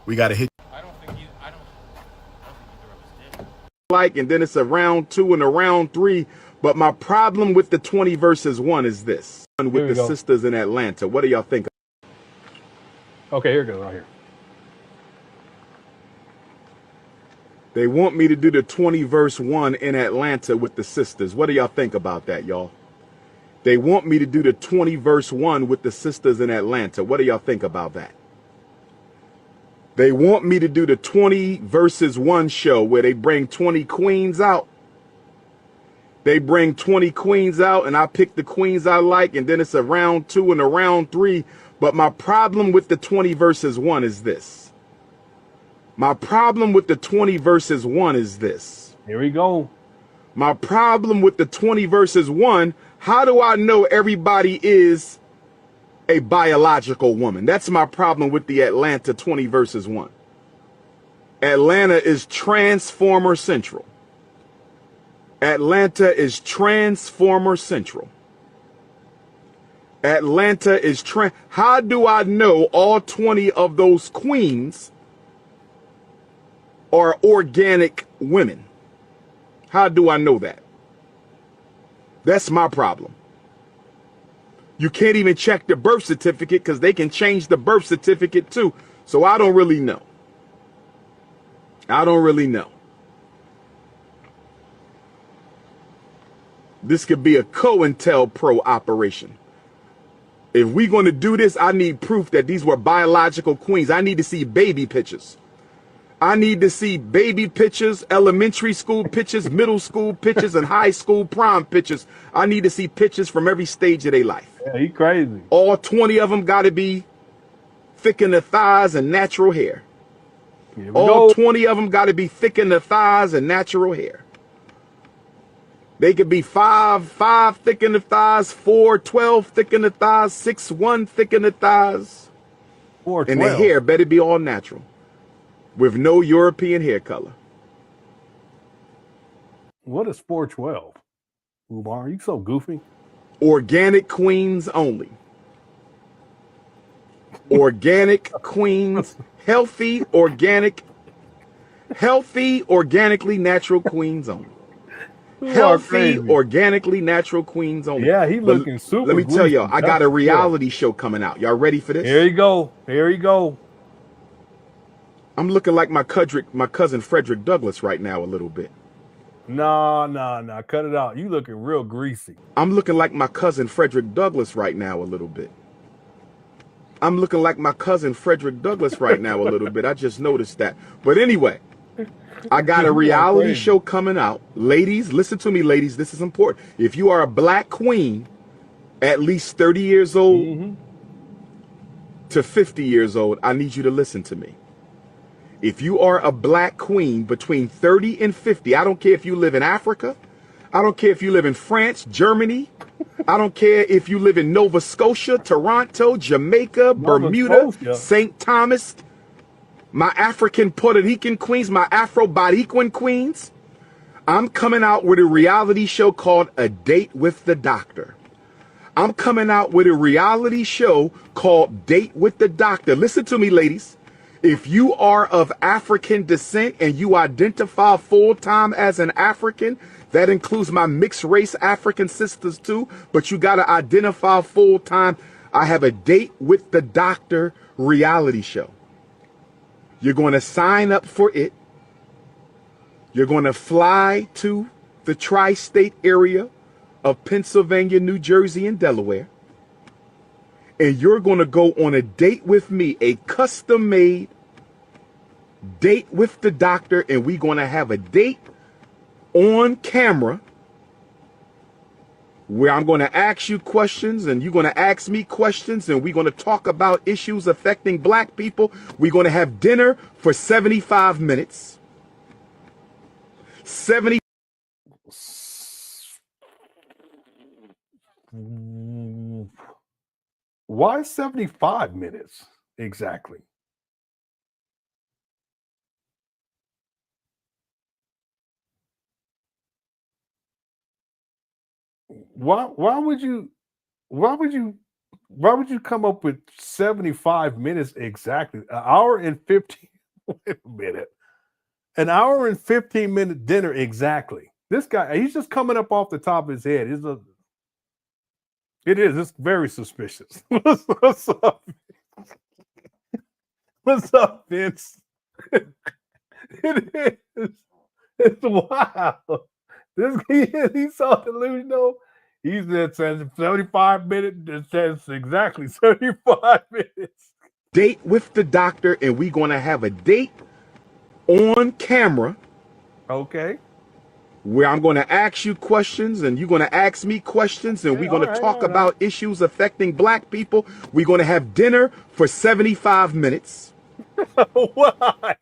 We got to hit. I don't think either of us did. Like, and then it's a round 2 and a round 3 But my problem with the 20 verses 1 is this. With the go. sisters in Atlanta. What do y'all think? Okay, here it goes right here. They want me to do the 20 verse 1 in Atlanta with the sisters. What do y'all think about that, y'all? They want me to do the 20 verse 1 with the sisters in Atlanta. What do y'all think about that? They want me to do the 20 verses 1 show where they bring 20 queens out. They bring 20 queens out and I pick the queens I like, and then it's a round 2 and a round 3. But my problem with the 20 verses 1 is this. My problem with the 20 verses 1 is this. Here we go. My problem with the 20 verses 1, how do I know everybody is a biological woman? That's my problem with the Atlanta 20 verses 1. Atlanta is Transformer Central. Atlanta is Transformer Central. Atlanta is how do I know all 20 of those queens are organic women? How do I know that? That's my problem. You can't even check the birth certificate because they can change the birth certificate too. So I don't really know. I don't really know. This could be a COINTELPRO operation. If we're going to do this, I need proof that these were biological queens. I need to see baby pictures. I need to see baby pictures, elementary school pictures, middle school pictures, and high school prom pictures. I need to see pictures from every stage of their life. Yeah, he crazy. All 20 of them got to be thick in the thighs and natural hair. All 20 of them got to be thick in the thighs and natural hair. They could be 5 thick in the thighs, 4, 12 thick in the thighs, 6, 1 thick in the thighs. 4, and the hair better be all natural, with no European hair color. What is 412? Umar, you so goofy. Organic queens only. Organic queens, healthy, organically natural queens only. Healthy, organically natural queens only. Yeah, he looking super. Let me tell y'all, I got a reality show coming out. Y'all ready for this? Here you go. Here you go. I'm looking like my cousin Frederick Douglass right now a little bit. Nah. Cut it out. You looking real greasy. I'm looking like my cousin Frederick Douglass right now a little bit. I'm looking like my cousin Frederick Douglass right now a little bit. I just noticed that. But anyway, I got a reality show coming out. Ladies, listen to me, ladies. This is important. If you are a black queen, at least 30 years old to 50 years old, I need you to listen to me. If you are a black queen between 30 and 50, I don't care if you live in Africa. I don't care if you live in France, Germany. I don't care if you live in Nova Scotia, Toronto, Jamaica, Bermuda, St. Thomas. My African Puerto Rican queens, my Afro-Boricuan queens. I'm coming out with a reality show called A Date with the Doctor. I'm coming out with a reality show called Date with the Doctor. Listen to me, ladies. If you are of African descent and you identify full-time as an African, that includes my mixed race African sisters too, but you got to identify full-time. I have a Date with the Doctor reality show. You're going to sign up for it. You're going to fly to the tri-state area of Pennsylvania, New Jersey, and Delaware. And you're going to go on a date with me, a custom-made date with the doctor. And we're going to have a date on camera where I'm going to ask you questions and you're going to ask me questions, and we're going to talk about issues affecting black people. We're going to have dinner for 75 minutes. 70. Why 75 minutes exactly? Why would you come up with 75 minutes exactly? An hour and 15 wait a minute. An hour and 15-minute dinner exactly. This guy, he's just coming up off the top of his head. It's very suspicious. What's up? What's up, Vince? It is. It's wild. He's so delusional. He said 75 minutes. It says exactly 75 minutes. Date with the doctor, and we're going to have a date on camera. Okay. Where I'm going to ask you questions and you're going to ask me questions, and we're going to talk about issues affecting black people. We're going to have dinner for 75 minutes. Why?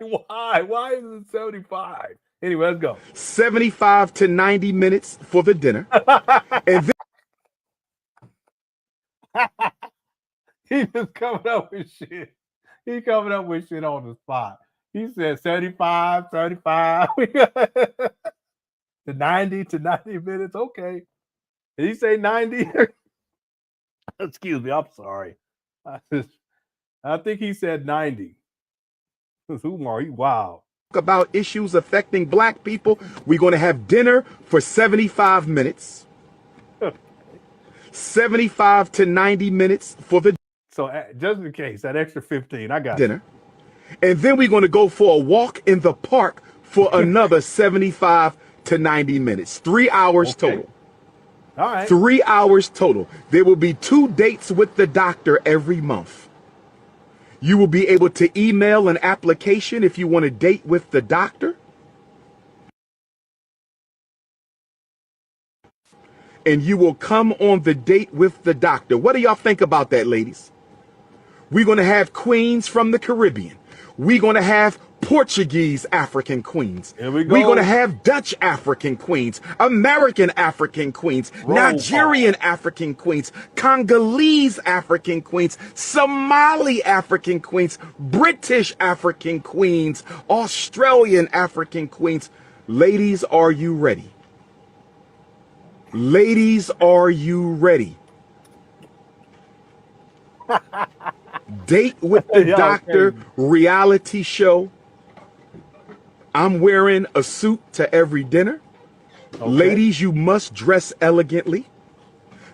Why is it 75? Anyway, let's go. 75 to 90 minutes for the dinner. And then he just coming up with shit. He coming up with shit on the spot. He said 75. To 90 minutes. Okay. Did he say 90? Excuse me. I'm sorry. I think he said 90. Umar, wow. About issues affecting black people. We're going to have dinner for 75 minutes. 75 to 90 minutes for the so just in case, that extra 15, I got dinner. And then we're going to go for a walk in the park for another 75 to 90 minutes. 3 hours total. All right. 3 hours total. There will be 2 dates with the doctor every month. You will be able to email an application if you want to date with the doctor. And you will come on the date with the doctor. What do y'all think about that, ladies? We're going to have queens from the Caribbean. We're going to have Portuguese African queens. Here we go. We're going to have Dutch African queens, American African queens, Nigerian African queens, Congolese African queens, Somali African queens, British African queens, Australian African queens. Ladies, are you ready? Ladies, are you ready? Date with the doctor reality show. I'm wearing a suit to every dinner. Okay. Ladies, you must dress elegantly.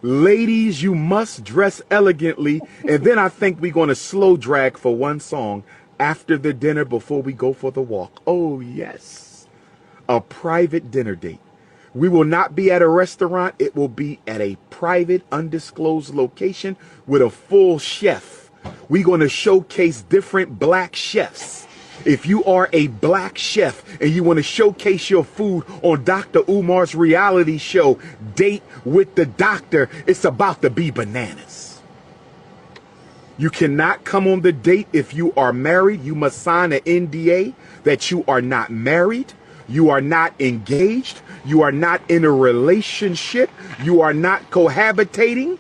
Ladies, you must dress elegantly. And then I think we're going to slow drag for one song after the dinner before we go for the walk. Oh, yes. A private dinner date. We will not be at a restaurant. It will be at a private, undisclosed location with a full chef. We're going to showcase different black chefs. If you are a black chef and you want to showcase your food on Dr. Umar's reality show, Date with the Doctor, it's about to be bananas. You cannot come on the date if you are married. You must sign an NDA that you are not married. You are not engaged. You are not in a relationship. You are not cohabitating.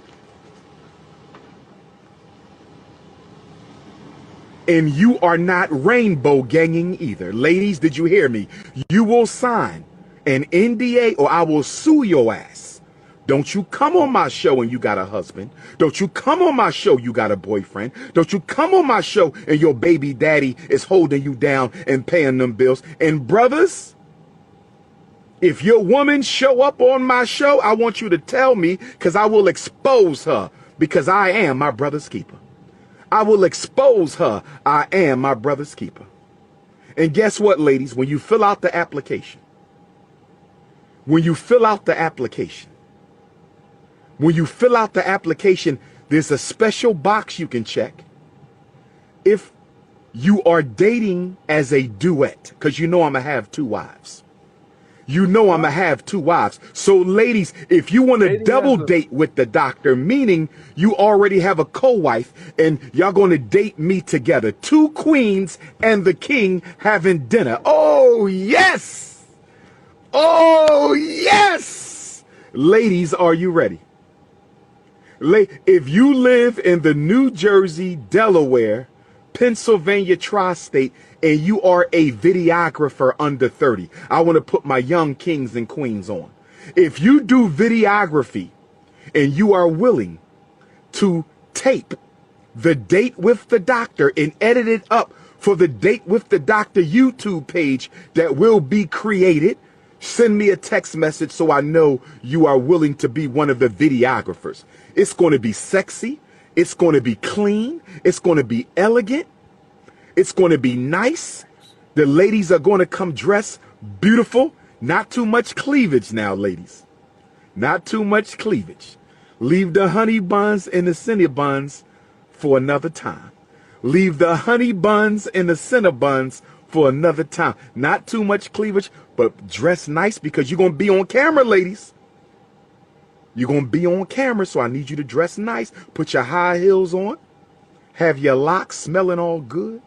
And you are not rainbow ganging either. Ladies, did you hear me? You will sign an NDA or I will sue your ass. Don't you come on my show and you got a husband. Don't you come on my show you got a boyfriend. Don't you come on my show and your baby daddy is holding you down and paying them bills. And brothers, if your woman show up on my show, I want you to tell me, because I will expose her, because I am my brother's keeper. I will expose her. I am my brother's keeper. And guess what, ladies? When you fill out the application, there's a special box you can check. If you are dating as a duet, because you know I'm going to have 2 wives. You know I'm going to have 2 wives. So ladies, if you want to double date with the doctor, meaning you already have a co-wife and y'all going to date me together, 2 queens and the king having dinner. Oh, yes. Oh, yes. Ladies, are you ready? If you live in the New Jersey, Delaware, Pennsylvania tri-state, and you are a videographer under 30, I want to put my young kings and queens on. If you do videography and you are willing to tape the Date with the Doctor and edit it up for the Date with the Doctor YouTube page that will be created, Send me a text message so I know you are willing to be one of the videographers. It's going to be sexy. It's going to be clean. It's going to be elegant. It's going to be nice. The ladies are going to come dressed beautiful. Not too much cleavage now, ladies. Not too much cleavage. Leave the honey buns and the Cinnabons for another time. Leave the honey buns and the Cinnabons for another time. Not too much cleavage, but dress nice because you're going to be on camera, ladies. You're going to be on camera, so I need you to dress nice. Put your high heels on. Have your locks smelling all good.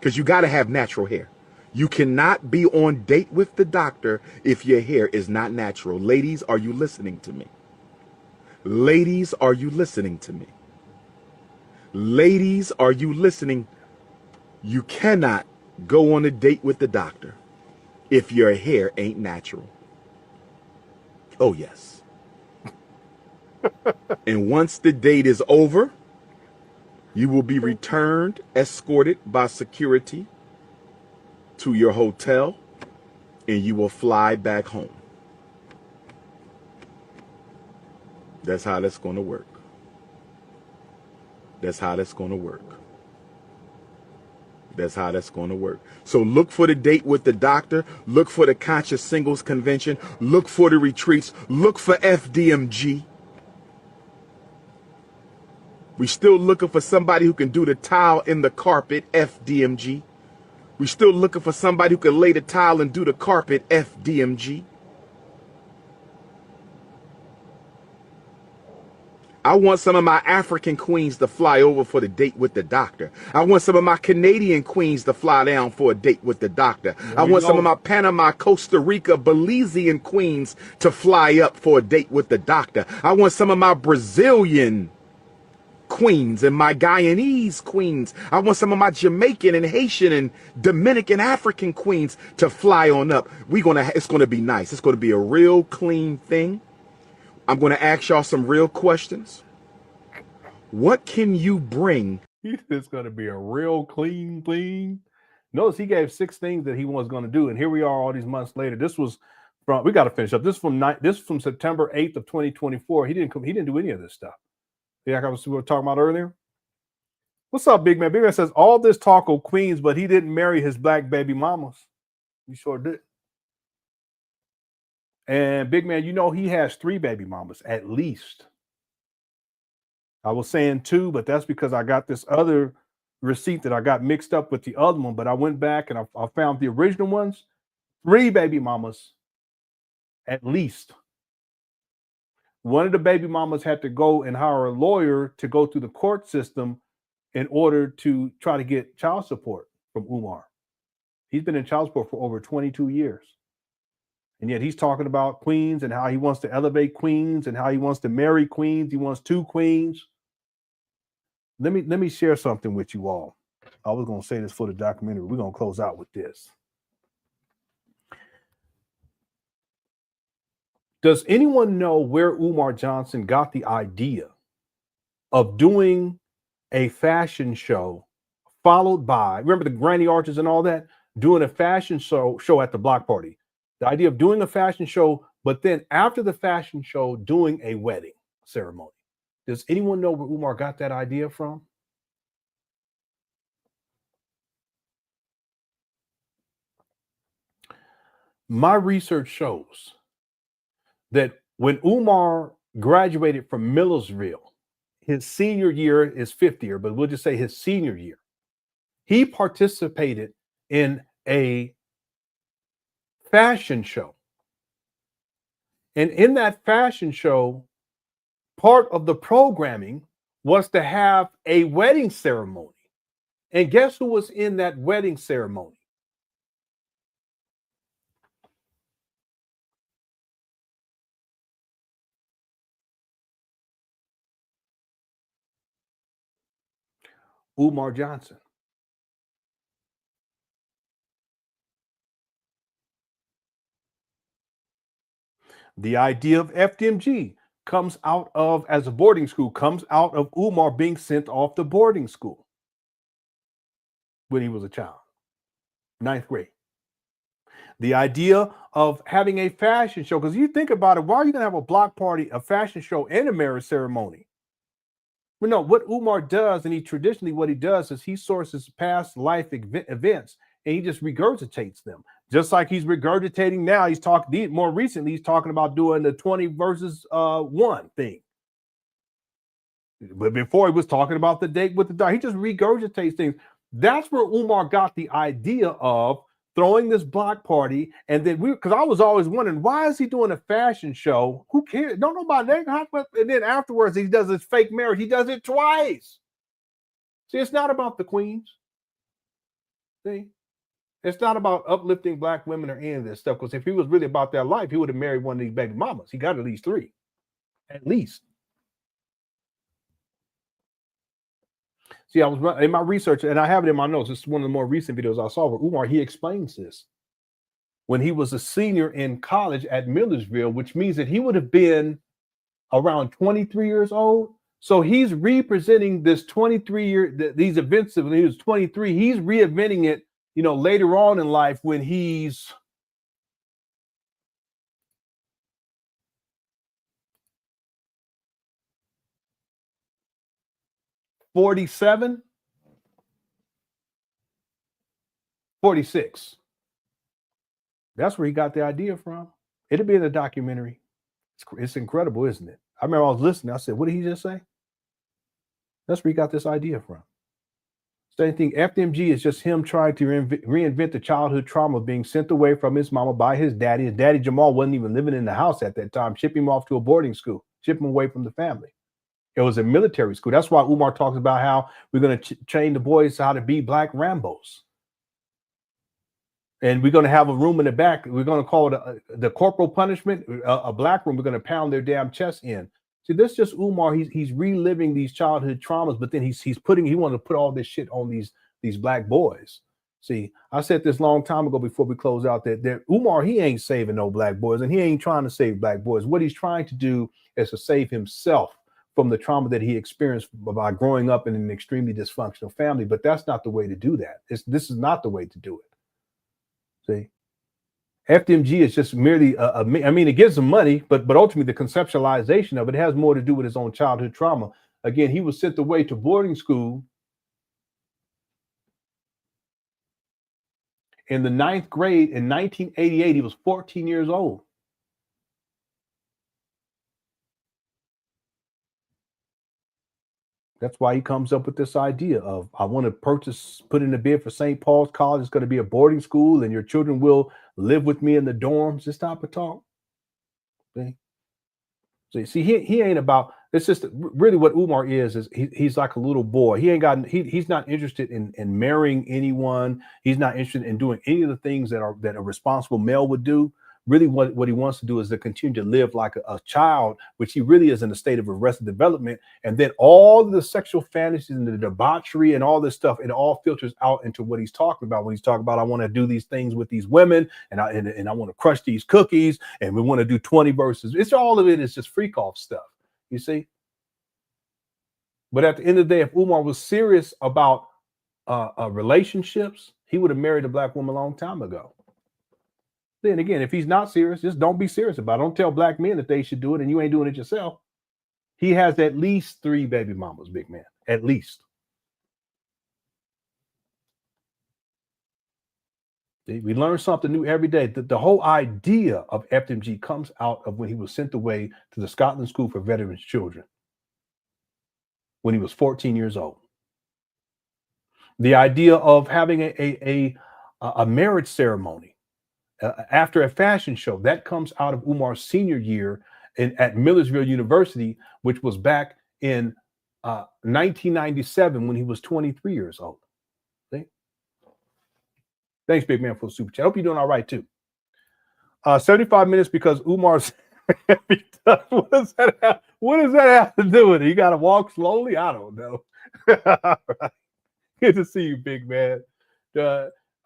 Because you got to have natural hair. You cannot be on date with the doctor if your hair is not natural. Ladies, are you listening to me? Ladies, are you listening to me? Ladies, are you listening? You cannot go on a date with the doctor if your hair ain't natural. Oh, yes. And once the date is over, you will be returned, escorted by security to your hotel, and you will fly back home. That's how that's going to work. That's how that's going to work. That's how that's going to work. So look for the date with the doctor. Look for the conscious singles convention. Look for the retreats. Look for FDMG. We still looking for somebody who can do the tile in the carpet, FDMG. We still looking for somebody who can lay the tile and do the carpet, FDMG. I want some of my African queens to fly over for the date with the doctor. I want some of my Canadian queens to fly down for a date with the doctor. I want some of my Panama, Costa Rica, Belizean queens to fly up for a date with the doctor. I want some of my Brazilian queens and my Guyanese queens. I want some of my Jamaican and Haitian and Dominican African queens to fly on up. It's gonna be nice. It's gonna be a real clean thing. I'm going to ask y'all some real questions. What can you bring? It's going to be a real clean thing. Notice he gave 6 things that he was going to do, and here we are all these months later. This was from, we got to finish up. This from September 8th of 2024. He didn't do any of this stuff. Yeah, like we were talking about earlier. What's up, Big Man? Big Man says all this talk of queens, but he didn't marry his black baby mamas. He sure did. And Big Man, you know he has 3 baby mamas at least. I was saying 2, but that's because I got this other receipt that I got mixed up with the other one. But I went back and I found the original ones. 3 baby mamas at least. One of the baby mamas had to go and hire a lawyer to go through the court system in order to try to get child support from Umar. He's been in child support for over 22 years. And yet he's talking about queens and how he wants to elevate queens and how he wants to marry queens. He wants 2 queens. Let me share something with you all. I was going to say this for the documentary. We're going to close out with this. Does anyone know where Umar Johnson got the idea of doing a fashion show followed by, remember the granny arches and all that, doing a fashion show at the block party? The idea of doing a fashion show, but then after the fashion show, doing a wedding ceremony. Does anyone know where Umar got that idea from? My research shows that when Umar graduated from Millersville, his senior year is 5th year, but we'll just say his senior year, he participated in a fashion show. And in that fashion show, part of the programming was to have a wedding ceremony. And guess who was in that wedding ceremony? Umar Johnson. The idea of FDMG comes out of, as a boarding school, comes out of Umar being sent off to boarding school when he was a child, 9th grade. The idea of having a fashion show, because you think about it, why are you going to have a block party, a fashion show, and a marriage ceremony? Well, no, what Umar does, and what he does is he sources past life events and he just regurgitates them. Just like he's regurgitating now, he's talking more recently, he's talking about doing the 20 versus 1 thing. But before he was talking about the date with the dog, he just regurgitates things. That's where Umar got the idea of throwing this block party. And then because I was always wondering, why is he doing a fashion show? Who cares? Don't know about that. And then afterwards, he does his fake marriage. He does it twice. See, it's not about the queens. See, it's not about uplifting black women or any of this stuff. Because if he was really about that life, he would have married one of these baby mamas. He got at least 3. At least. See, I was in my research, and I have it in my notes. It's one of the more recent videos I saw where Umar, he explains this. When he was a senior in college at Millersville, which means that he would have been around 23 years old. So he's representing this 23-year, these events of when he was 23. He's reinventing it, later on in life when he's 47, 46. That's where he got the idea from. It'll be in the documentary. It's incredible, isn't it? I remember I was listening. I said, what did he just say? That's where he got this idea from. Same thing. FDMG is just him trying to reinvent the childhood trauma of being sent away from his mama by his daddy. His daddy, Jamal, wasn't even living in the house at that time. Ship him off to a boarding school. Ship him away from the family. It was a military school. That's why Umar talks about how we're going to train the boys how to be black Rambos. And we're going to have a room in the back. We're going to call it the corporal punishment, a black room. We're going to pound their damn chest in. See, this is just Umar. He's reliving these childhood traumas, but then he wanted to put all this shit on these black boys. See, I said this long time ago before we close out that Umar, he ain't saving no black boys, and he ain't trying to save black boys. What he's trying to do is to save himself from the trauma that he experienced by growing up in an extremely dysfunctional family. But that's not the way to do that. This is not the way to do it. See, FDMG is just merely, it gives him money, but ultimately the conceptualization of it has more to do with his own childhood trauma. Again, he was sent away to boarding school in the 9th grade in 1988. He was 14 years old. That's why he comes up with this idea of, I want to put in a bid for St. Paul's College. It's going to be a boarding school and your children will live with me in the dorms. This type of talk. See, he ain't about, it's just really what Umar is he's like a little boy. He's not interested in marrying anyone. He's not interested in doing any of the things that a responsible male would do. Really what he wants to do is to continue to live like a child, which he really is in a state of arrested development. And then all the sexual fantasies and the debauchery and all this stuff, it all filters out into what he's talking about. When he's talking about, I want to do these things with these women and I want to crush these cookies and we want to do 20 verses. It's all of it is just freak off stuff, you see? But at the end of the day, if Umar was serious about relationships, he would have married a black woman a long time ago. Then again, if he's not serious, just don't be serious about it. Don't tell black men that they should do it and you ain't doing it yourself. He has at least 3 baby mamas, big man. At least. We learn something new every day. The whole idea of FDMG comes out of when he was sent away to the Scotland School for Veterans Children when he was 14 years old. The idea of having a marriage ceremony after a fashion show, that comes out of Umar's senior year at Millersville University, which was back in 1997 when he was 23 years old. See? Thanks, big man, for the super chat. I hope you're doing all right, too. 75 minutes because Umar's what does that have to do with it? You got to walk slowly? I don't know. All right. Good to see you, big man.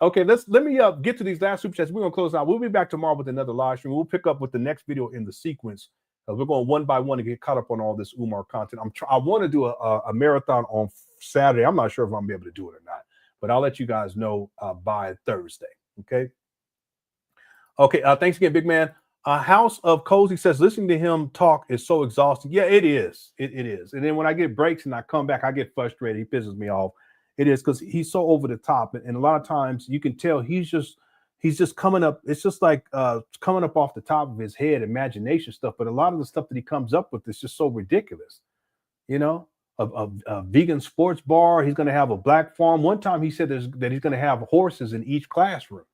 Okay, let me get to these last super chats. We're gonna close out. We'll be back tomorrow with another live stream. We'll pick up with the next video in the sequence. We're going one by one to get caught up on all this Umar content. I want to do a marathon on Saturday. I'm not sure if I'm gonna be able to do it or not, but I'll let you guys know by Thursday. Okay. Okay, thanks again, big man. House of Cozy says listening to him talk is so exhausting. Yeah, it is. It is. And then when I get breaks and I come back, I get frustrated. He pisses me off. It is because he's so over the top, and a lot of times you can tell he's just coming up. It's just like coming up off the top of his head, imagination stuff. But a lot of the stuff that he comes up with is just so ridiculous. You know, a vegan sports bar. He's going to have a black farm. One time he said that he's going to have horses in each classroom.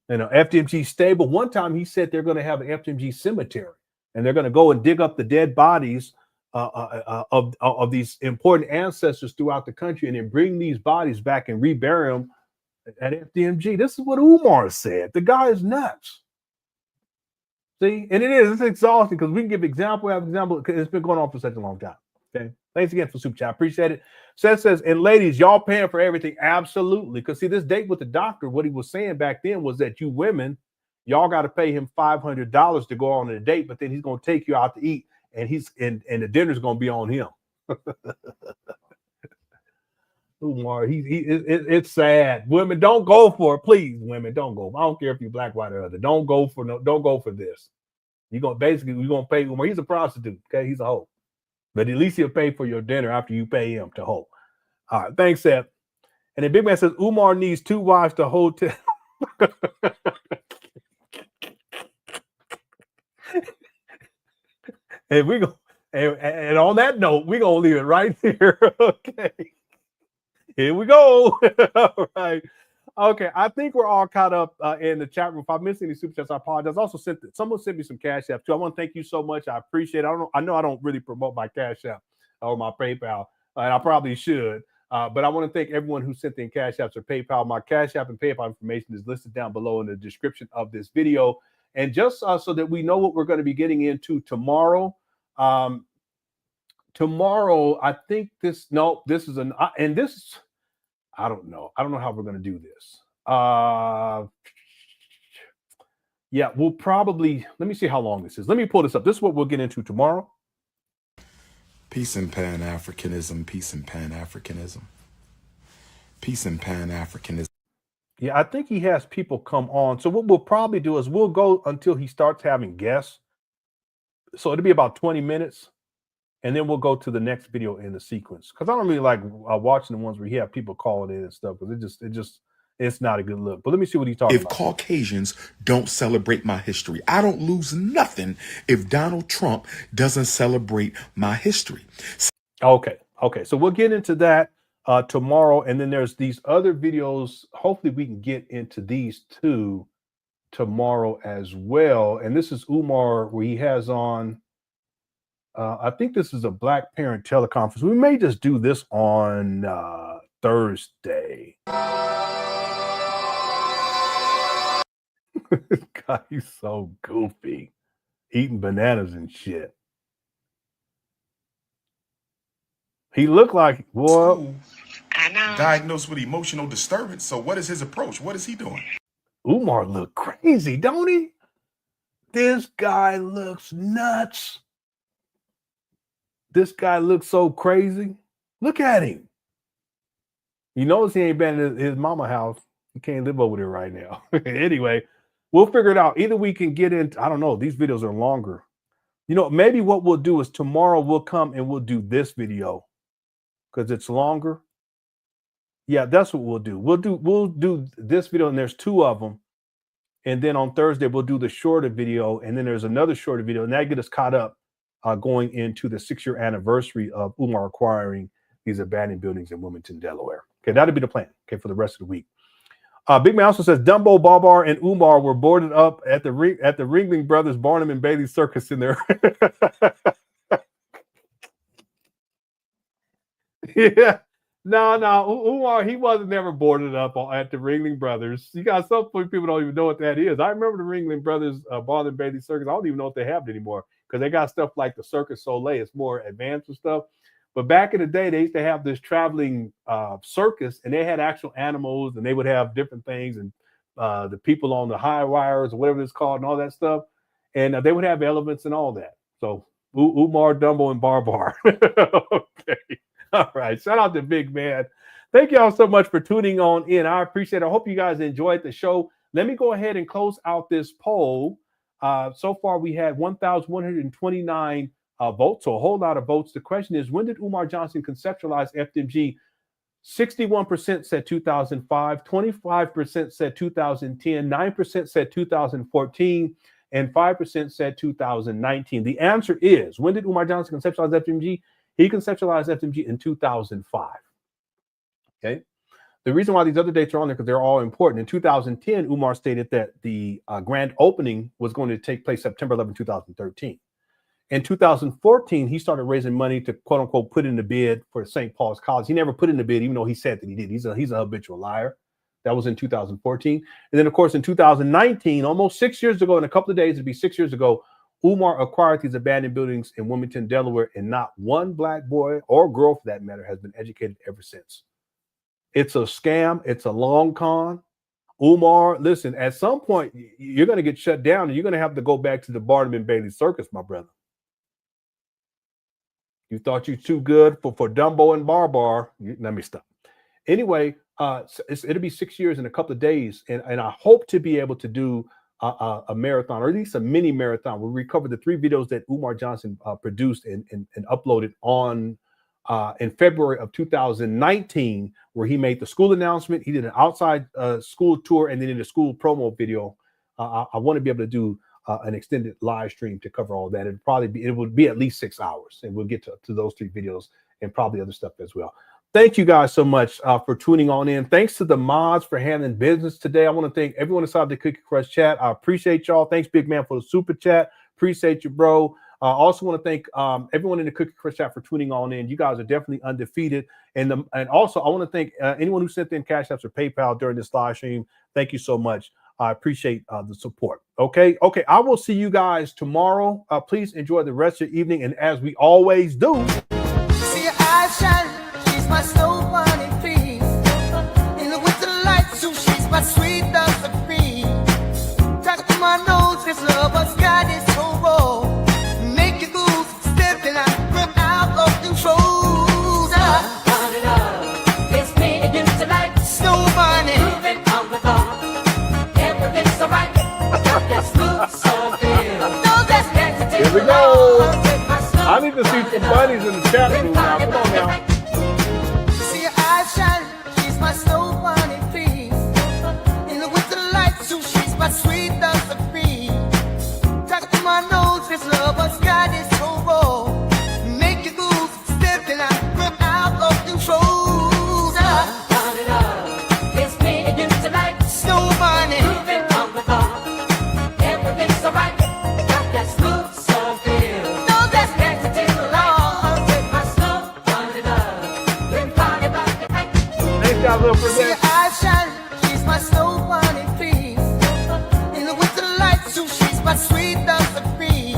You know, FDMG stable. One time he said they're going to have an FDMG cemetery, and they're going to go and dig up the dead bodies of these important ancestors throughout the country, and then bring these bodies back and rebury them at FDMG. This is what Umar said. The guy is nuts. See, and it's exhausting because we can give example after example because it's been going on for such a long time. Okay, thanks again for super chat. Appreciate it. Seth says, and ladies, y'all paying for everything. Absolutely. Because see, this date with the doctor, what he was saying back then was that you women, y'all got to pay him $500 to go on a date, but then he's going to take you out to eat, and the dinner's going to be on him. Umar, it's sad. Women, don't go for it, please. Women, don't go. I don't care if you're black, white, or other. Don't go for this. We're gonna pay Umar. He's a prostitute. Okay, he's a hoe. But at least he'll pay for your dinner after you pay him to hoe. All right, thanks, Seth. And then Big Man says Umar needs 2 wives to hotel. And we go, and on that note, we're gonna leave it right here. Okay. Here we go. All right. Okay, I think we're all caught up in the chat room. If I missed any super chats, I apologize. Also, someone sent me some Cash App too. I want to thank you so much. I appreciate it. I know I don't really promote my Cash App or my PayPal, and I probably should. But I want to thank everyone who sent in Cash Apps or PayPal. My Cash App and PayPal information is listed down below in the description of this video. And just so that we know what we're going to be getting into tomorrow. Tomorrow, I think this is I don't know. I don't know how we're going to do this. Yeah, we'll probably, let me see how long this is. Let me pull this up. This is what we'll get into tomorrow. Peace and Pan Africanism. Peace and Pan Africanism. Peace and Pan Africanism. Yeah, I think he has people come on. So what we'll probably do is we'll go until he starts having guests. So it'll be about 20 minutes. And then we'll go to the next video in the sequence. Because I don't really like watching the ones where you have people calling in and stuff. Because it's not a good look. But let me see what he's talking about. If Caucasians don't celebrate my history, I don't lose nothing if Donald Trump doesn't celebrate my history. Okay. So we'll get into that tomorrow. And then there's these other videos. Hopefully we can get into these two tomorrow as well. And this is Umar, where he has on, I think this is a Black Parent teleconference. We may just do this on Thursday. This guy, he's so goofy. Eating bananas and shit. He looked like, well, Diagnosed with emotional disturbance. So what is his approach? What is he doing? Umar look crazy, don't he? This guy looks nuts. This guy looks so crazy. Look at him. You notice he ain't been in his mama house. He can't live over there right now. Anyway, we'll figure it out. Either we can get into, I don't know, these videos are longer. You know, maybe what we'll do is tomorrow we'll come and we'll do this video because it's longer. Yeah, that's what we'll do. We'll do this video, and there's 2 of them. And then on Thursday, we'll do the shorter video, and then there's another shorter video, and that get us caught up going into the 6-year anniversary of Umar acquiring these abandoned buildings in Wilmington, Delaware. Okay, that'll be the plan, okay, for the rest of the week. Big Man also says Dumbo, Babar, and Umar were boarded up at the Ringling Brothers Barnum and Bailey Circus in there. Yeah. No, Umar, he wasn't never boarded up at the Ringling Brothers. You got some people don't even know what that is. I remember the Ringling Brothers Barnum and Bailey Circus. I don't even know if they have it anymore because they got stuff like the Circus Soleil. It's more advanced and stuff. But back in the day, they used to have this traveling circus, and they had actual animals, and they would have different things, and the people on the high wires or whatever it's called and all that stuff. And they would have elephants and all that. So Umar, Dumbo, and Barbar. Okay. All right. Shout out to Big Man. Thank y'all so much for tuning on in. I appreciate it. I hope you guys enjoyed the show. Let me go ahead and close out this poll. So far, we had 1,129 votes, so a whole lot of votes. The question is, when did Umar Johnson conceptualize FDMG? 61% said 2005, 25% said 2010, 9% said 2014, and 5% said 2019. The answer is, when did Umar Johnson conceptualize FDMG? He conceptualized FDMG in 2005. Okay. The reason why these other dates are on there because they're all important. In 2010, Umar stated that the grand opening was going to take place September 11, 2013. In 2014, he started raising money to quote unquote put in the bid for St. Paul's College. He never put in the bid, even though he said that he did. He's a habitual liar. That was in 2014. And then, of course, in 2019, almost 6 years ago, in a couple of days, it'd be 6 years ago, Umar acquired these abandoned buildings in Wilmington, Delaware, and not one black boy or girl, for that matter, has been educated ever since. It's a scam. It's a long con. Umar, listen, at some point, you're going to get shut down and you're going to have to go back to the Barnum and Bailey circus, my brother. You thought you too good for Dumbo and Barbar. Let me stop. Anyway, it'll be 6 years in a couple of days. And I hope to be able to do a marathon, or at least a mini marathon. We'll recover the 3 videos that Umar Johnson produced and uploaded on in February of 2019, where he made the school announcement. He did an outside school tour, and then in a school promo video. I want to be able to do an extended live stream to cover all that. It would be at least 6 hours, and we'll get to those 3 videos and probably other stuff as well. Thank you guys so much for tuning on in. Thanks to the mods for handling business today. I want to thank everyone inside the Cookie Crush chat. I appreciate y'all. Thanks, Big Man, for the super chat. Appreciate you, bro. I also want to thank everyone in the Cookie Crush chat for tuning on in. You guys are definitely undefeated. And also, I want to thank anyone who sent in Cash Apps or PayPal during this live stream. Thank you so much. I appreciate the support. Okay. I will see you guys tomorrow. Please enjoy the rest of your evening. And as we always do, see your eyes shine. She's my slow burning peace. In the winter light, so she's my sweet dust of peace. Talk to my nose, this lover's got is so raw. Make you goose, stepping out of control. Turn it up. It's me and you tonight. Snow burning. Moving on the car. Everything's alright. That smooth so good. No, that's next to here we go. I need to see some bunnies in the chat room now. Come on now. See your eyes shine. She's my slow burning peace. In the winter light, so she's my sweet dust of peace. Talk to my nose, this lover's got is so raw. Make you goose, stepping out of control. Turn it up. It's me and you tonight. Snow burning. Moving on the car. Everything's alright. Got that smooth so good. No, that's next to the law. My slow turn it up. Been party about the night. Thanks, guys, little for See your that. eyes shine. She's my slow burning peace. In the winter light, so she's my sweet dust of peace.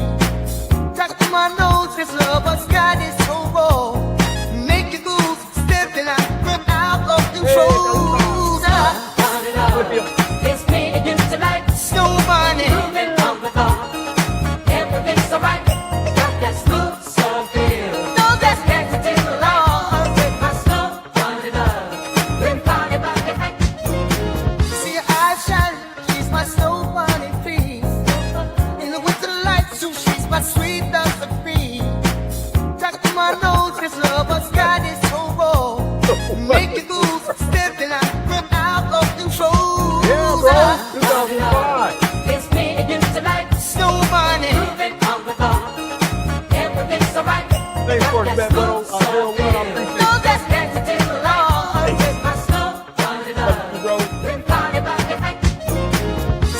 Talk to my nose, this lover's got is so raw. Make you goose, stepping out of control. Turn it up. It's me and you tonight. Snow burning. Moving on the car. Everything's alright. Got that smooth so good. No, that's next to the law. My slow turn it up. Been party about the night. See your eyes shine. She's my slow burning peace. In the winter light, so she's my sweet dust of peace. Talk to my nose, this lover's got is so raw. Make you goose, stepping out of control. Yeah, bro. 2005. It's me and you tonight. Snow burning. Moving on the car. Everything's alright. Thanks for that little 01. I appreciate No, that's next to the law. My slow turn it up. you, bro. Been party about the night.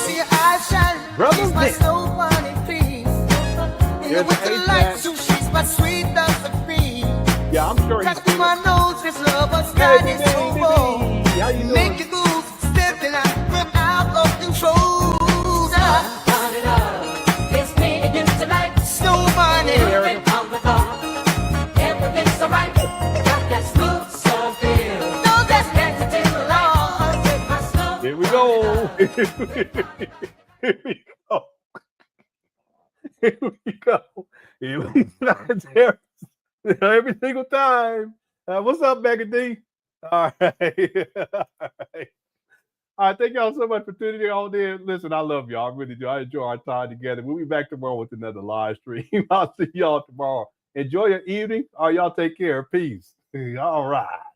See your eyes shine. Brother She's my Vic. slow burning peace. In the Here's winter the light, A-Flat. so she's my sweet dust of peace. Yeah, I'm sure he's Talk to seen my it. nose, this lover's got Hey, is so baby, raw. how you doing? Make you goose, stepping out of control. Turn it up. It's me and you tonight. Snow burning. Moving on the car. Everything's alright. Got that smooth so good. No, that's next to the law. My slow. Here we go. Here we go. Here we go. Here we go. Every single time. What's up, Megan D? All right. All right. All right, thank y'all so much for tuning in all day. Listen, I love y'all. I really do. I enjoy our time together. We'll be back tomorrow with another live stream. I'll see y'all tomorrow. Enjoy your evening. All y'all take care. Peace. All right.